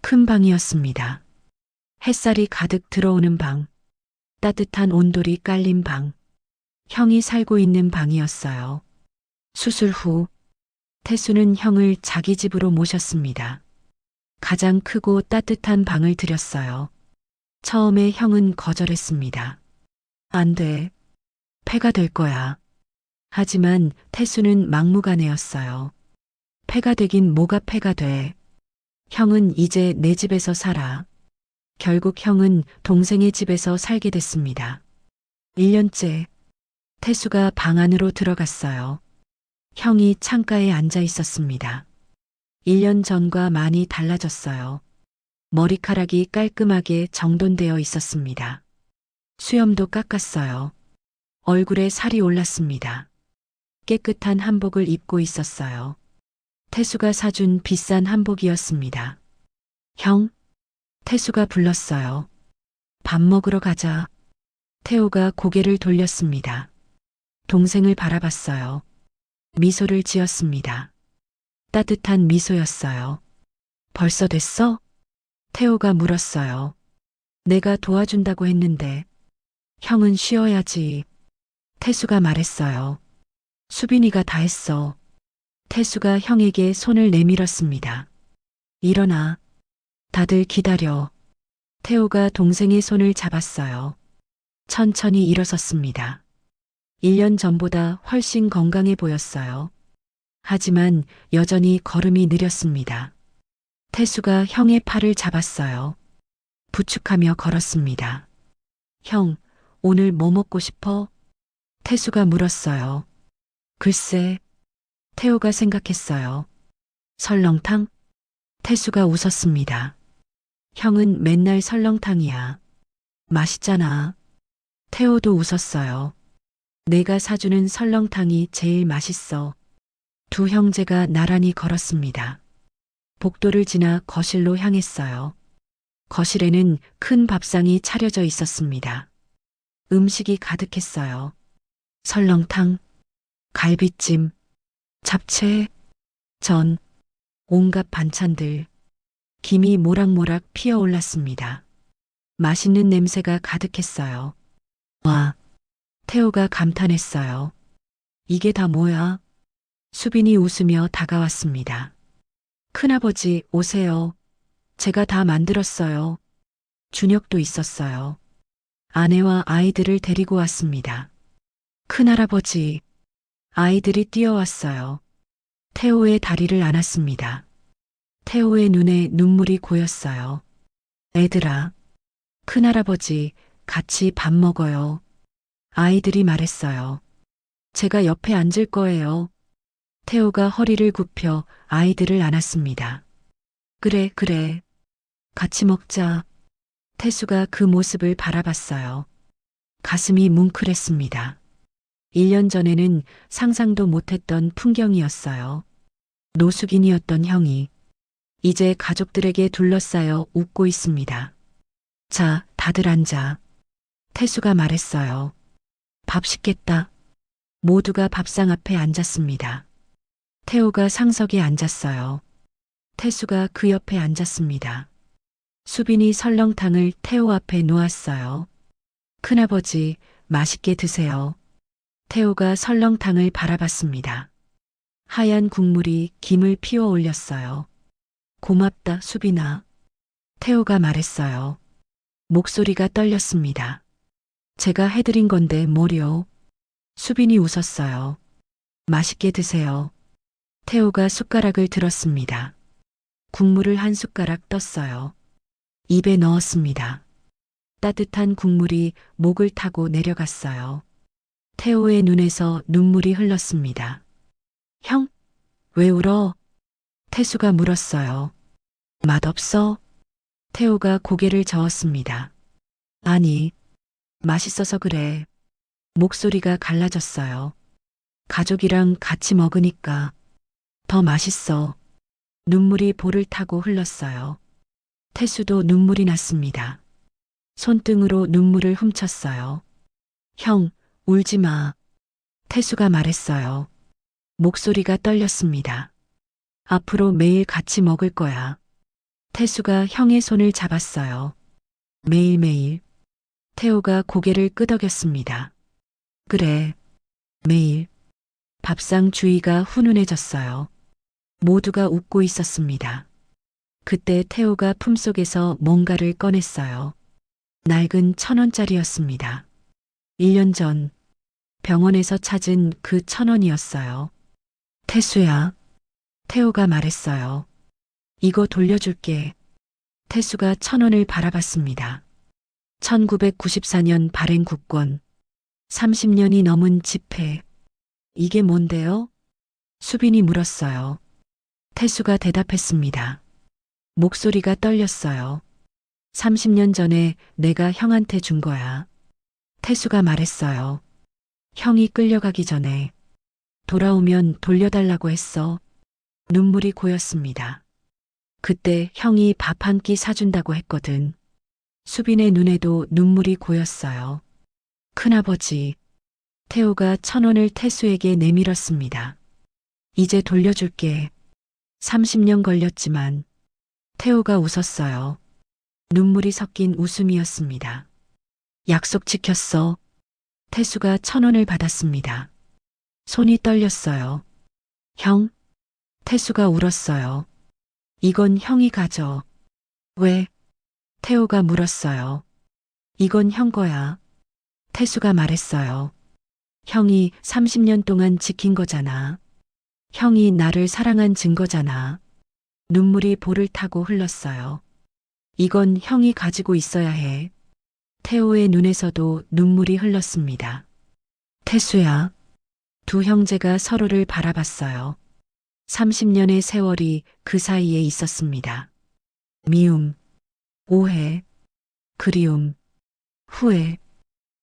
큰 방이었습니다. 햇살이 가득 들어오는 방. 따뜻한 온돌이 깔린 방. 형이 살고 있는 방이었어요. 수술 후 태수는 형을 자기 집으로 모셨습니다. 가장 크고 따뜻한 방을 들였어요. 처음에 형은 거절했습니다. 안 돼. 폐가 될 거야. 하지만 태수는 막무가내였어요. 폐가 되긴 뭐가 폐가 돼. 형은 이제 내 집에서 살아. 결국 형은 동생의 집에서 살게 됐습니다. 1년째 태수가 방 안으로 들어갔어요. 형이 창가에 앉아 있었습니다. 1년 전과 많이 달라졌어요. 머리카락이 깔끔하게 정돈되어 있었습니다. 수염도 깎았어요. 얼굴에 살이 올랐습니다. 깨끗한 한복을 입고 있었어요. 태수가 사준 비싼 한복이었습니다. 형? 태수가 불렀어요. 밥 먹으러 가자. 태호가 고개를 돌렸습니다. 동생을 바라봤어요. 미소를 지었습니다. 따뜻한 미소였어요. 벌써 됐어? 태호가 물었어요. 내가 도와준다고 했는데. 형은 쉬어야지. 태수가 말했어요. 수빈이가 다 했어. 태수가 형에게 손을 내밀었습니다. 일어나. 다들 기다려. 태호가 동생의 손을 잡았어요. 천천히 일어섰습니다. 1년 전보다 훨씬 건강해 보였어요. 하지만 여전히 걸음이 느렸습니다. 태수가 형의 팔을 잡았어요. 부축하며 걸었습니다. 형, 오늘 뭐 먹고 싶어? 태수가 물었어요. 글쎄, 태호가 생각했어요. 설렁탕? 태수가 웃었습니다. 형은 맨날 설렁탕이야. 맛있잖아. 태호도 웃었어요. 내가 사주는 설렁탕이 제일 맛있어. 두 형제가 나란히 걸었습니다. 복도를 지나 거실로 향했어요. 거실에는 큰 밥상이 차려져 있었습니다. 음식이 가득했어요. 설렁탕, 갈비찜, 잡채, 전, 온갖 반찬들, 김이 모락모락 피어올랐습니다. 맛있는 냄새가 가득했어요. 와, 태호가 감탄했어요. 이게 다 뭐야? 수빈이 웃으며 다가왔습니다. 큰아버지, 오세요. 제가 다 만들었어요. 준혁도 있었어요. 아내와 아이들을 데리고 왔습니다. 큰할아버지, 아이들이 뛰어왔어요. 태호의 다리를 안았습니다. 태호의 눈에 눈물이 고였어요. 애들아, 큰할아버지, 같이 밥 먹어요. 아이들이 말했어요. 제가 옆에 앉을 거예요. 태호가 허리를 굽혀 아이들을 안았습니다. 그래, 그래. 같이 먹자. 태수가 그 모습을 바라봤어요. 가슴이 뭉클했습니다. 1년 전에는 상상도 못했던 풍경이었어요. 노숙인이었던 형이 이제 가족들에게 둘러싸여 웃고 있습니다. 자, 다들 앉아. 태수가 말했어요. 밥 식겠다. 모두가 밥상 앞에 앉았습니다. 태호가 상석에 앉았어요. 태수가 그 옆에 앉았습니다. 수빈이 설렁탕을 태호 앞에 놓았어요. 큰아버지, 맛있게 드세요. 태호가 설렁탕을 바라봤습니다. 하얀 국물이 김을 피워 올렸어요. 고맙다, 수빈아. 태호가 말했어요. 목소리가 떨렸습니다. 제가 해드린 건데 뭐려. 수빈이 웃었어요. 맛있게 드세요. 태호가 숟가락을 들었습니다. 국물을 한 숟가락 떴어요. 입에 넣었습니다. 따뜻한 국물이 목을 타고 내려갔어요. 태호의 눈에서 눈물이 흘렀습니다. 형, 왜 울어? 태수가 물었어요. 맛없어? 태호가 고개를 저었습니다. 아니, 맛있어서 그래. 목소리가 갈라졌어요. 가족이랑 같이 먹으니까 더 맛있어. 눈물이 볼을 타고 흘렀어요. 태수도 눈물이 났습니다. 손등으로 눈물을 훔쳤어요. 형, 울지 마. 태수가 말했어요. 목소리가 떨렸습니다. 앞으로 매일 같이 먹을 거야. 태수가 형의 손을 잡았어요. 매일매일. 태호가 고개를 끄덕였습니다. 그래, 매일. 밥상 주위가 훈훈해졌어요. 모두가 웃고 있었습니다. 그때 태호가 품속에서 뭔가를 꺼냈어요. 낡은 1,000원짜리였습니다. 1년 전 병원에서 찾은 그 1,000원이었어요. 태수야. 태호가 말했어요. 이거 돌려줄게. 태수가 1,000원을 바라봤습니다. 1994년 발행 국권. 30년이 넘은 지폐. 이게 뭔데요? 수빈이 물었어요. 태수가 대답했습니다. 목소리가 떨렸어요. 30년 전에 내가 형한테 준 거야. 태수가 말했어요. 형이 끌려가기 전에 돌아오면 돌려달라고 했어. 눈물이 고였습니다. 그때 형이 밥 한 끼 사준다고 했거든. 수빈의 눈에도 눈물이 고였어요. 큰아버지. 태호가 1,000원을 태수에게 내밀었습니다. 이제 돌려줄게. 30년 걸렸지만 태호가 웃었어요. 눈물이 섞인 웃음이었습니다. 약속 지켰어. 태수가 1,000원을 받았습니다. 손이 떨렸어요. 형? 태수가 울었어요. 이건 형이 가져. 왜? 태호가 물었어요. 이건 형 거야. 태수가 말했어요. 형이 30년 동안 지킨 거잖아. 형이 나를 사랑한 증거잖아. 눈물이 볼을 타고 흘렀어요. 이건 형이 가지고 있어야 해. 태호의 눈에서도 눈물이 흘렀습니다. 태수야. 두 형제가 서로를 바라봤어요. 30년의 세월이 그 사이에 있었습니다. 미움, 오해, 그리움, 후회.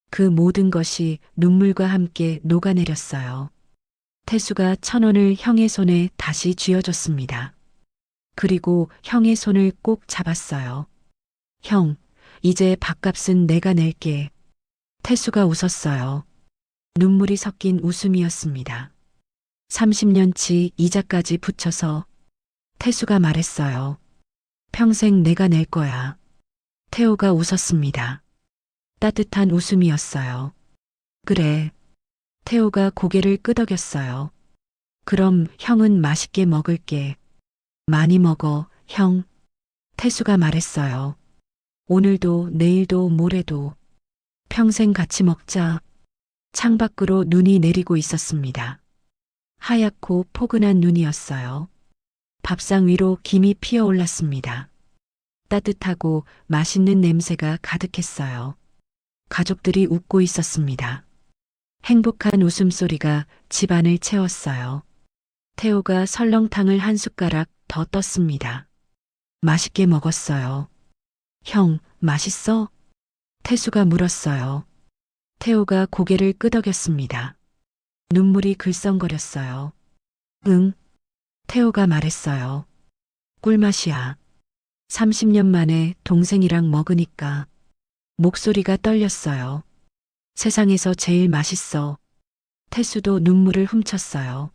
그 모든 것이 눈물과 함께 녹아내렸어요. 태수가 1,000원을 형의 손에 다시 쥐어줬습니다. 그리고 형의 손을 꼭 잡았어요. 형, 이제 밥값은 내가 낼게. 태수가 웃었어요. 눈물이 섞인 웃음이었습니다. 30년치 이자까지 붙여서 태수가 말했어요. 평생 내가 낼 거야. 태호가 웃었습니다. 따뜻한 웃음이었어요. 그래. 태호가 고개를 끄덕였어요. 그럼 형은 맛있게 먹을게. 많이 먹어, 형. 태수가 말했어요. 오늘도 내일도 모레도 평생 같이 먹자. 창밖으로 눈이 내리고 있었습니다. 하얗고 포근한 눈이었어요. 밥상 위로 김이 피어올랐습니다. 따뜻하고 맛있는 냄새가 가득했어요. 가족들이 웃고 있었습니다. 행복한 웃음소리가 집안을 채웠어요. 태호가 설렁탕을 한 숟가락 더 떴습니다. 맛있게 먹었어요. 형, 맛있어? 태수가 물었어요. 태호가 고개를 끄덕였습니다. 눈물이 글썽거렸어요. 응. 태호가 말했어요. 꿀맛이야. 30년 만에 동생이랑 먹으니까 목소리가 떨렸어요. 세상에서 제일 맛있어. 태수도 눈물을 훔쳤어요.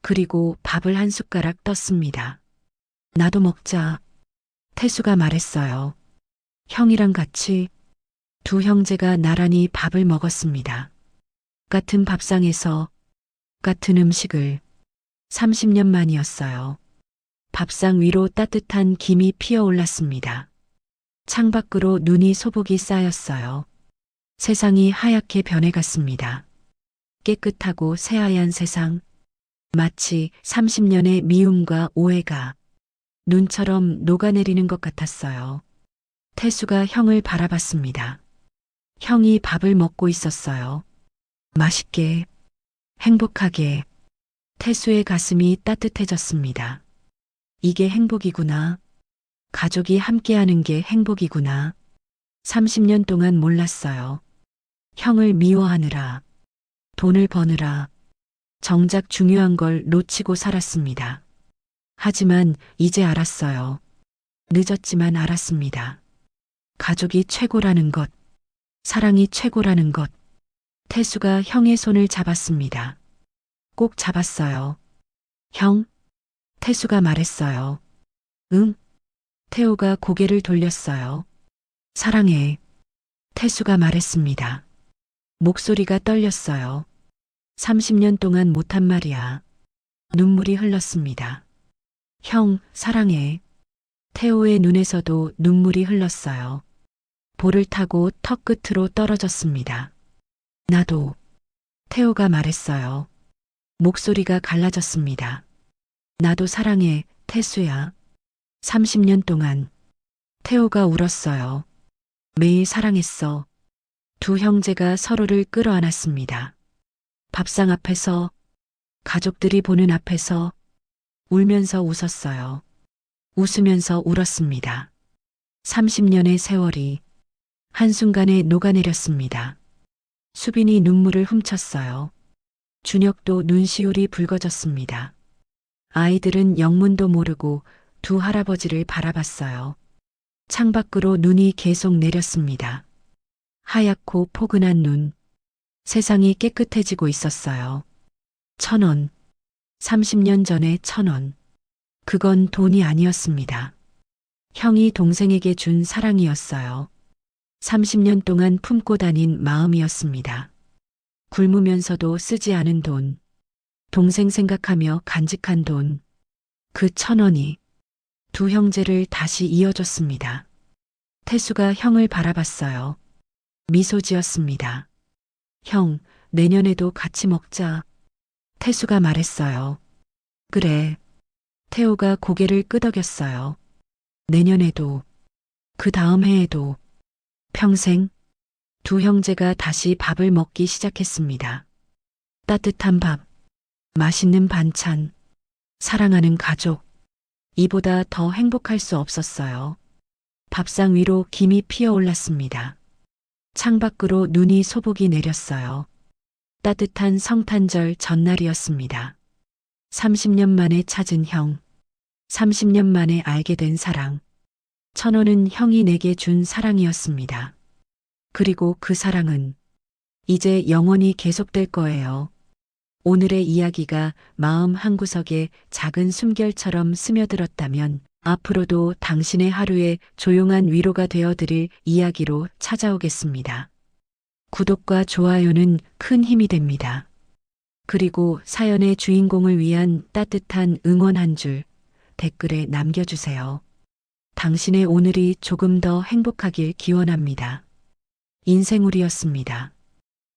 그리고 밥을 한 숟가락 떴습니다. 나도 먹자. 태수가 말했어요. 형이랑 같이. 두 형제가 나란히 밥을 먹었습니다. 같은 밥상에서 같은 음식을 30년 만이었어요. 밥상 위로 따뜻한 김이 피어올랐습니다. 창밖으로 눈이 소복이 쌓였어요. 세상이 하얗게 변해갔습니다. 깨끗하고 새하얀 세상. 마치 30년의 미움과 오해가 눈처럼 녹아내리는 것 같았어요. 태수가 형을 바라봤습니다. 형이 밥을 먹고 있었어요. 맛있게, 행복하게. 태수의 가슴이 따뜻해졌습니다. 이게 행복이구나. 가족이 함께하는 게 행복이구나. 30년 동안 몰랐어요. 형을 미워하느라, 돈을 버느라, 정작 중요한 걸 놓치고 살았습니다. 하지만 이제 알았어요. 늦었지만 알았습니다. 가족이 최고라는 것, 사랑이 최고라는 것. 태수가 형의 손을 잡았습니다. 꼭 잡았어요. 형? 태수가 말했어요. 응? 태호가 고개를 돌렸어요. 사랑해. 태수가 말했습니다. 목소리가 떨렸어요. 30년 동안 못한 말이야. 눈물이 흘렀습니다. 형, 사랑해. 태호의 눈에서도 눈물이 흘렀어요. 볼을 타고 턱 끝으로 떨어졌습니다. 나도. 태호가 말했어요. 목소리가 갈라졌습니다. 나도 사랑해, 태수야. 30년 동안. 태호가 울었어요. 매일 사랑했어. 두 형제가 서로를 끌어안았습니다. 밥상 앞에서, 가족들이 보는 앞에서 울면서 웃었어요. 웃으면서 울었습니다. 30년의 세월이 한순간에 녹아내렸습니다. 수빈이 눈물을 훔쳤어요. 준혁도 눈시울이 붉어졌습니다. 아이들은 영문도 모르고 두 할아버지를 바라봤어요. 창밖으로 눈이 계속 내렸습니다. 하얗고 포근한 눈. 세상이 깨끗해지고 있었어요. 1,000원. 30년 전에 1,000원. 그건 돈이 아니었습니다. 형이 동생에게 준 사랑이었어요. 30년 동안 품고 다닌 마음이었습니다. 굶으면서도 쓰지 않은 돈. 동생 생각하며 간직한 돈. 그 1,000원이 두 형제를 다시 이어줬습니다. 태수가 형을 바라봤어요. 미소 지었습니다. 형, 내년에도 같이 먹자. 태수가 말했어요. 그래. 태호가 고개를 끄덕였어요. 내년에도, 그 다음 해에도, 평생. 두 형제가 다시 밥을 먹기 시작했습니다. 따뜻한 밥, 맛있는 반찬, 사랑하는 가족. 이보다 더 행복할 수 없었어요. 밥상 위로 김이 피어올랐습니다. 창밖으로 눈이 소복이 내렸어요. 따뜻한 성탄절 전날이었습니다. 30년 만에 찾은 형. 30년 만에 알게 된 사랑. 1,000원은 형이 내게 준 사랑이었습니다. 그리고 그 사랑은 이제 영원히 계속될 거예요. 오늘의 이야기가 마음 한구석에 작은 숨결처럼 스며들었다면 앞으로도 당신의 하루에 조용한 위로가 되어드릴 이야기로 찾아오겠습니다. 구독과 좋아요는 큰 힘이 됩니다. 그리고 사연의 주인공을 위한 따뜻한 응원 한 줄 댓글에 남겨주세요. 당신의 오늘이 조금 더 행복하길 기원합니다. 인생울이었습니다.